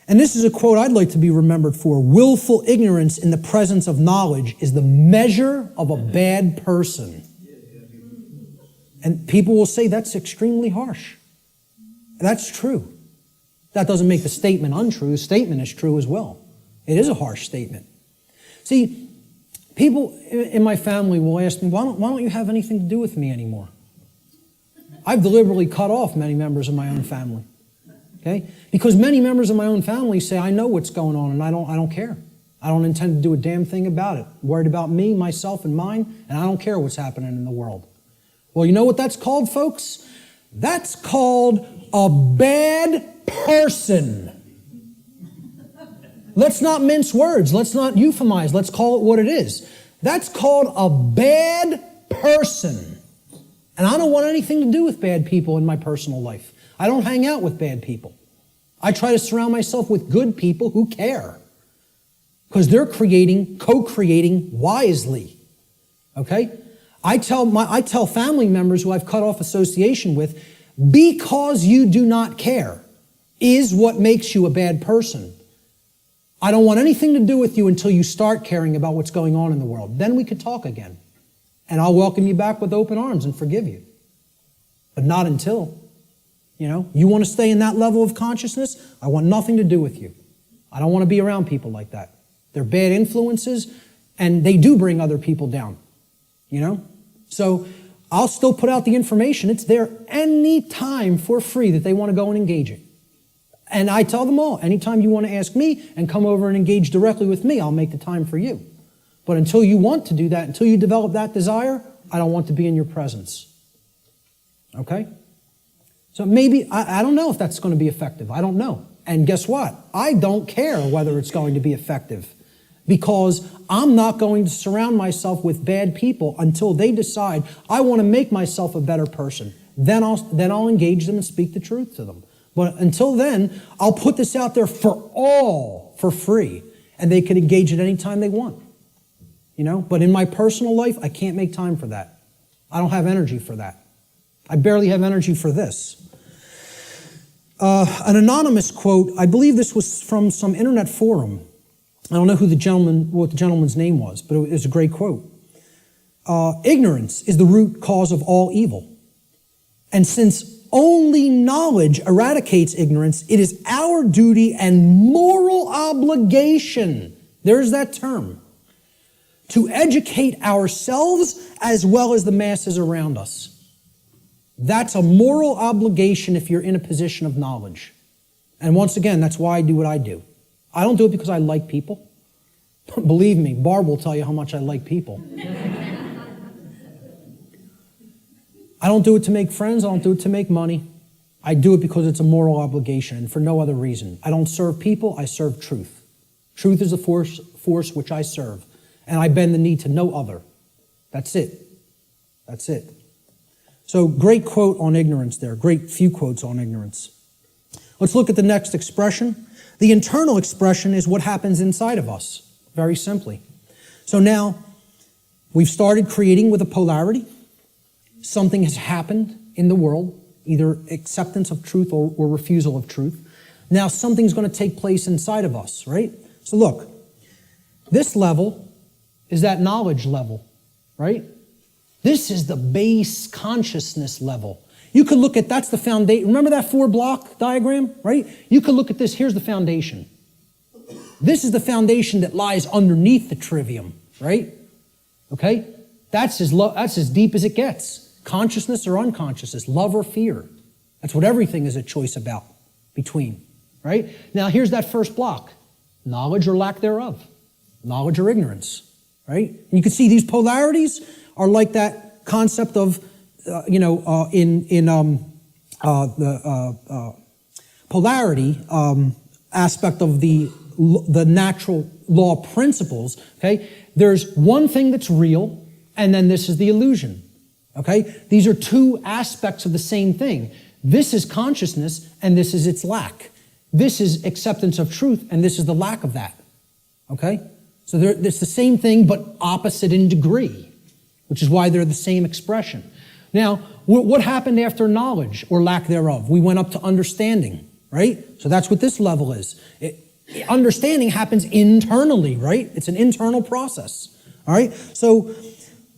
And this is a quote I'd like to be remembered for. "Willful ignorance in the presence of knowledge is the measure of a bad person." And people will say that's extremely harsh. That's true. That doesn't make the statement untrue. The statement is true as well. It is a harsh statement. See, people in my family will ask me, why don't you have anything to do with me anymore? I've deliberately cut off many members of my own family. Okay? Because many members of my own family say, I know what's going on and I don't care. I don't intend to do a damn thing about it. I'm worried about me, myself, and mine, and I don't care what's happening in the world. Well, you know what that's called, folks? That's called a bad person. Let's not mince words. Let's not euphemize. Let's call it what it is. That's called a bad person. And I don't want anything to do with bad people in my personal life. I don't hang out with bad people. I try to surround myself with good people who care. Because they're co-creating wisely. Okay? I tell family members who I've cut off association with, because you do not care is what makes you a bad person. I don't want anything to do with you until you start caring about what's going on in the world. Then we could talk again. And I'll welcome you back with open arms and forgive you. But not until. You want to stay in that level of consciousness? I want nothing to do with you. I don't want to be around people like that. They're bad influences, and they do bring other people down. So I'll still put out the information. It's there any time for free that they want to go and engage it. And I tell them all, anytime you want to ask me and come over and engage directly with me, I'll make the time for you. But until you want to do that, until you develop that desire, I don't want to be in your presence. Okay? So maybe, I don't know if that's going to be effective. I don't know. And guess what? I don't care whether it's going to be effective, because I'm not going to surround myself with bad people until they decide I want to make myself a better person. Then I'll engage them and speak the truth to them. But until then, I'll put this out there for all for free, and they can engage it any time they want. But in my personal life, I can't make time for that. I don't have energy for that. I barely have energy for this. An anonymous quote, I believe this was from some internet forum. I don't know what the gentleman's name was, but it was a great quote. Ignorance is the root cause of all evil. And since only knowledge eradicates ignorance, it is our duty and moral obligation, there's that term, to educate ourselves as well as the masses around us. That's a moral obligation if you're in a position of knowledge. And once again, that's why I do what I do. I don't do it because I like people. Believe me, Barb will tell you how much I like people. I don't do it to make friends. I don't do it to make money. I do it because it's a moral obligation and for no other reason. I don't serve people. I serve truth. Truth is the force which I serve. And I bend the knee to no other. That's it. That's it. So great quote on ignorance there. Great few quotes on ignorance. Let's look at the next expression. The internal expression is what happens inside of us, very simply. So now, we've started creating with a polarity. Something has happened in the world, either acceptance of truth or refusal of truth. Now something's going to take place inside of us, right? So look, this level is that knowledge level, right? This is the base consciousness level. You could look at, that's the foundation. Remember that 4-block diagram, right? You could look at this. Here's the foundation. This is the foundation that lies underneath the trivium, right? Okay? That's as deep as it gets. Consciousness or unconsciousness, love or fear. That's what everything is a choice about, between, right? Now, here's that first block. Knowledge or lack thereof. Knowledge or ignorance, right? And you can see these polarities are like that concept of, the polarity aspect of the natural law principles, okay? There's one thing that's real, and then this is the illusion, okay? These are two aspects of the same thing. This is consciousness, and this is its lack. This is acceptance of truth, and this is the lack of that, okay? So it's the same thing, but opposite in degree, which is why they're the same expression. Now, what happened after knowledge or lack thereof? We went up to understanding, right? So that's what this level is. Understanding happens internally, right? It's an internal process, all right? So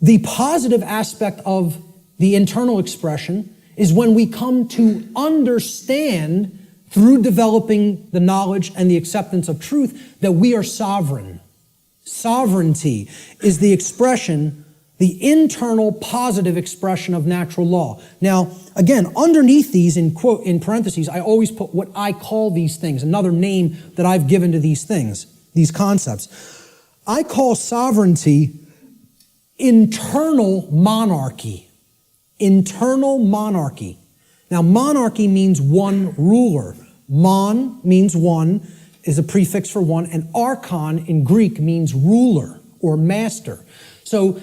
the positive aspect of the internal expression is when we come to understand through developing the knowledge and the acceptance of truth that we are sovereign. Sovereignty is the expression, the internal positive expression of natural law. Now, again, underneath these, in parentheses, I always put what I call these things, another name that I've given to these things, these concepts. I call sovereignty internal monarchy. Internal monarchy. Now, monarchy means one ruler. Mon means one, is a prefix for one, and archon in Greek means ruler or master. So,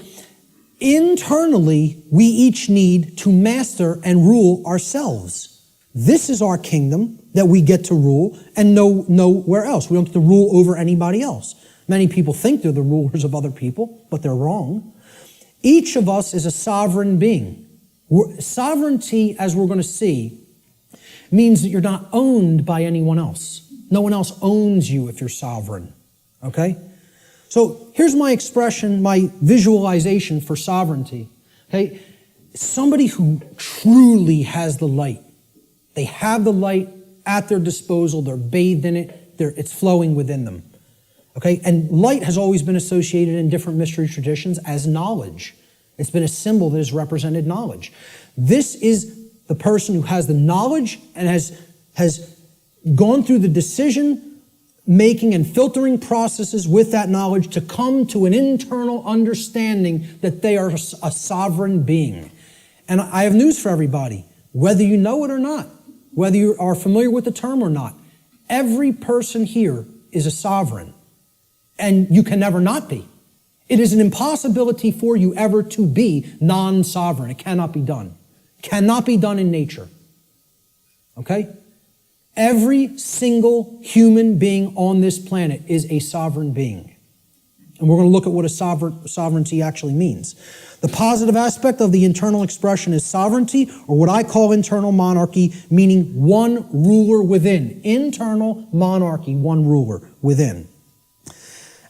internally, we each need to master and rule ourselves. This is our kingdom that we get to rule and nowhere else. We don't get to rule over anybody else. Many people think they're the rulers of other people, but they're wrong. Each of us is a sovereign being. Sovereignty, as we're going to see, means that you're not owned by anyone else. No one else owns you if you're sovereign, okay? So here's my expression, my visualization for sovereignty, okay? Somebody who truly has the light. They have the light at their disposal. They're bathed in it. It's flowing within them, okay? And light has always been associated in different mystery traditions as knowledge. It's been a symbol that has represented knowledge. This is the person who has the knowledge and has gone through the decision making and filtering processes with that knowledge to come to an internal understanding that they are a sovereign being. And I have news for everybody, whether you know it or not, whether you are familiar with the term or not, every person here is a sovereign, and you can never not be. It is an impossibility for you ever to be non-sovereign. It cannot be done. Cannot be done in nature. Okay? Every single human being on this planet is a sovereign being. And we're going to look at what a sovereignty actually means. The positive aspect of the internal expression is sovereignty, or what I call internal monarchy, meaning one ruler within. Internal monarchy, one ruler within.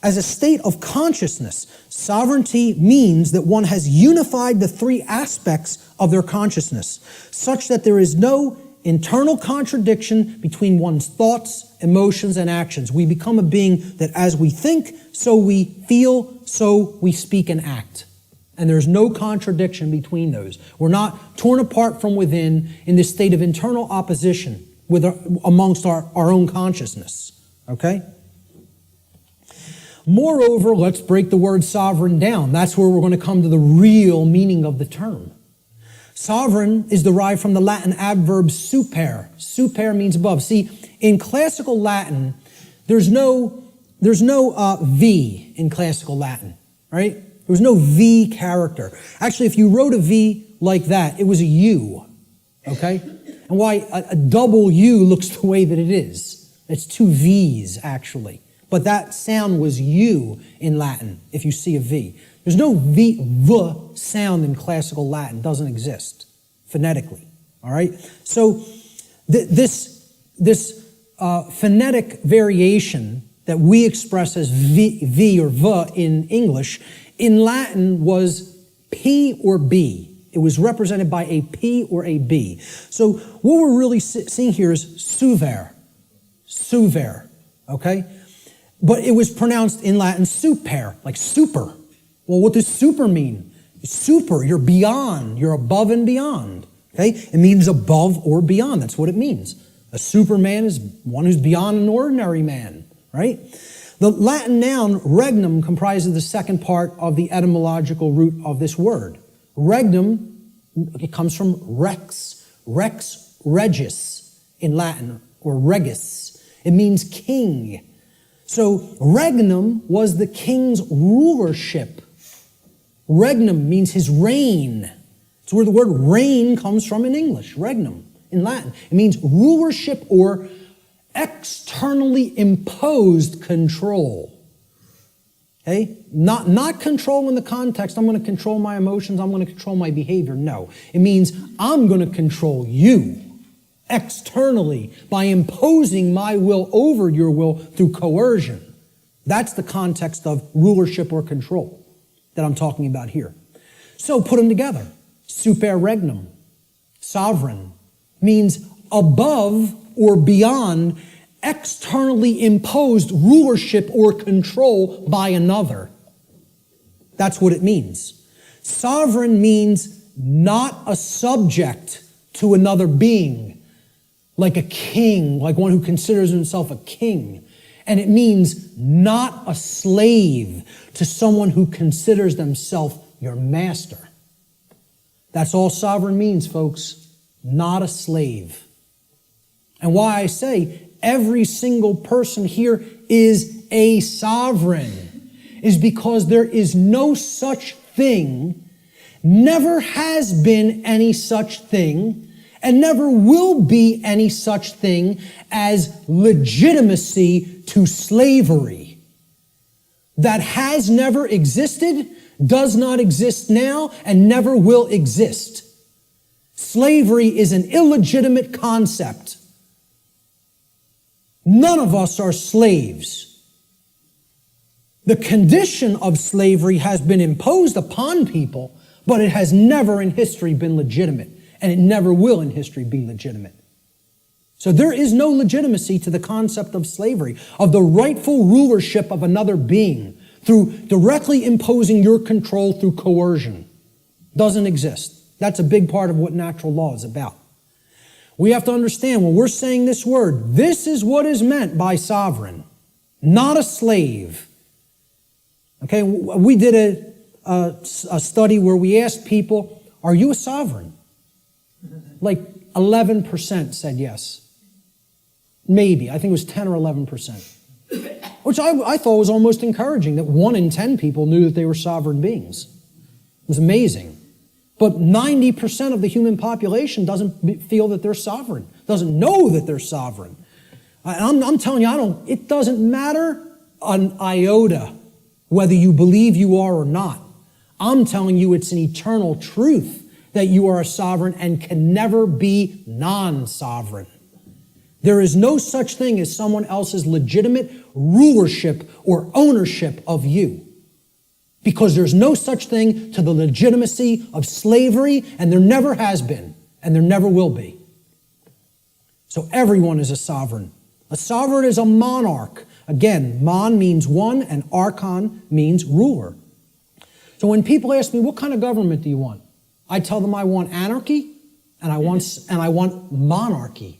As a state of consciousness, sovereignty means that one has unified the three aspects of their consciousness, such that there is no internal contradiction between one's thoughts, emotions, and actions. We become a being that as we think, so we feel, so we speak and act. And there's no contradiction between those. We're not torn apart from within in this state of internal opposition amongst our own consciousness. Okay? Moreover, let's break the word sovereign down. That's where we're going to come to the real meaning of the term. Sovereign is derived from the Latin adverb super. Super means above. See, in classical Latin, there's no V in classical Latin, right? There was no V character. Actually, if you wrote a V like that, it was a U, okay? And why a double U looks the way that it is. It's two V's, actually. But that sound was U in Latin, if you see a V. There's no V sound in classical Latin. It doesn't exist phonetically, all right? So this phonetic variation that we express as V or V in English, in Latin was P or B. It was represented by a P or a B. So what we're really seeing here is suver, okay? But it was pronounced in Latin super, like super. Well, what does super mean? Super, you're beyond, you're above and beyond, okay? It means above or beyond, that's what it means. A superman is one who's beyond an ordinary man, right? The Latin noun regnum comprises the second part of the etymological root of this word. Regnum, it comes from rex regis in Latin, or regis. It means king. So regnum was the king's rulership. Regnum means his reign. It's where the word reign comes from in English, regnum, in Latin. It means rulership or externally imposed control. Okay? Not control in the context, I'm going to control my emotions, I'm going to control my behavior. No. It means I'm going to control you externally by imposing my will over your will through coercion. That's the context of rulership or control that I'm talking about here. So put them together. Super regnum, sovereign, means above or beyond externally imposed rulership or control by another. That's what it means. Sovereign means not a subject to another being, like a king, like one who considers himself a king. And it means not a slave to someone who considers themselves your master. That's all sovereign means, folks. Not a slave. And why I say every single person here is a sovereign is because there is no such thing, never has been any such thing, and never will be any such thing as legitimacy to slavery. That has never existed, does not exist now, and never will exist. Slavery is an illegitimate concept. None of us are slaves. The condition of slavery has been imposed upon people, but it has never in history been legitimate, and it never will in history be legitimate. So there is no legitimacy to the concept of slavery, of the rightful rulership of another being through directly imposing your control through coercion. Doesn't exist. That's a big part of what natural law is about. We have to understand when we're saying this word, this is what is meant by sovereign, not a slave. Okay, we did a study where we asked people, are you a sovereign? Like 11% said yes. Maybe, I think it was 10 or 11%. Which I thought was almost encouraging, that 1 in 10 people knew that they were sovereign beings. It was amazing. But 90% of the human population doesn't feel that they're sovereign, doesn't know that they're sovereign. I'm telling you, it doesn't matter an iota whether you believe you are or not. I'm telling you it's an eternal truth that you are a sovereign and can never be non-sovereign. There is no such thing as someone else's legitimate rulership or ownership of you. Because there's no such thing to the legitimacy of slavery, and there never has been, and there never will be. So everyone is a sovereign. A sovereign is a monarch. Again, mon means one, and archon means ruler. So when people ask me, what kind of government do you want? I tell them I want anarchy, and I want monarchy.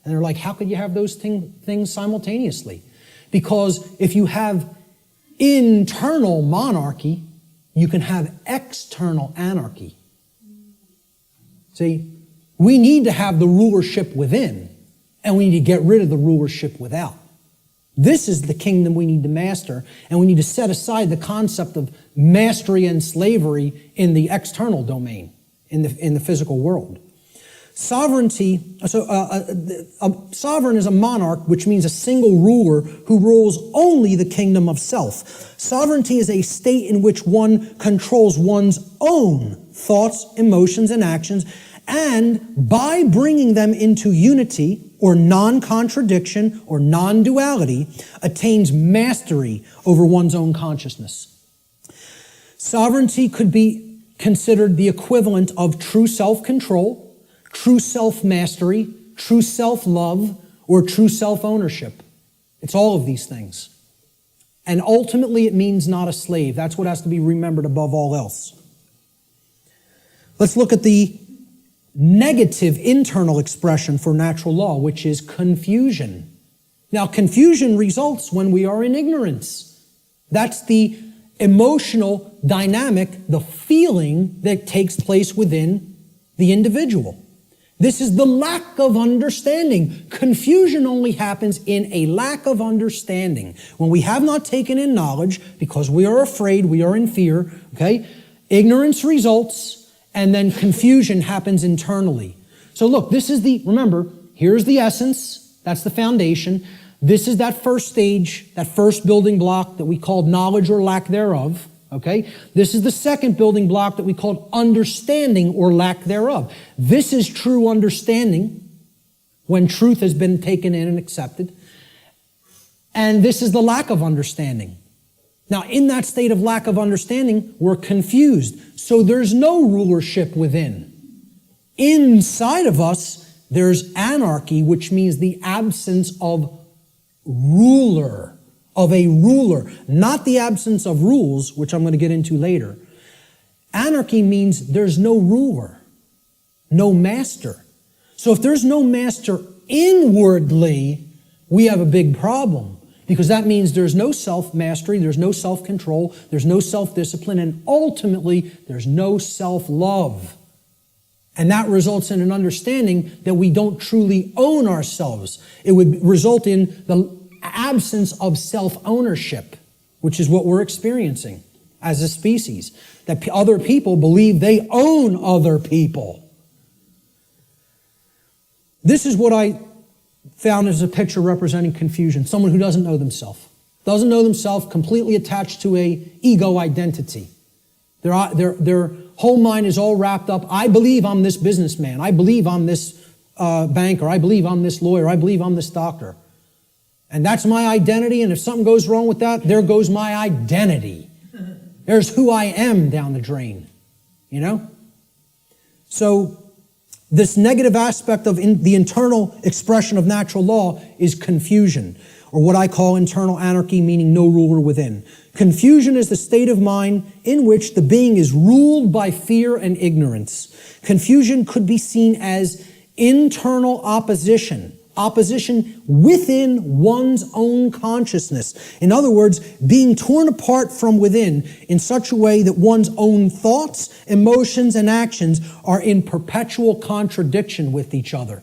And they're like, how could you have those things simultaneously? Because if you have internal monarchy, you can have external anarchy. See, we need to have the rulership within, and we need to get rid of the rulership without. This is the kingdom we need to master, and we need to set aside the concept of mastery and slavery in the external domain, in the physical world. Sovereignty, a sovereign is a monarch, which means a single ruler who rules only the kingdom of self. Sovereignty is a state in which one controls one's own thoughts, emotions, and actions, and by bringing them into unity or non-contradiction or non-duality, attains mastery over one's own consciousness. Sovereignty could be considered the equivalent of true self-control, true self-mastery, true self-love, or true self-ownership. It's all of these things. And ultimately, it means not a slave. That's what has to be remembered above all else. Let's look at the negative internal expression for natural law, which is confusion. Now, confusion results when we are in ignorance. That's the emotional dynamic, the feeling that takes place within the individual. This is the lack of understanding. Confusion only happens in a lack of understanding. When we have not taken in knowledge, because we are afraid, we are in fear, okay? Ignorance results, and then confusion happens internally. So look, remember, here's the essence, that's the foundation. This is that first stage, that first building block that we called knowledge or lack thereof, okay? This is the second building block that we called understanding or lack thereof. This is true understanding, when truth has been taken in and accepted. And this is the lack of understanding. Now, in that state of lack of understanding, we're confused. So there's no rulership within. Inside of us, there's anarchy, which means the absence of ruler, not the absence of rules, which I'm going to get into later. Anarchy means there's no ruler, no master. So if there's no master inwardly, we have a big problem. Because that means there's no self-mastery, there's no self-control, there's no self-discipline, and ultimately, there's no self-love. And that results in an understanding that we don't truly own ourselves. It would result in the absence of self-ownership, which is what we're experiencing as a species. That other people believe they own other people. This is what I found as a picture representing confusion. Someone who doesn't know themselves. Doesn't know themselves, completely attached to a ego identity. Their whole mind is all wrapped up. I believe I'm this businessman. I believe I'm this banker. I believe I'm this lawyer. I believe I'm this doctor. And that's my identity, and if something goes wrong with that, there goes my identity. There's who I am down the drain. You know? So, this negative aspect of the internal expression of natural law is confusion, or what I call internal anarchy, meaning no ruler within. Confusion is the state of mind in which the being is ruled by fear and ignorance. Confusion could be seen as internal opposition within one's own consciousness. In other words, being torn apart from within in such a way that one's own thoughts, emotions, and actions are in perpetual contradiction with each other.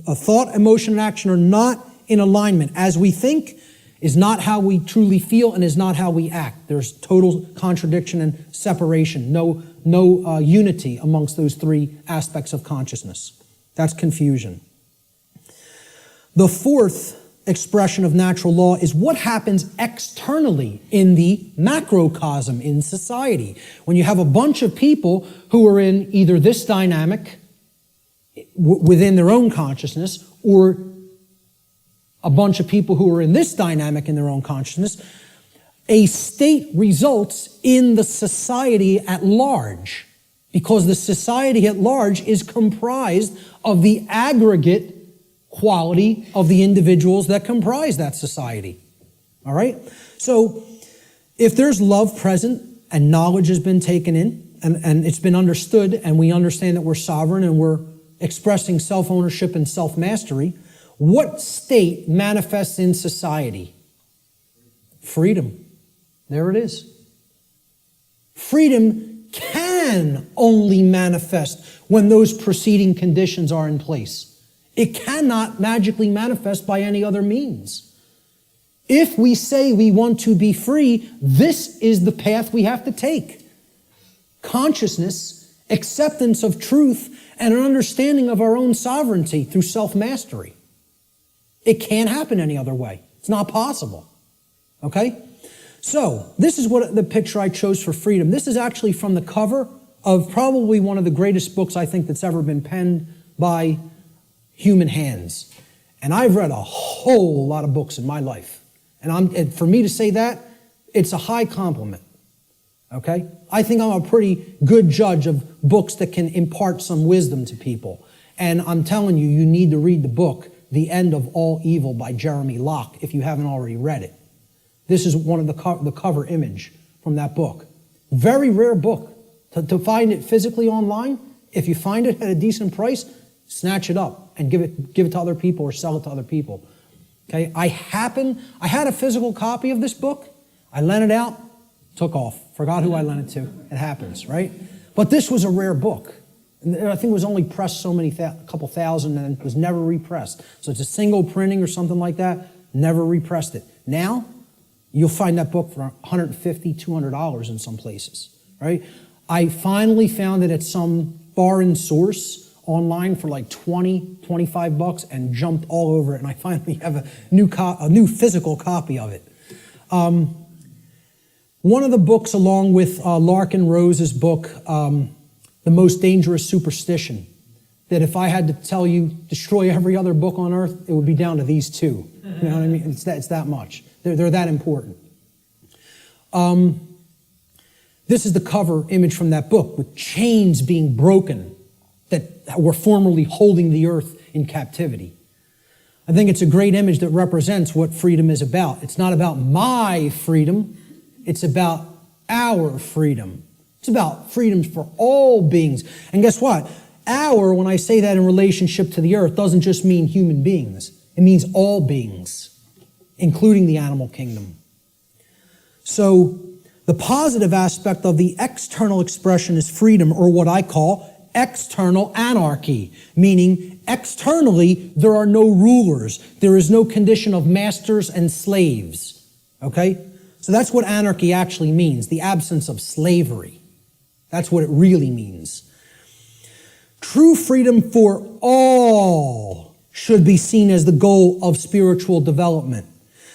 A thought, emotion, and action are not in alignment. As we think is not how we truly feel and is not how we act. There's total contradiction and separation. No unity amongst those three aspects of consciousness. That's confusion. The fourth expression of natural law is what happens externally in the macrocosm in society. When you have a bunch of people who are in either this dynamic within their own consciousness or a bunch of people who are in this dynamic in their own consciousness, a state results in the society at large, because the society at large is comprised of the aggregate quality of the individuals that comprise that society. All right? So, if there's love present and knowledge has been taken in and it's been understood and we understand that we're sovereign and we're expressing self-ownership and self-mastery, what state manifests in society? Freedom. There it is. Freedom can only manifest when those preceding conditions are in place. It cannot magically manifest by any other means. If we say we want to be free, this is the path we have to take. Consciousness, acceptance of truth, and an understanding of our own sovereignty through self-mastery. It can't happen any other way. It's not possible. Okay? So, this is what the picture I chose for freedom. This is actually from the cover of probably one of the greatest books I think that's ever been penned by human hands. And I've read a whole lot of books in my life. And for me to say that, it's a high compliment. Okay? I think I'm a pretty good judge of books that can impart some wisdom to people. And I'm telling you, you need to read the book, The End of All Evil by Jeremy Locke, if you haven't already read it. This is one of the cover image from that book. Very rare book. To find it physically online, if you find it at a decent price, snatch it up and give it to other people or sell it to other people. Okay? I had a physical copy of this book. I lent it out, took off. Forgot who I lent it to. It happens, right? But this was a rare book. I think it was only pressed a couple thousand and was never repressed. So it's a single printing or something like that. Never repressed it. Now, you'll find that book for $150, $200 in some places, right? I finally found it at some foreign source online for like 20, 25 bucks and jumped all over it. And I finally have a new physical copy of it. One of the books, along with Larkin Rose's book, The Most Dangerous Superstition, that if I had to tell you, destroy every other book on earth, it would be down to these two. You know what I mean? It's that much. They're that important. This is the cover image from that book, with chains being broken that were formerly holding the earth in captivity. I think it's a great image that represents what freedom is about. It's not about my freedom. It's about our freedom. It's about freedom for all beings. And guess what? Our, when I say that in relationship to the earth, doesn't just mean human beings. It means all beings, including the animal kingdom. So the positive aspect of the external expression is freedom, or what I call external anarchy, meaning externally there are no rulers. There is no condition of masters and slaves. Okay? So that's what anarchy actually means, the absence of slavery. That's what it really means. True freedom for all should be seen as the goal of spiritual development.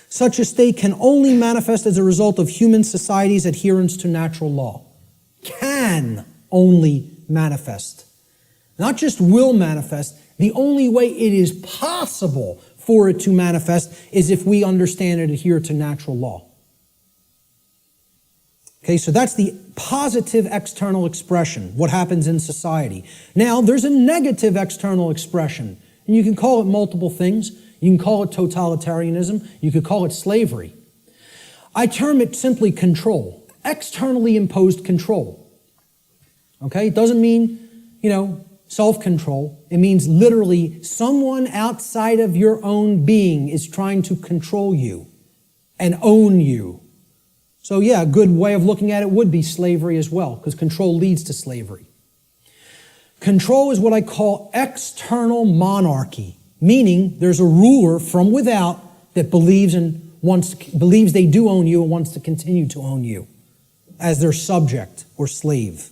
Such a state can only manifest as a result of human society's adherence to natural law. Can only manifest. Not just will manifest. The only way it is possible for it to manifest is if we understand and adhere to natural law. Okay, so that's the positive external expression, what happens in society. Now, there's a negative external expression, and you can call it multiple things. You can call it totalitarianism. You could call it slavery. I term it simply control, externally imposed control. Okay, it doesn't mean, self-control. It means literally someone outside of your own being is trying to control you and own you. So yeah, a good way of looking at it would be slavery as well, because control leads to slavery. Control is what I call external monarchy, meaning there's a ruler from without that believes they do own you and wants to continue to own you as their subject or slave.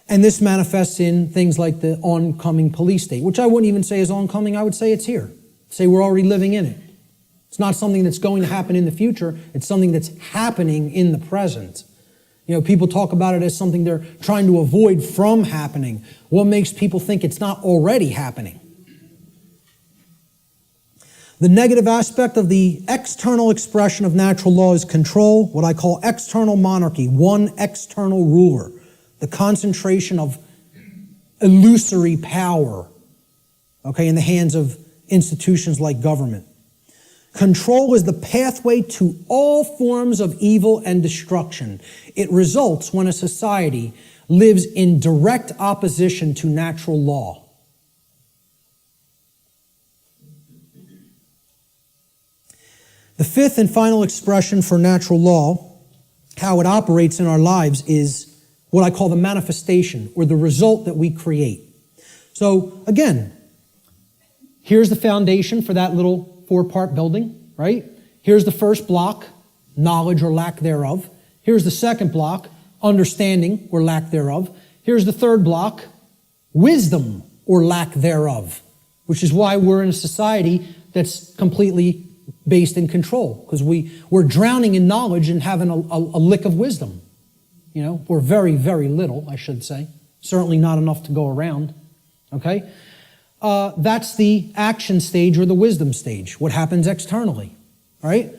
And this manifests in things like the oncoming police state, which I wouldn't even say is oncoming, I would say it's here. Say we're already living in it. It's not something that's going to happen in the future. It's something that's happening in the present. People talk about it as something they're trying to avoid from happening. What makes people think it's not already happening? The negative aspect of the external expression of natural law is control, what I call external monarchy, one external ruler, the concentration of illusory power, in the hands of institutions like government. Control is the pathway to all forms of evil and destruction. It results when a society lives in direct opposition to natural law. The fifth and final expression for natural law, how it operates in our lives, is what I call the manifestation, or the result that we create. So again, here's the foundation for that little 4-part building, right? Here's the first block, knowledge or lack thereof. Here's the second block, understanding or lack thereof. Here's the third block, wisdom or lack thereof, which is why we're in a society that's completely based in control, because we're drowning in knowledge and having a lick of wisdom. Or very, very little, I should say. Certainly not enough to go around, okay? That's the action stage or the wisdom stage, what happens externally, right?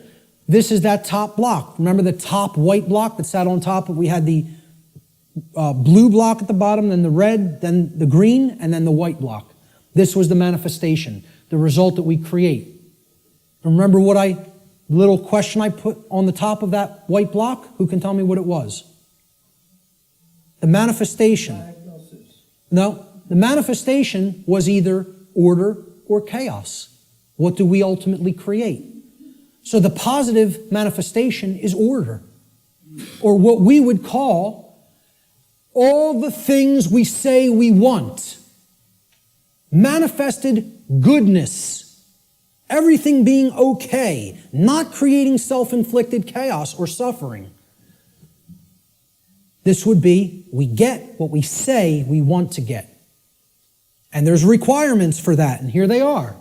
This is that top block. Remember the top white block that sat on top? We had the blue block at the bottom, then the red, then the green, and then the white block. This was the manifestation, the result that we create. Remember little question I put on the top of that white block? Who can tell me what it was? The manifestation. No, the manifestation was either order or chaos. What do we ultimately create? So the positive manifestation is order, or what we would call all the things we say we want. Manifested goodness, everything being okay, not creating self-inflicted chaos or suffering. This would be, we get what we say we want to get. And there's requirements for that, and here they are.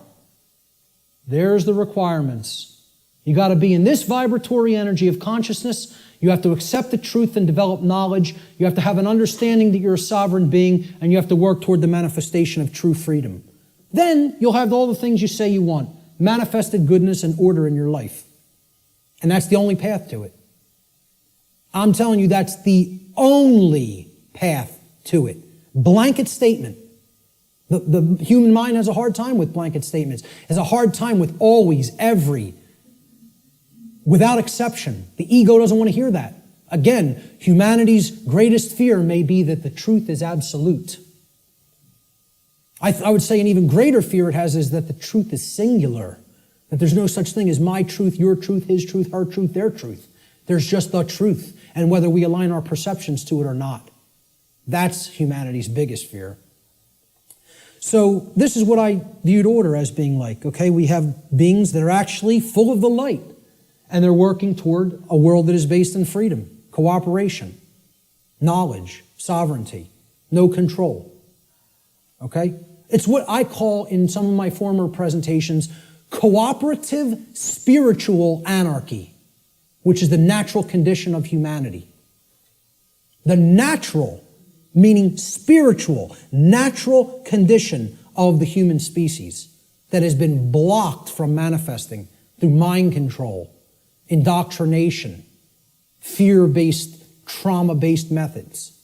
There's the requirements. You got to be in this vibratory energy of consciousness. You have to accept the truth and develop knowledge. You have to have an understanding that you're a sovereign being, and you have to work toward the manifestation of true freedom. Then you'll have all the things you say you want. Manifested goodness and order in your life. And that's the only path to it. I'm telling you, that's the only path to it. Blanket statement. The human mind has a hard time with blanket statements. Has a hard time with always, every, without exception. The ego doesn't want to hear that. Again, humanity's greatest fear may be that the truth is absolute. I would say an even greater fear it has is that the truth is singular. That there's no such thing as my truth, your truth, his truth, her truth, their truth. There's just the truth, and whether we align our perceptions to it or not. That's humanity's biggest fear. So this is what I viewed order as being like. Okay, we have beings that are actually full of the light, and they're working toward a world that is based in freedom, cooperation, knowledge, sovereignty, no control. Okay? It's what I call in some of my former presentations cooperative spiritual anarchy, which is the natural condition of humanity. The natural, meaning spiritual, natural condition of the human species that has been blocked from manifesting through mind control, indoctrination, fear-based, trauma-based methods.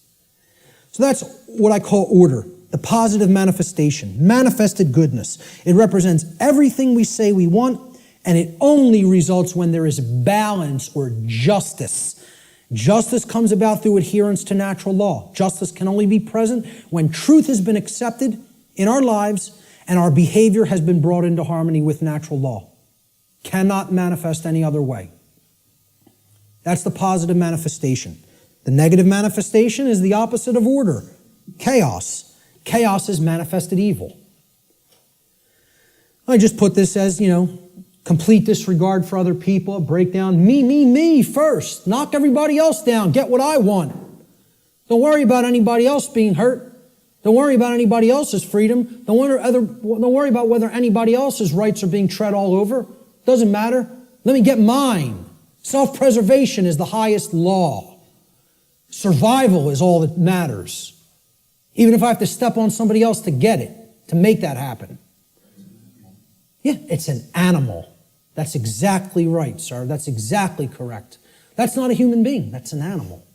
So that's what I call order, the positive manifestation, manifested goodness. It represents everything we say we want, and it only results when there is balance or justice. Justice comes about through adherence to natural law. Justice can only be present when truth has been accepted in our lives and our behavior has been brought into harmony with natural law. Cannot manifest any other way. That's the positive manifestation. The negative manifestation is the opposite of order, chaos. Chaos is manifested evil. I just put this as, complete disregard for other people, breakdown, me first. Knock everybody else down. Get what I want. Don't worry about anybody else being hurt. Don't worry about anybody else's freedom. Don't worry about whether anybody else's rights are being tread all over. Doesn't matter. Let me get mine. Self-preservation is the highest law. Survival is all that matters. Even if I have to step on somebody else to get it, to make that happen. Yeah, it's an animal. That's exactly right, sir. That's exactly correct. That's not a human being. That's an animal.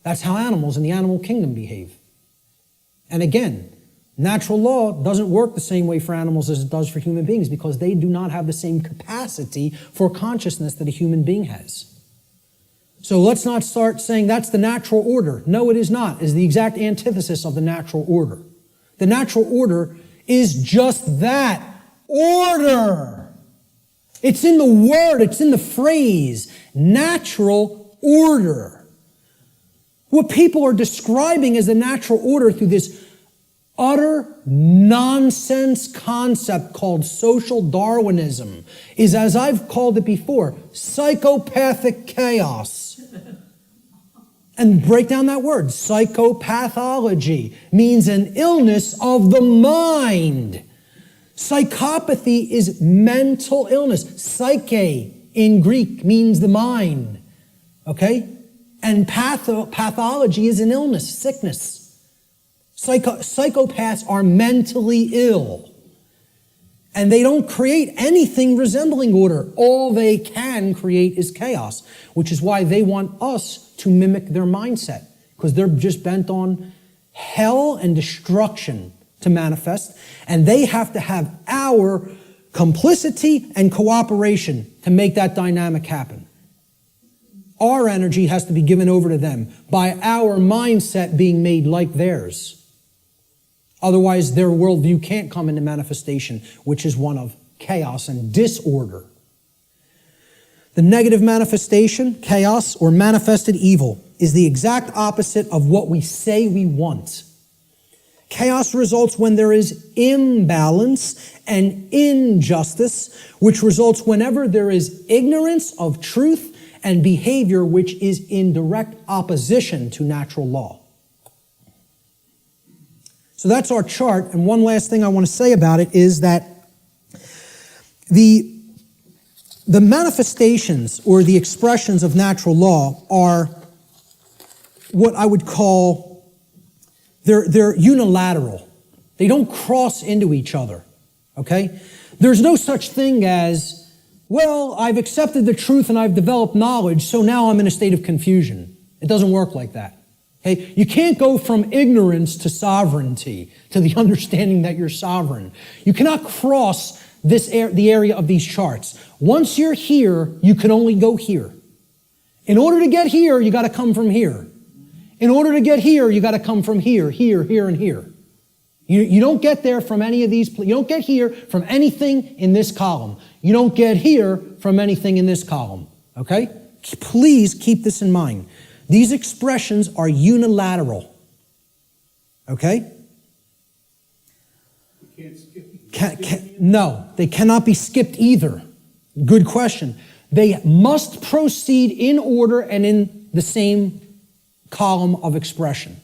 That's how animals in the animal kingdom behave. And again, natural law doesn't work the same way for animals as it does for human beings because they do not have the same capacity for consciousness that a human being has. So let's not start saying that's the natural order. No, it is not. It is the exact antithesis of the natural order. The natural order is just that. Order. It's in the word, it's in the phrase, natural order. What people are describing as the natural order through this utter nonsense concept called social Darwinism is, as I've called it before, psychopathic chaos. And break down that word. Psychopathology means an illness of the mind. Psychopathy is mental illness. Psyche in Greek means the mind. Okay? And pathology is an illness, sickness. Psychopaths are mentally ill. And they don't create anything resembling order. All they can create is chaos, which is why they want us to mimic their mindset, because they're just bent on hell and destruction to manifest, and they have to have our complicity and cooperation to make that dynamic happen. Our energy has to be given over to them by our mindset being made like theirs. Otherwise, their worldview can't come into manifestation, which is one of chaos and disorder. The negative manifestation, chaos, or manifested evil, is the exact opposite of what we say we want. Chaos results when there is imbalance and injustice, which results whenever there is ignorance of truth and behavior which is in direct opposition to natural law. So that's our chart, and one last thing I want to say about it is that the manifestations or the expressions of natural law are what I would call, they're unilateral. They don't cross into each other, okay? There's no such thing as, well, I've accepted the truth and I've developed knowledge, so now I'm in a state of confusion. It doesn't work like that. Okay? You can't go from ignorance to sovereignty, to the understanding that you're sovereign. You cannot cross the area of these charts. Once you're here, you can only go here. In order to get here, you got to come from here. In order to get here, you got to come from here, here, here, and here. You don't get there from any of these. You don't get here from anything in this column. You don't get here from anything in this column. Okay? Please keep this in mind. These expressions are unilateral. Okay? You can't skip. No, they cannot be skipped either. Good question. They must proceed in order and in the same column of expression.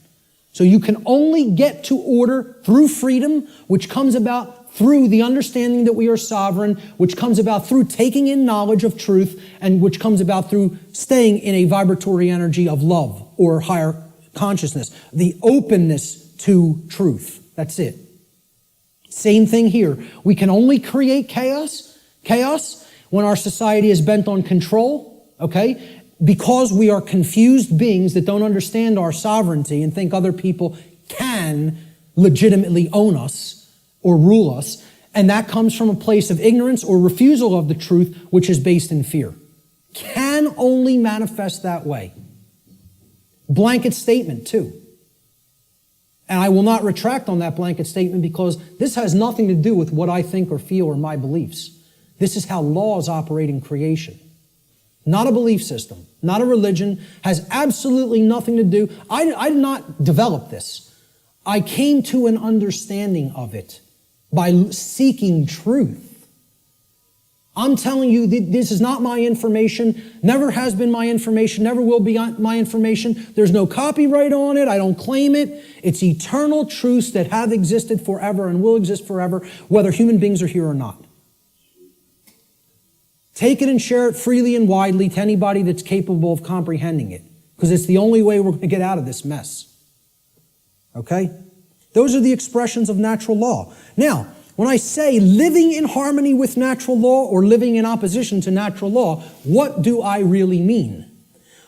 So you can only get to order through freedom, which comes about through the understanding that we are sovereign, which comes about through taking in knowledge of truth, and which comes about through staying in a vibratory energy of love or higher consciousness. The openness to truth. That's it. Same thing here. We can only create chaos when our society is bent on control, okay? Because we are confused beings that don't understand our sovereignty and think other people can legitimately own us or rule us, and that comes from a place of ignorance or refusal of the truth, which is based in fear. Can only manifest that way. Blanket statement, too. And I will not retract on that blanket statement because this has nothing to do with what I think or feel or my beliefs. This is how laws operate in creation. Not a belief system, not a religion, has absolutely nothing to do. I did not develop this. I came to an understanding of it by seeking truth. I'm telling you, this is not my information, never has been my information, never will be my information. There's no copyright on it. I don't claim it. It's eternal truths that have existed forever and will exist forever, whether human beings are here or not. Take it and share it freely and widely to anybody that's capable of comprehending it, because it's the only way we're going to get out of this mess. Okay? Those are the expressions of natural law. Now, when I say living in harmony with natural law or living in opposition to natural law, what do I really mean?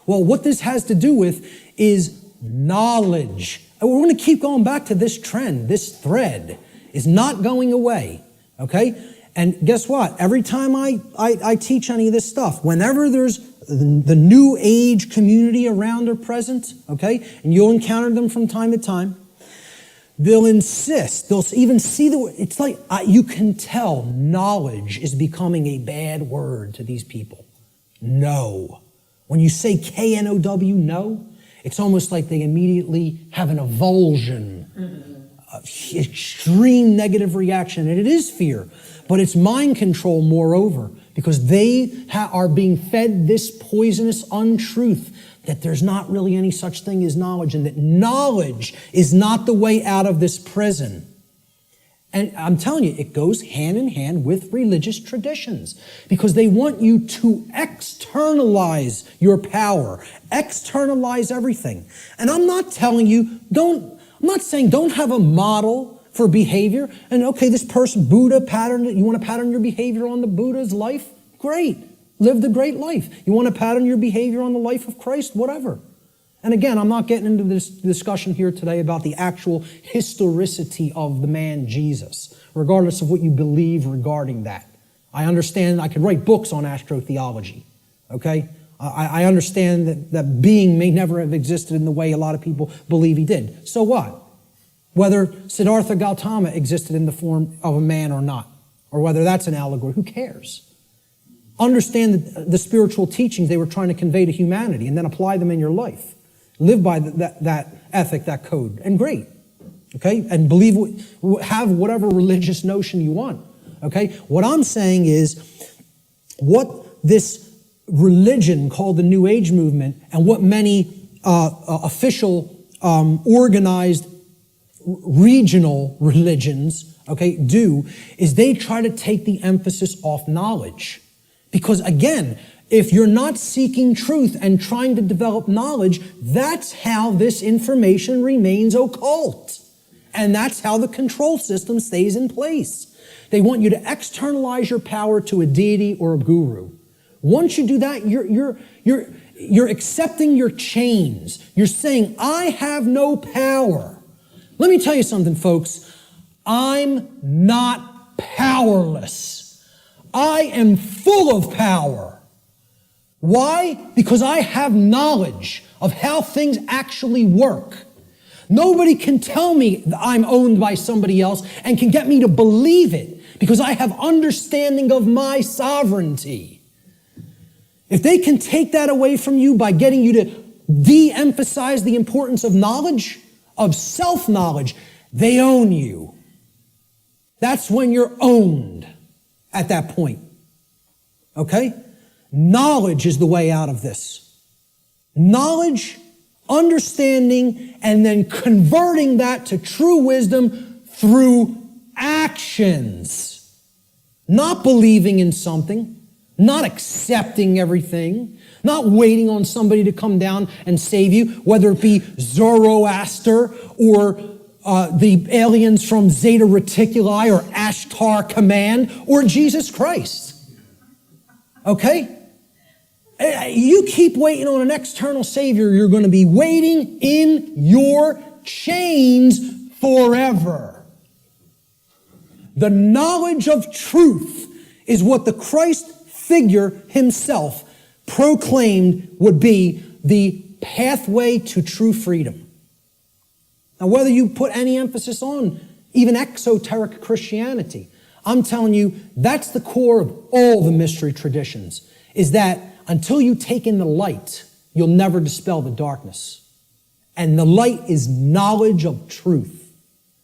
Well, what this has to do with is knowledge. And we're going to keep going back to this trend. This thread is not going away. Okay? And guess what? Every time I teach any of this stuff, whenever there's the new age community around or present, okay, and you'll encounter them from time to time, they'll insist, they'll even see it's like you can tell knowledge is becoming a bad word to these people. No. When you say K-N-O-W, no, it's almost like they immediately have an avulsion, extreme negative reaction, and it is fear. But it's mind control, moreover, because they are being fed this poisonous untruth that there's not really any such thing as knowledge, and that knowledge is not the way out of this prison. And I'm telling you, it goes hand in hand with religious traditions, because they want you to externalize your power, externalize everything. And I'm not telling you, I'm not saying don't have a model for behavior. And okay, this person, Buddha patterned it. You want to pattern your behavior on the Buddha's life? Great. Live the great life. You want to pattern your behavior on the life of Christ? Whatever. And again, I'm not getting into this discussion here today about the actual historicity of the man Jesus, regardless of what you believe regarding that. I understand I could write books on astrotheology, okay? I understand that being may never have existed in the way a lot of people believe he did. So what? Whether Siddhartha Gautama existed in the form of a man or not, or whether that's an allegory, who cares? Understand the spiritual teachings they were trying to convey to humanity and then apply them in your life. Live by that ethic, that code, and great, okay? And have whatever religious notion you want, okay? What I'm saying is what this religion called the New Age movement and what many official, organized, regional religions, okay, do is they try to take the emphasis off knowledge. Because again, if you're not seeking truth and trying to develop knowledge, that's how this information remains occult. And that's how the control system stays in place. They want you to externalize your power to a deity or a guru. Once you do that, you're accepting your chains. You're saying, I have no power. Let me tell you something, folks. I'm not powerless. I am full of power. Why? Because I have knowledge of how things actually work. Nobody can tell me that I'm owned by somebody else and can get me to believe it because I have understanding of my sovereignty. If they can take that away from you by getting you to de-emphasize the importance of knowledge, of self-knowledge, they own you. That's when you're owned at that point. Okay? Knowledge is the way out of this. Knowledge, understanding, and then converting that to true wisdom through actions. Not believing in something, not accepting everything, not waiting on somebody to come down and save you, whether it be Zoroaster or the aliens from Zeta Reticuli or Ashtar Command or Jesus Christ. Okay? You keep waiting on an external Savior, you're going to be waiting in your chains forever. The knowledge of truth is what the Christ figure himself proclaimed would be the pathway to true freedom. Now, whether you put any emphasis on even exoteric Christianity, I'm telling you, that's the core of all the mystery traditions, is that until you take in the light, you'll never dispel the darkness. And the light is knowledge of truth.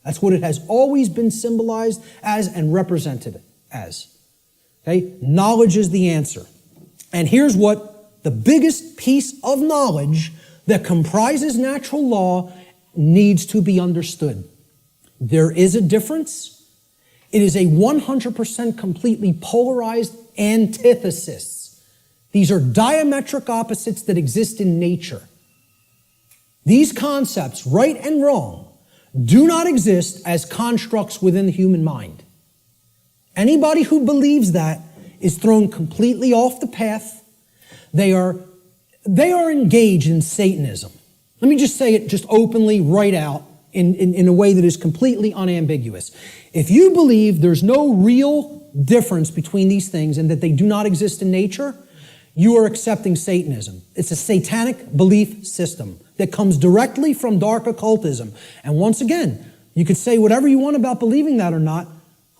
That's what it has always been symbolized as and represented as. Okay? Knowledge is the answer. And here's what the biggest piece of knowledge that comprises natural law needs to be understood. There is a difference. It is a 100% completely polarized antithesis. These are diametric opposites that exist in nature. These concepts, right and wrong, do not exist as constructs within the human mind. Anybody who believes that is thrown completely off the path. They are engaged in Satanism. Let me just say it just openly right out in a way that is completely unambiguous. If you believe there's no real difference between these things and that they do not exist in nature, you are accepting Satanism. It's a satanic belief system that comes directly from dark occultism. And once again, you could say whatever you want about believing that or not.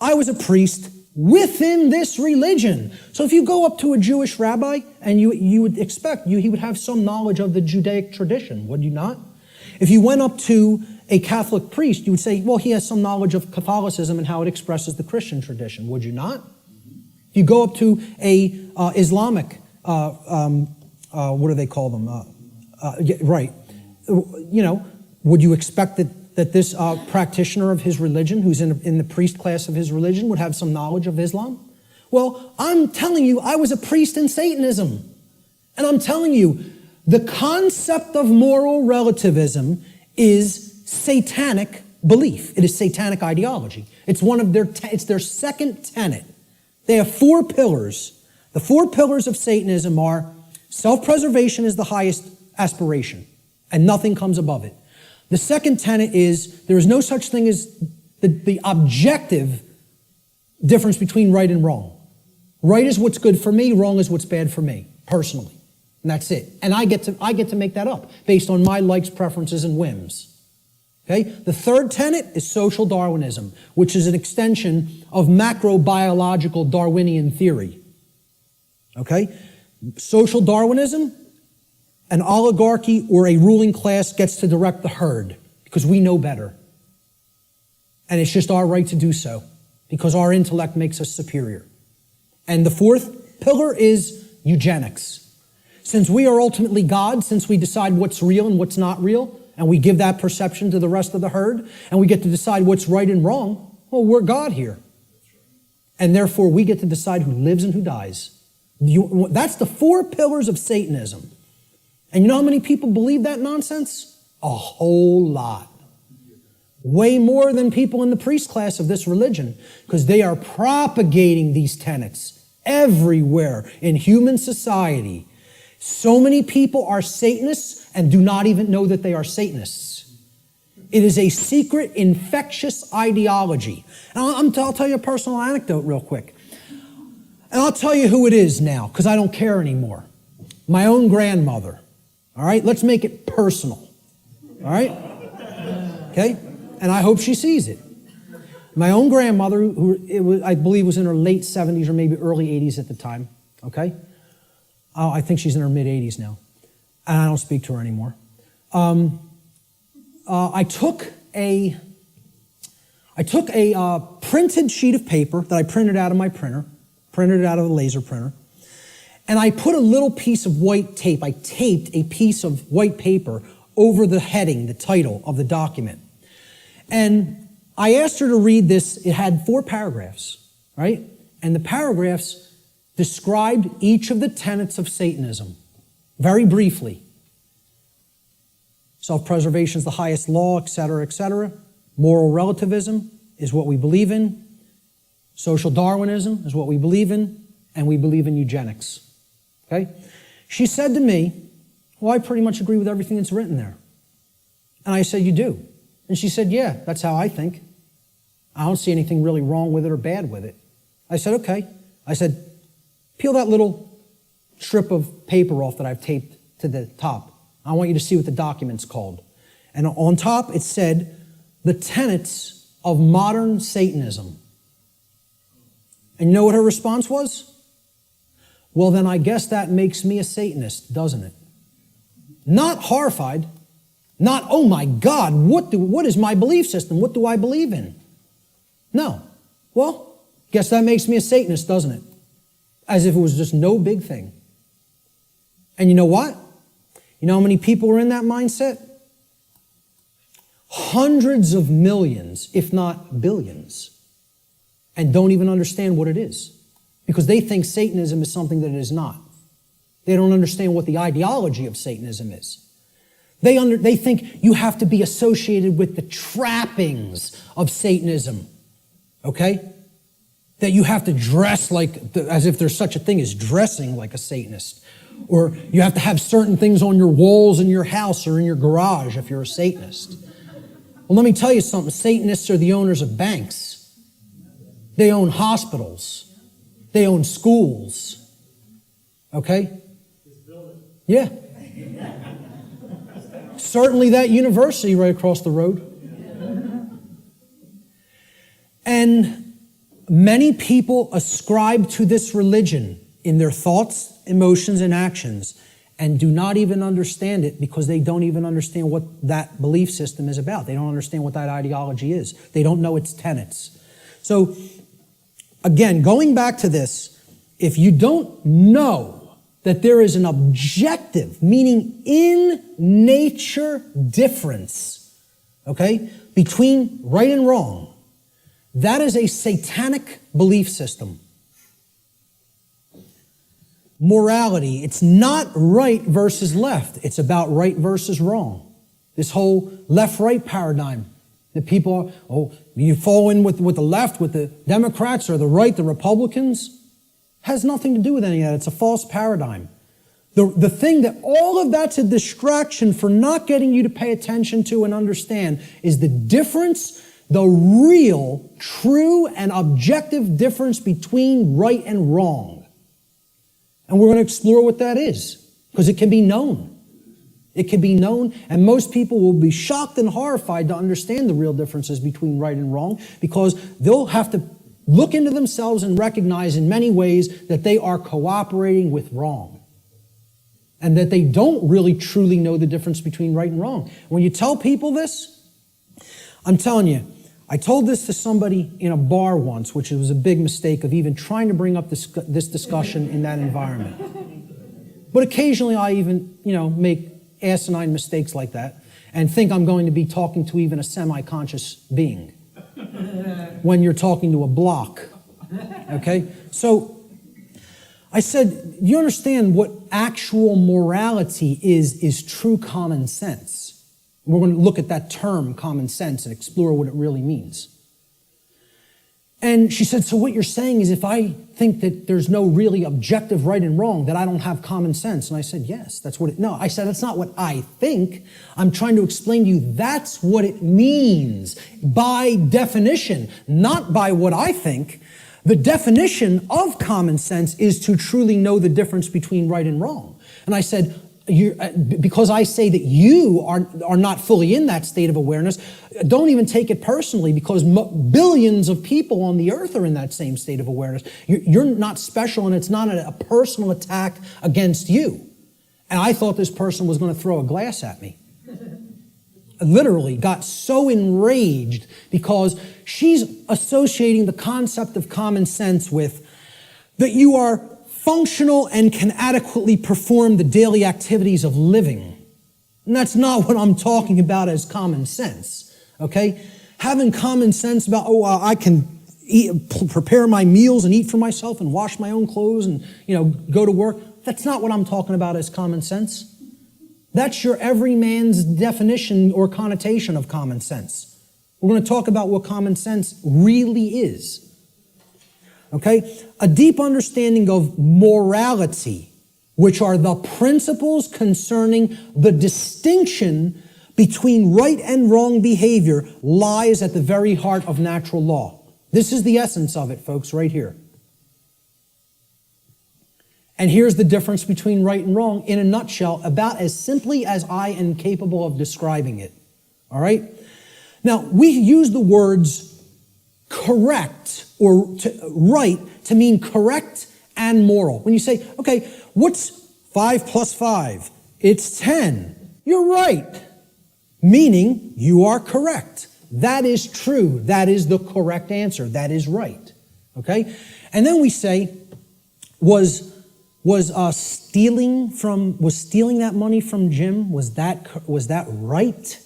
I was a priest within this religion. So if you go up to a Jewish rabbi and you would expect he would have some knowledge of the Judaic tradition, would you not? If you went up to a Catholic priest, you would say, well, he has some knowledge of Catholicism and how it expresses the Christian tradition, would you not? If you go up to a Islamic, what do they call them? Right. You know, would you expect that this practitioner of his religion, who's in the priest class of his religion, would have some knowledge of Islam? Well, I'm telling you, I was a priest in Satanism. And I'm telling you, the concept of moral relativism is satanic belief. It is satanic ideology. It's one of it's their second tenet. They have 4 pillars. The 4 pillars of Satanism are self-preservation is the highest aspiration, and nothing comes above it. The second tenet is there is no such thing as the objective difference between right and wrong. Right is what's good for me, wrong is what's bad for me, personally. And that's it. And I get to make that up based on my likes, preferences, and whims. Okay? The third tenet is social Darwinism, which is an extension of macrobiological Darwinian theory. Okay? Social Darwinism, an oligarchy or a ruling class gets to direct the herd because we know better. And it's just our right to do so because our intellect makes us superior. And the fourth pillar is eugenics. Since we are ultimately God, since we decide what's real and what's not real, and we give that perception to the rest of the herd, and we get to decide what's right and wrong, well, we're God here. And therefore, we get to decide who lives and who dies. That's the 4 pillars of Satanism. And you know how many people believe that nonsense? A whole lot. Way more than people in the priest class of this religion, because they are propagating these tenets everywhere in human society. So many people are Satanists and do not even know that they are Satanists. It is a secret, infectious ideology. And I'll tell you a personal anecdote real quick. And I'll tell you who it is now, because I don't care anymore. My own grandmother. All right? Let's make it personal. All right? Okay? And I hope she sees it. My own grandmother, I believe was in her late 70s or maybe early 80s at the time. Okay? I think she's in her mid-80s now. And I don't speak to her anymore. I took a printed sheet of paper that I printed out of my printer, printed it out of a laser printer, and I put a little piece of white tape. I taped a piece of white paper over the heading, the title of the document. And I asked her to read this. It had 4 paragraphs, right? And the paragraphs described each of the tenets of Satanism, very briefly. Self-preservation is the highest law, etc., etc. Moral relativism is what we believe in. Social Darwinism is what we believe in. And we believe in eugenics. Okay? She said to me, well, I pretty much agree with everything that's written there. And I said, you do? And she said, yeah, that's how I think. I don't see anything really wrong with it or bad with it. I said, okay. I said, peel that little strip of paper off that I've taped to the top. I want you to see what the document's called. And on top, it said, the tenets of modern Satanism. And you know what her response was? Well, then I guess that makes me a Satanist, doesn't it? Not horrified. Not, oh my God, what is my belief system? What do I believe in? No. Well, guess that makes me a Satanist, doesn't it? As if it was just no big thing. And you know what? You know how many people are in that mindset? Hundreds of millions, if not billions, and don't even understand what it is. Because they think Satanism is something that it is not. They don't understand what the ideology of Satanism is. They think you have to be associated with the trappings of Satanism. Okay? That you have to dress like, as if there's such a thing as dressing like a Satanist. Or you have to have certain things on your walls in your house or in your garage if you're a Satanist. Well, let me tell you something. Satanists are the owners of banks. They own hospitals. They own schools. Okay? Yeah. Certainly that university right across the road. And many people ascribe to this religion in their thoughts, emotions, and actions, and do not even understand it because they don't even understand what that belief system is about. They don't understand what that ideology is. They don't know its tenets. So, again, going back to this, if you don't know that there is an objective, meaning in nature difference, okay, between right and wrong, that is a satanic belief system. Morality, it's not right versus left. It's about right versus wrong. This whole left-right paradigm The people, you fall in with the left, with the Democrats, or the right, the Republicans. Has nothing to do with any of that. It's a false paradigm. The thing that all of that's a distraction for not getting you to pay attention to and understand is the difference, the real, true, and objective difference between right and wrong. And we're going to explore what that is, because it can be known. It can be known, and most people will be shocked and horrified to understand the real differences between right and wrong, because they'll have to look into themselves and recognize in many ways that they are cooperating with wrong. And that they don't really truly know the difference between right and wrong. When you tell people this, I'm telling you, I told this to somebody in a bar once, which was a big mistake of even trying to bring up this discussion in that environment. But occasionally I even, make asinine mistakes like that and think I'm going to be talking to even a semi-conscious being when you're talking to a block. Okay? So I said, you understand what actual morality is true common sense. We're going to look at that term, common sense, and explore what it really means. And she said, so what you're saying is if I think that there's no really objective right and wrong, that I don't have common sense. And I said, yes, that's what no, I said, that's not what I think. I'm trying to explain to you that's what it means by definition, not by what I think. The definition of common sense is to truly know the difference between right and wrong. And I said, because I say that you are not fully in that state of awareness, don't even take it personally, because billions of people on the earth are in that same state of awareness. You're not special, and it's not a personal attack against you. And I thought this person was going to throw a glass at me. Literally got so enraged because she's associating the concept of common sense with that you are functional and can adequately perform the daily activities of living. And that's not what I'm talking about as common sense, okay? Having common sense about, I can prepare my meals and eat for myself and wash my own clothes and, go to work. That's not what I'm talking about as common sense. That's your everyman's definition or connotation of common sense. We're going to talk about what common sense really is. Okay? A deep understanding of morality, which are the principles concerning the distinction between right and wrong behavior, lies at the very heart of natural law. This is the essence of it, folks, right here. And here's the difference between right and wrong in a nutshell, about as simply as I am capable of describing it. All right? Now, we use the words correct or right to mean correct and moral. When you say, okay, what's 5 plus 5? It's 10. You're right. Meaning you are correct. That is true. That is the correct answer. That is right. Okay? And then we say, was stealing that money from Jim, was that right?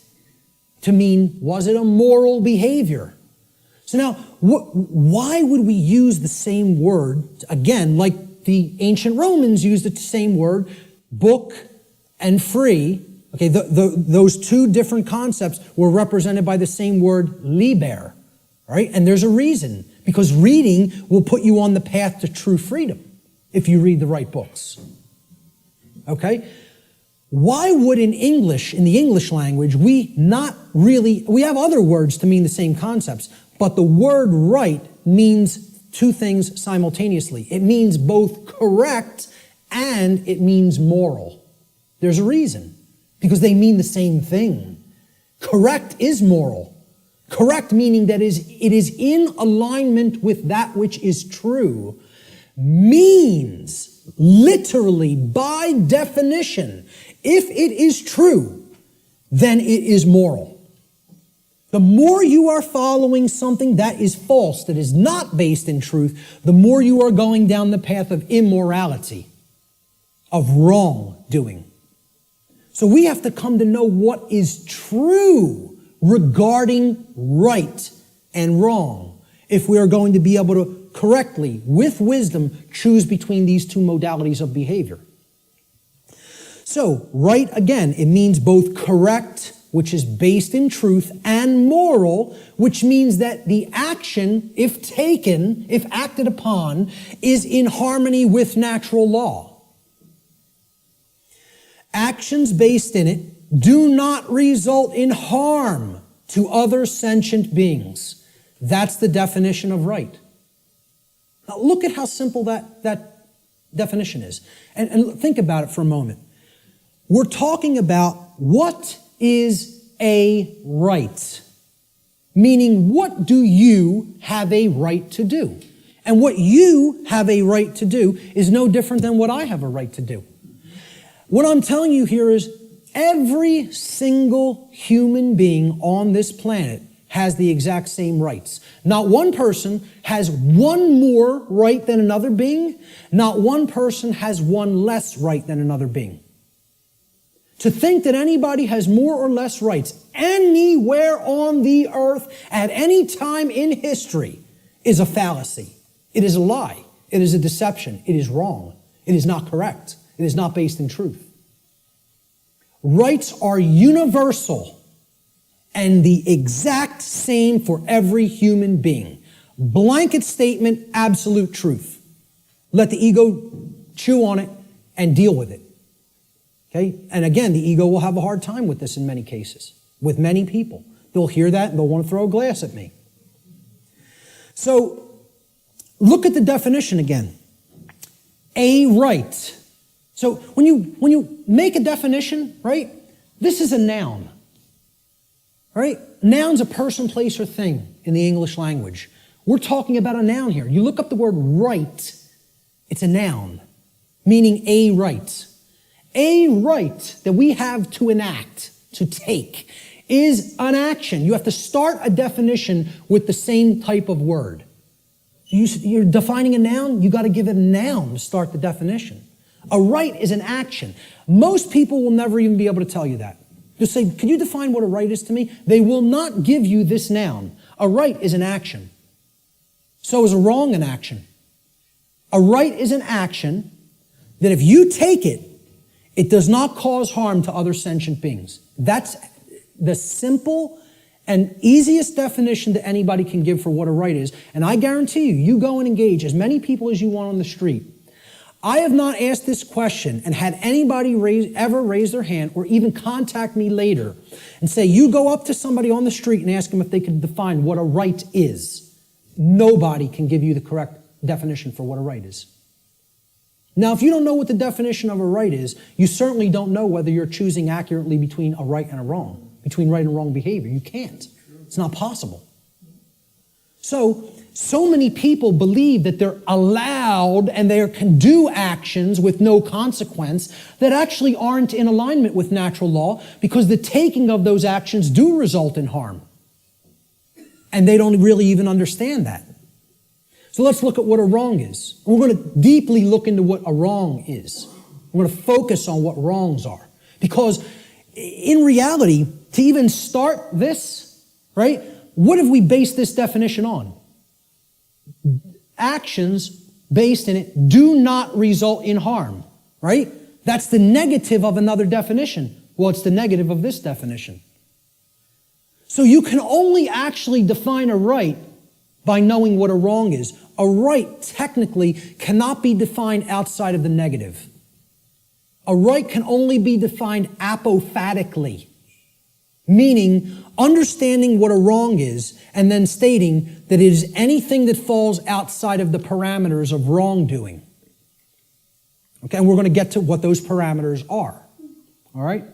To mean, was it a moral behavior? So now, why would we use the same word, again, like the ancient Romans used the same word, book and free? Okay, those two different concepts were represented by the same word, liber, right? And there's a reason, because reading will put you on the path to true freedom if you read the right books. Okay? Why would in the English language, we have other words to mean the same concepts, but the word right means two things simultaneously. It means both correct and it means moral. There's a reason, because they mean the same thing. Correct is moral. Correct meaning that it is in alignment with that which is true, means literally by definition, if it is true, then it is moral. The more you are following something that is false, that is not based in truth, the more you are going down the path of immorality, of wrongdoing. So we have to come to know what is true regarding right and wrong if we are going to be able to correctly, with wisdom, choose between these two modalities of behavior. So, right, again, it means both correct which is based in truth, and moral, which means that the action, if taken, if acted upon, is in harmony with natural law. Actions based in it do not result in harm to other sentient beings. That's the definition of right. Now look at how simple that definition is. And think about it for a moment. We're talking about what is a right. Meaning, what do you have a right to do? And what you have a right to do is no different than what I have a right to do. What I'm telling you here is every single human being on this planet has the exact same rights. Not one person has one more right than another being. Not one person has one less right than another being. To think that anybody has more or less rights anywhere on the earth at any time in history is a fallacy. It is a lie. It is a deception. It is wrong. It is not correct. It is not based in truth. Rights are universal and the exact same for every human being. Blanket statement, absolute truth. Let the ego chew on it and deal with it. Okay? And again, the ego will have a hard time with this in many cases, with many people. They'll hear that and they'll want to throw a glass at me. So, look at the definition again. A right. So when you make a definition, right, this is a noun, right? Noun's a person, place, or thing in the English language. We're talking about a noun here. You look up the word right, it's a noun, meaning a right. A right that we have to enact, to take, is an action. You have to start a definition with the same type of word. You're defining a noun, you got to give it a noun to start the definition. A right is an action. Most people will never even be able to tell you that. Just say, can you define what a right is to me? They will not give you this noun. A right is an action. So is a wrong an action. A right is an action that if you take it, it does not cause harm to other sentient beings. That's the simple and easiest definition that anybody can give for what a right is. And I guarantee you, you go and engage as many people as you want on the street. I have not asked this question and had anybody ever raise their hand or even contact me later and say, you go up to somebody on the street and ask them if they can define what a right is. Nobody can give you the correct definition for what a right is. Now, if you don't know what the definition of a right is, you certainly don't know whether you're choosing accurately between a right and a wrong, between right and wrong behavior. You can't. It's not possible. So many people believe that they're allowed and they can do actions with no consequence that actually aren't in alignment with natural law because the taking of those actions do result in harm. And they don't really even understand that. So let's look at what a wrong is. And we're going to deeply look into what a wrong is. We're going to focus on what wrongs are. Because in reality, to even start this, right, what have we based this definition on? Actions based in it do not result in harm, right? That's the negative of another definition. Well, it's the negative of this definition. So you can only actually define a right by knowing what a wrong is. A right technically cannot be defined outside of the negative. A right can only be defined apophatically, meaning understanding what a wrong is and then stating that it is anything that falls outside of the parameters of wrongdoing. Okay, and we're going to get to what those parameters are. All right?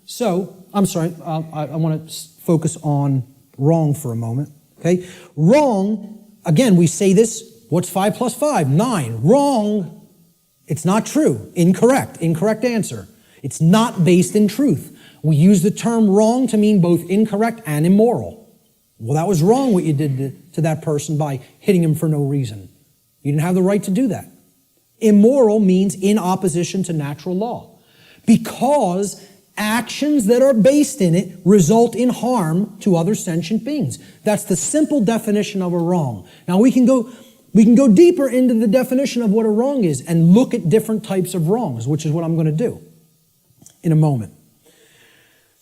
So, I'm sorry, I want to focus on wrong for a moment. Okay? Wrong, again, we say this, what's 5 plus 5? 9. Wrong, it's not true. Incorrect. Incorrect answer. It's not based in truth. We use the term wrong to mean both incorrect and immoral. Well, that was wrong what you did to that person by hitting him for no reason. You didn't have the right to do that. Immoral means in opposition to natural law. Because actions that are based in it result in harm to other sentient beings. That's the simple definition of a wrong. Now we can go deeper into the definition of what a wrong is and look at different types of wrongs, which is what I'm going to do in a moment.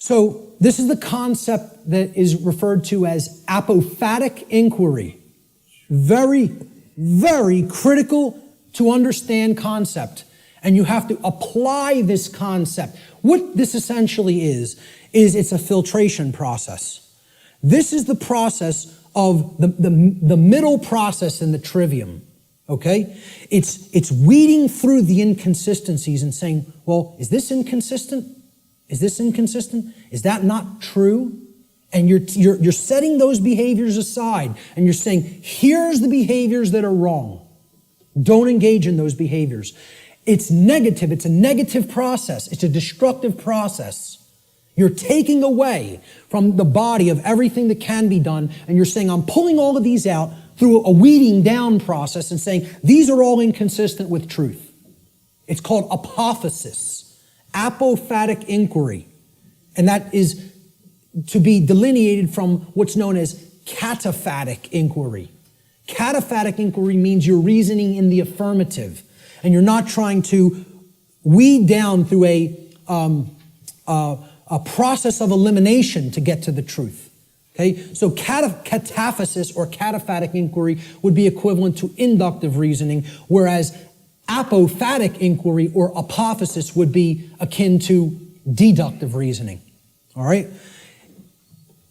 So this is the concept that is referred to as apophatic inquiry. Very, very critical to understand concept. And you have to apply this concept. What this essentially is it's a filtration process. This is the process of the middle process in the trivium. Okay? It's weeding through the inconsistencies and saying, well, is this inconsistent? Is this inconsistent? Is that not true? And you're setting those behaviors aside and you're saying, here's the behaviors that are wrong. Don't engage in those behaviors. It's negative. It's a negative process. It's a destructive process. You're taking away from the body of everything that can be done, and you're saying, I'm pulling all of these out through a weeding down process and saying, these are all inconsistent with truth. It's called apophasis, apophatic inquiry. And that is to be delineated from what's known as cataphatic inquiry. Cataphatic inquiry means you're reasoning in the affirmative, and you're not trying to weed down through a process of elimination to get to the truth. Okay, so cataphasis or cataphatic inquiry would be equivalent to inductive reasoning, whereas apophatic inquiry or apophasis would be akin to deductive reasoning. All right?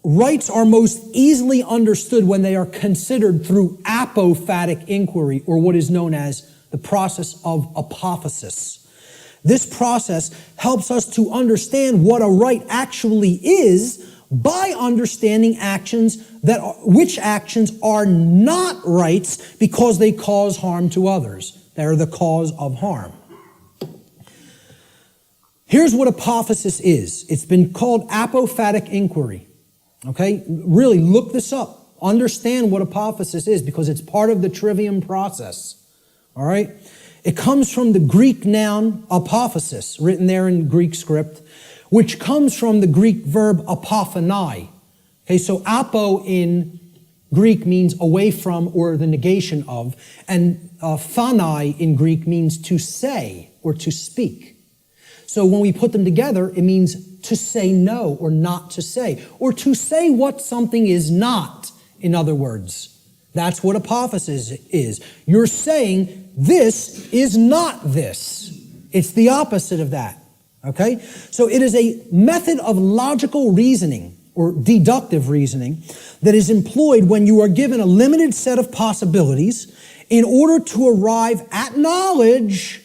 Rights are most easily understood when they are considered through apophatic inquiry, or what is known as the process of apophasis. This process helps us to understand what a right actually is by understanding which actions are not rights because they cause harm to others. They're the cause of harm. Here's what apophasis is. It's been called apophatic inquiry. Okay? Really look this up. Understand what apophasis is because it's part of the trivium process. All right? It comes from the Greek noun apophasis, written there in Greek script, which comes from the Greek verb apophanai. Okay, so apo in Greek means away from or the negation of, and phanai in Greek means to say or to speak. So when we put them together, it means to say no or not to say, or to say what something is not, in other words. That's what apophasis is. You're saying this is not this. It's the opposite of that. Okay? So it is a method of logical reasoning or deductive reasoning that is employed when you are given a limited set of possibilities in order to arrive at knowledge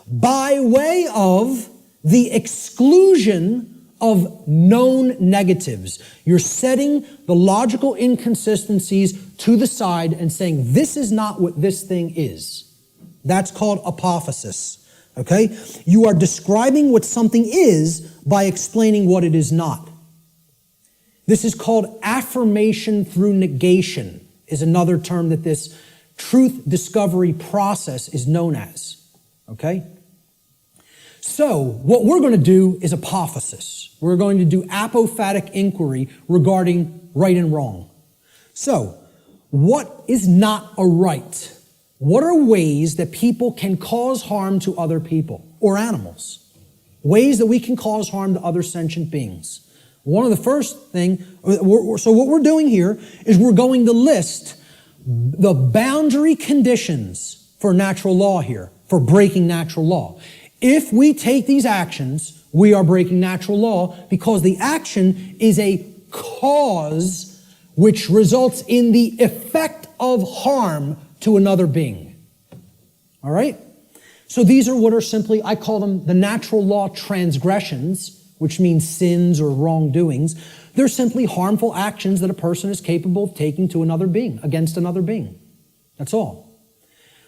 by way of the exclusion of known negatives. You're setting the logical inconsistencies to the side and saying, this is not what this thing is. That's called apophasis. Okay? You are describing what something is by explaining what it is not. This is called affirmation through negation, is another term that this truth discovery process is known as. Okay? So, what we're going to do is apophasis. We're going to do apophatic inquiry regarding right and wrong. So, what is not a right? What are ways that people can cause harm to other people or animals? Ways that we can cause harm to other sentient beings. One of the first thing, so what we're doing here is we're going to list the boundary conditions for natural law here, for breaking natural law. If we take these actions, we are breaking natural law because the action is a cause which results in the effect of harm to another being. All right? So these are what are simply, I call them the natural law transgressions, which means sins or wrongdoings. They're simply harmful actions that a person is capable of taking to another being, against another being. That's all.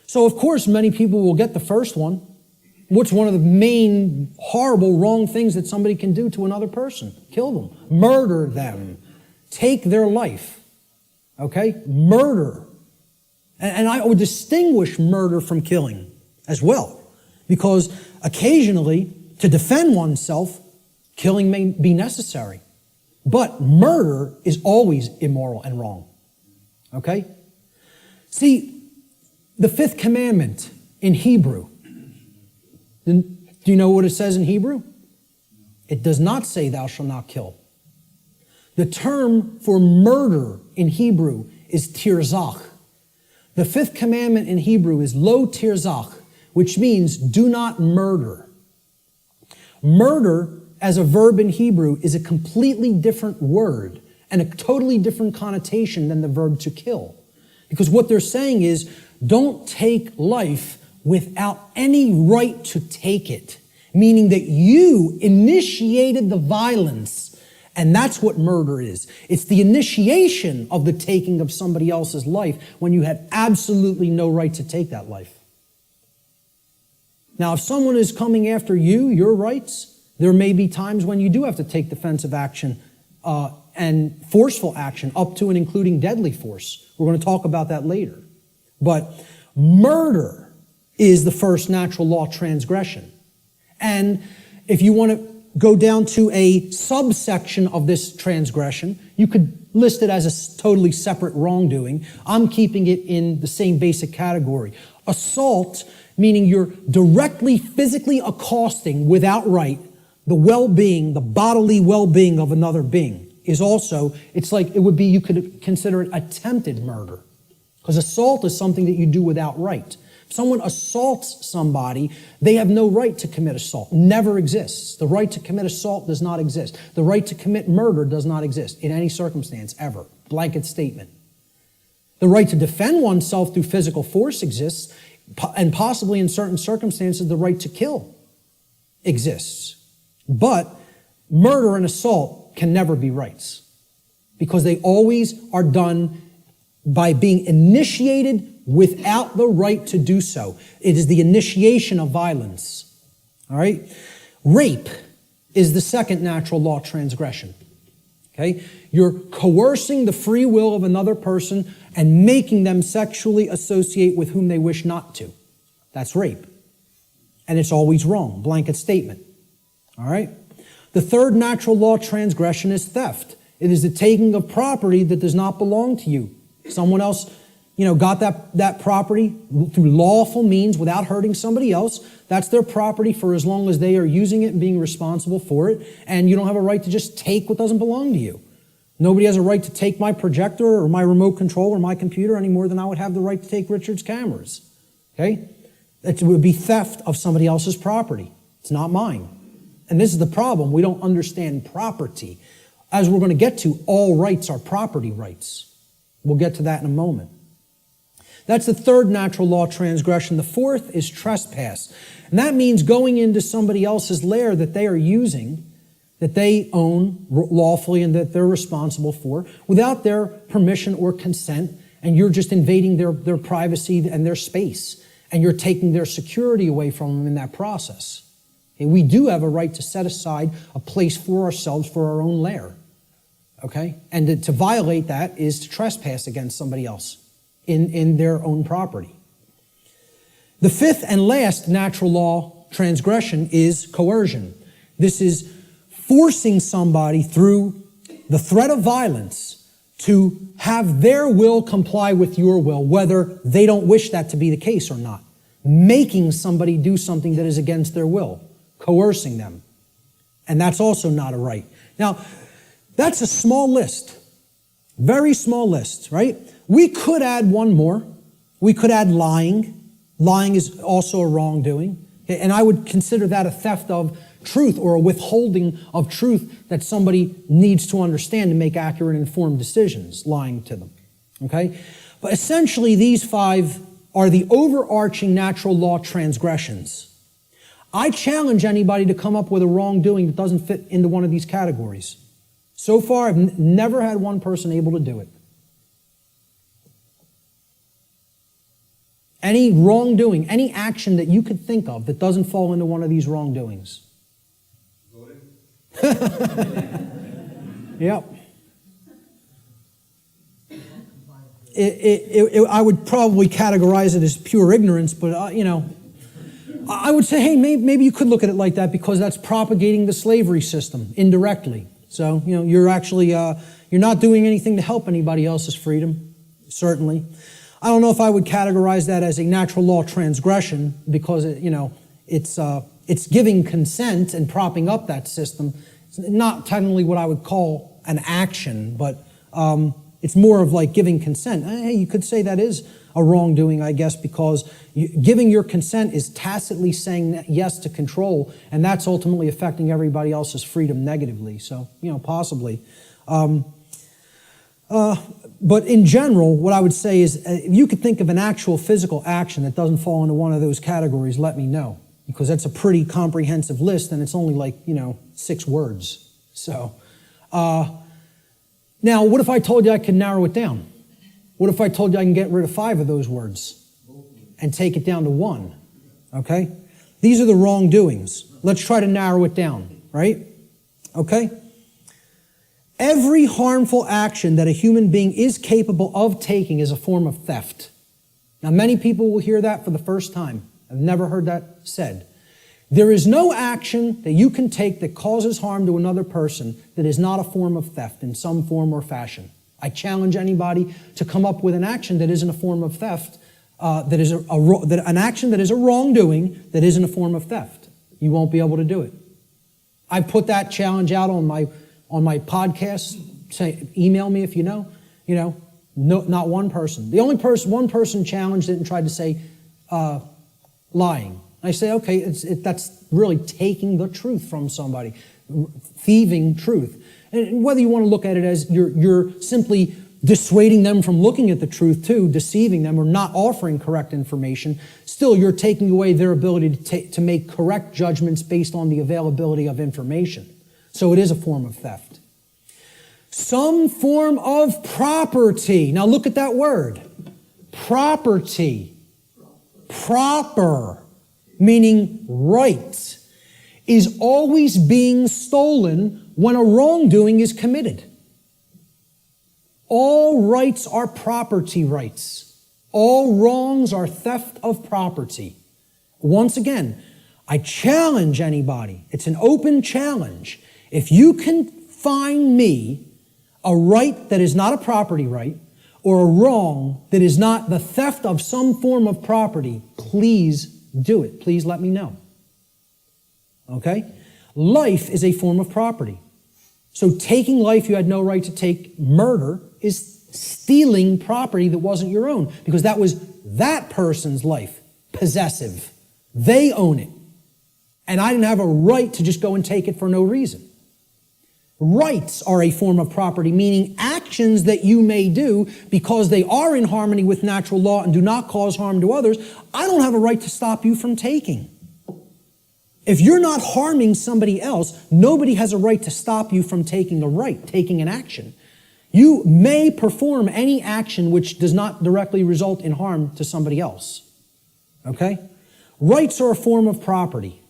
So of course, many people will get the first one. What's one of the main horrible, wrong things that somebody can do to another person? Kill them, murder them, take their life. Okay? Murder. And I would distinguish murder from killing as well, because occasionally, to defend oneself, killing may be necessary. But murder is always immoral and wrong. Okay? See, the fifth commandment in Hebrew, do you know what it says in Hebrew? It does not say thou shalt not kill. The term for murder in Hebrew is tirzach. The fifth commandment in Hebrew is lo tirzach, which means do not murder. Murder as a verb in Hebrew is a completely different word and a totally different connotation than the verb to kill. Because what they're saying is, don't take life without any right to take it. Meaning that you initiated the violence. And that's what murder is. It's the initiation of the taking of somebody else's life when you had absolutely no right to take that life. Now, if someone is coming after you, your rights, there may be times when you do have to take defensive action and forceful action, up to and including deadly force. We're going to talk about that later. But murder is the first natural law transgression. And if you want to go down to a subsection of this transgression, you could list it as a totally separate wrongdoing. I'm keeping it in the same basic category. Assault, meaning you're directly physically accosting without right the well-being, the bodily well-being of another being, is also, it's like, it would be, you could consider it attempted murder. Because assault is something that you do without right. If someone assaults somebody, they have no right to commit assault. Never exists. The right to commit assault does not exist. The right to commit murder does not exist in any circumstance, ever. Blanket statement. The right to defend oneself through physical force exists, and possibly in certain circumstances, the right to kill exists. But murder and assault can never be rights, because they always are done by being initiated without the right to do so. It is the initiation of violence. All right? Rape is the second natural law transgression. Okay? You're coercing the free will of another person and making them sexually associate with whom they wish not to. That's rape. And it's always wrong. Blanket statement. All right? The third natural law transgression is theft. It is the taking of property that does not belong to you. Someone else, got that property through lawful means without hurting somebody else. That's their property for as long as they are using it and being responsible for it. And you don't have a right to just take what doesn't belong to you. Nobody has a right to take my projector or my remote control or my computer any more than I would have the right to take Richard's cameras. Okay? It would be theft of somebody else's property. It's not mine. And this is the problem. We don't understand property. As we're going to get to, all rights are property rights. We'll get to that in a moment. That's the third natural law transgression. The fourth is trespass. And that means going into somebody else's lair that they are using, that they own lawfully and that they're responsible for, without their permission or consent, and you're just invading their privacy and their space, and you're taking their security away from them in that process. And we do have a right to set aside a place for ourselves for our own lair. Okay? And to violate that is to trespass against somebody else in their own property. The fifth and last natural law transgression is coercion. This is forcing somebody through the threat of violence to have their will comply with your will, whether they don't wish that to be the case or not. Making somebody do something that is against their will. Coercing them. And that's also not a right. Now, that's a small list. Very small list, right? We could add one more. We could add lying. Lying is also a wrongdoing. Okay? And I would consider that a theft of truth or a withholding of truth that somebody needs to understand to make accurate and informed decisions, lying to them. Okay? But essentially, these five are the overarching natural law transgressions. I challenge anybody to come up with a wrongdoing that doesn't fit into one of these categories. So far, I've never had one person able to do it. Any wrongdoing, any action that you could think of that doesn't fall into one of these wrongdoings. Yep. I would probably categorize it as pure ignorance, but I would say, hey, maybe you could look at it like that because that's propagating the slavery system indirectly. So, you're actually, you're not doing anything to help anybody else's freedom, certainly. I don't know if I would categorize that as a natural law transgression because, it's it's giving consent and propping up that system. It's not technically what I would call an action, but it's more of like giving consent. Hey, you could say that is a wrongdoing, I guess, because giving your consent is tacitly saying yes to control, and that's ultimately affecting everybody else's freedom negatively. So, possibly. But in general, what I would say is, if you could think of an actual physical action that doesn't fall into one of those categories, let me know, because that's a pretty comprehensive list, and it's only like 6 words. So, now, what if I told you I could narrow it down? What if I told you I can get rid of 5 of those words and take it down to 1? Okay? These are the wrongdoings. Let's try to narrow it down, right? Okay? Every harmful action that a human being is capable of taking is a form of theft. Now, many people will hear that for the first time. I've never heard that said. There is no action that you can take that causes harm to another person that is not a form of theft in some form or fashion. I challenge anybody to come up with an action that isn't a form of theft, that is an action that is a wrongdoing that isn't a form of theft. You won't be able to do it. I put that challenge out on my podcast. Say, email me if you know. No, not one person. The only one person challenged it and tried to say lying. I say, okay, that's really taking the truth from somebody, thieving truth. And whether you want to look at it as you're simply dissuading them from looking at the truth too, deceiving them, or not offering correct information, still you're taking away their ability to make correct judgments based on the availability of information. So it is a form of theft. Some form of property. Now look at that word. Property. Proper, meaning right, is always being stolen when a wrongdoing is committed. All rights are property rights. All wrongs are theft of property. Once again, I challenge anybody. It's an open challenge. If you can find me a right that is not a property right, or a wrong that is not the theft of some form of property, please do it. Please let me know. Okay? Life is a form of property. So taking life you had no right to take, murder, is stealing property that wasn't your own, because that was that person's life, possessive. They own it. And I didn't have a right to just go and take it for no reason. Rights are a form of property, meaning actions that you may do because they are in harmony with natural law and do not cause harm to others. I don't have a right to stop you from taking. If you're not harming somebody else, nobody has a right to stop you from taking an action. You may perform any action which does not directly result in harm to somebody else. Okay? Rights are a form of property.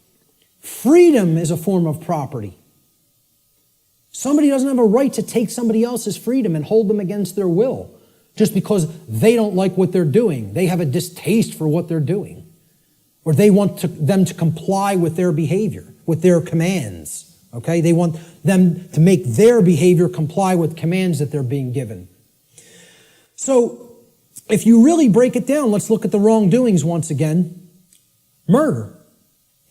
Freedom is a form of property. Somebody doesn't have a right to take somebody else's freedom and hold them against their will just because they don't like what they're doing. They have a distaste for what they're doing. Or they want them to comply with their behavior, with their commands. Okay? They want them to make their behavior comply with commands that they're being given. So, if you really break it down, let's look at the wrongdoings once again. Murder.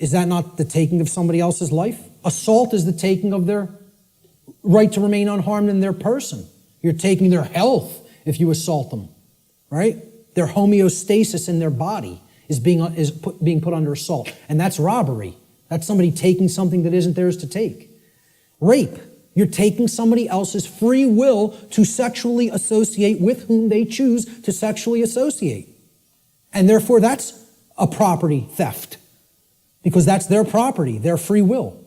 Is that not the taking of somebody else's life? Assault is the taking of their right to remain unharmed in their person. You're taking their health if you assault them, right? Their homeostasis in their body is being put under assault. And that's robbery. That's somebody taking something that isn't theirs to take. Rape. You're taking somebody else's free will to sexually associate with whom they choose to sexually associate. And therefore that's a property theft, because that's their property, their free will.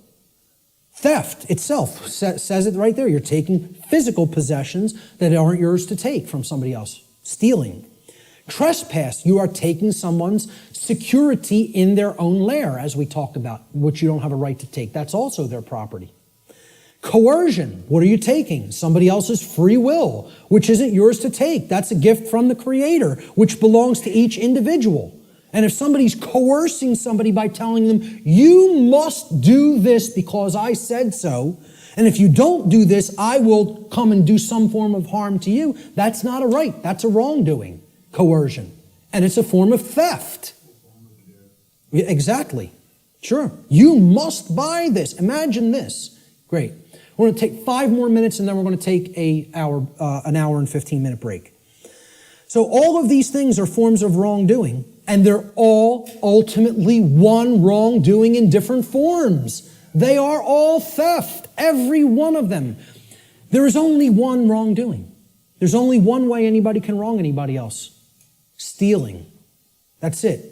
Theft itself says it right there. You're taking physical possessions that aren't yours to take from somebody else. Stealing. Trespass. You are taking someone's security in their own lair, as we talked about, which you don't have a right to take. That's also their property. Coercion. What are you taking? Somebody else's free will, which isn't yours to take. That's a gift from the Creator, which belongs to each individual. And if somebody's coercing somebody by telling them, you must do this because I said so, and if you don't do this, I will come and do some form of harm to you, that's not a right. That's a wrongdoing, coercion. And it's a form of theft. Exactly. Sure. You must buy this. Imagine this. Great. We're going to take 5 more minutes and then we're going to take an hour and 15-minute break. So all of these things are forms of wrongdoing, and they're all ultimately one wrongdoing in different forms. They are all theft, every one of them. There is only one wrongdoing. There's only one way anybody can wrong anybody else. Stealing. That's it.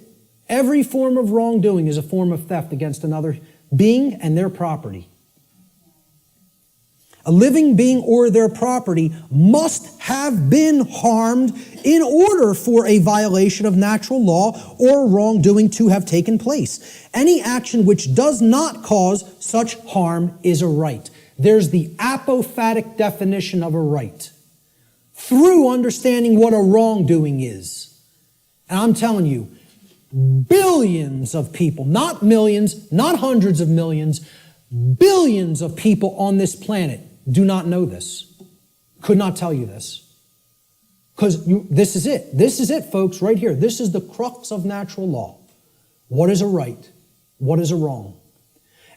Every form of wrongdoing is a form of theft against another being and their property. A living being or their property must have been harmed in order for a violation of natural law or wrongdoing to have taken place. Any action which does not cause such harm is a right. There's the apophatic definition of a right. Through understanding what a wrongdoing is. And I'm telling you, billions of people, not millions, not hundreds of millions, billions of people on this planet do not know this. Could not tell you this. Because this is it. This is it, folks, right here. This is the crux of natural law. What is a right? What is a wrong?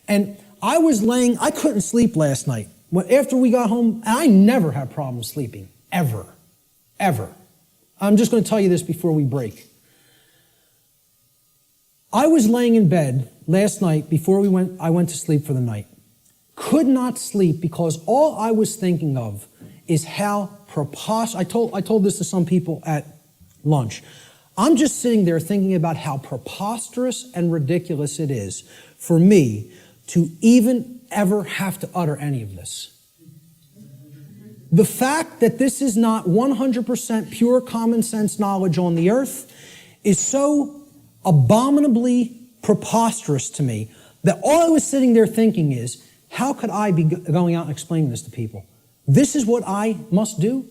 And I couldn't sleep last night. After we got home, I never had problems sleeping. Ever. Ever. I'm just going to tell you this before we break. I was laying in bed last night before I went to sleep for the night. Could not sleep because all I was thinking of is how preposterous. I told this to some people at lunch. I'm just sitting there thinking about how preposterous and ridiculous it is for me to even ever have to utter any of this. The fact that this is not 100% pure common sense knowledge on the earth is so abominably preposterous to me that all I was sitting there thinking is, how could I be going out and explaining this to people? This is what I must do?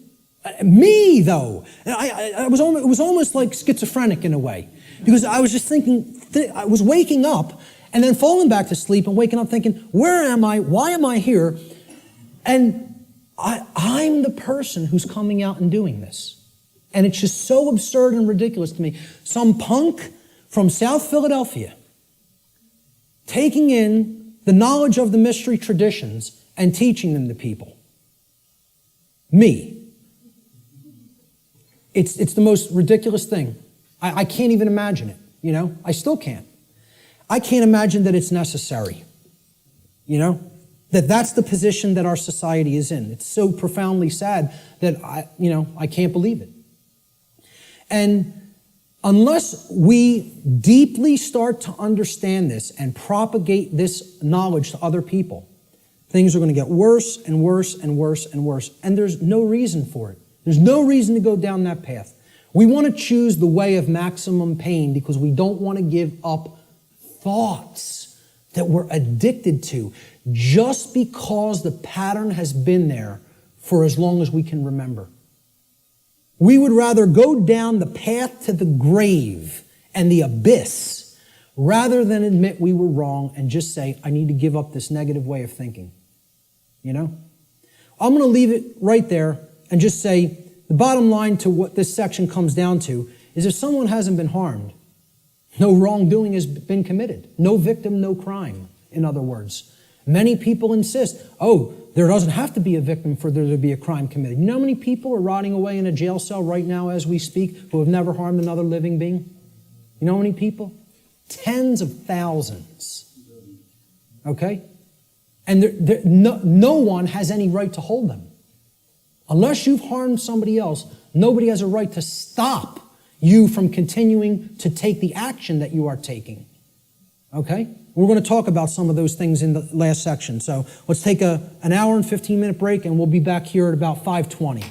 Me, though. It was almost like schizophrenic in a way. Because I was just thinking, I was waking up and then falling back to sleep and waking up thinking, where am I? Why am I here? And I'm the person who's coming out and doing this. And it's just so absurd and ridiculous to me. Some punk from South Philadelphia taking in the knowledge of the mystery traditions and teaching them to people. Me. It's the most ridiculous thing. I can't even imagine it, you know? I still can't. I can't imagine that it's necessary, you know? That's the position that our society is in. It's so profoundly sad that I can't believe it. And unless we deeply start to understand this and propagate this knowledge to other people, things are going to get worse and worse and worse and worse. And there's no reason for it. There's no reason to go down that path. We want to choose the way of maximum pain because we don't want to give up thoughts that we're addicted to just because the pattern has been there for as long as we can remember. We would rather go down the path to the grave and the abyss rather than admit we were wrong and just say, I need to give up this negative way of thinking. You know? I'm going to leave it right there and just say the bottom line to what this section comes down to is if someone hasn't been harmed, no wrongdoing has been committed. No victim, no crime, in other words. Many people insist, there doesn't have to be a victim for there to be a crime committed. You know how many people are rotting away in a jail cell right now as we speak who have never harmed another living being? You know how many people? Tens of thousands. Okay? And no one has any right to hold them. Unless you've harmed somebody else, nobody has a right to stop you from continuing to take the action that you are taking. Okay? We're going to talk about some of those things in the last section. So let's take an hour and 15-minute break, and we'll be back here at about 5:20.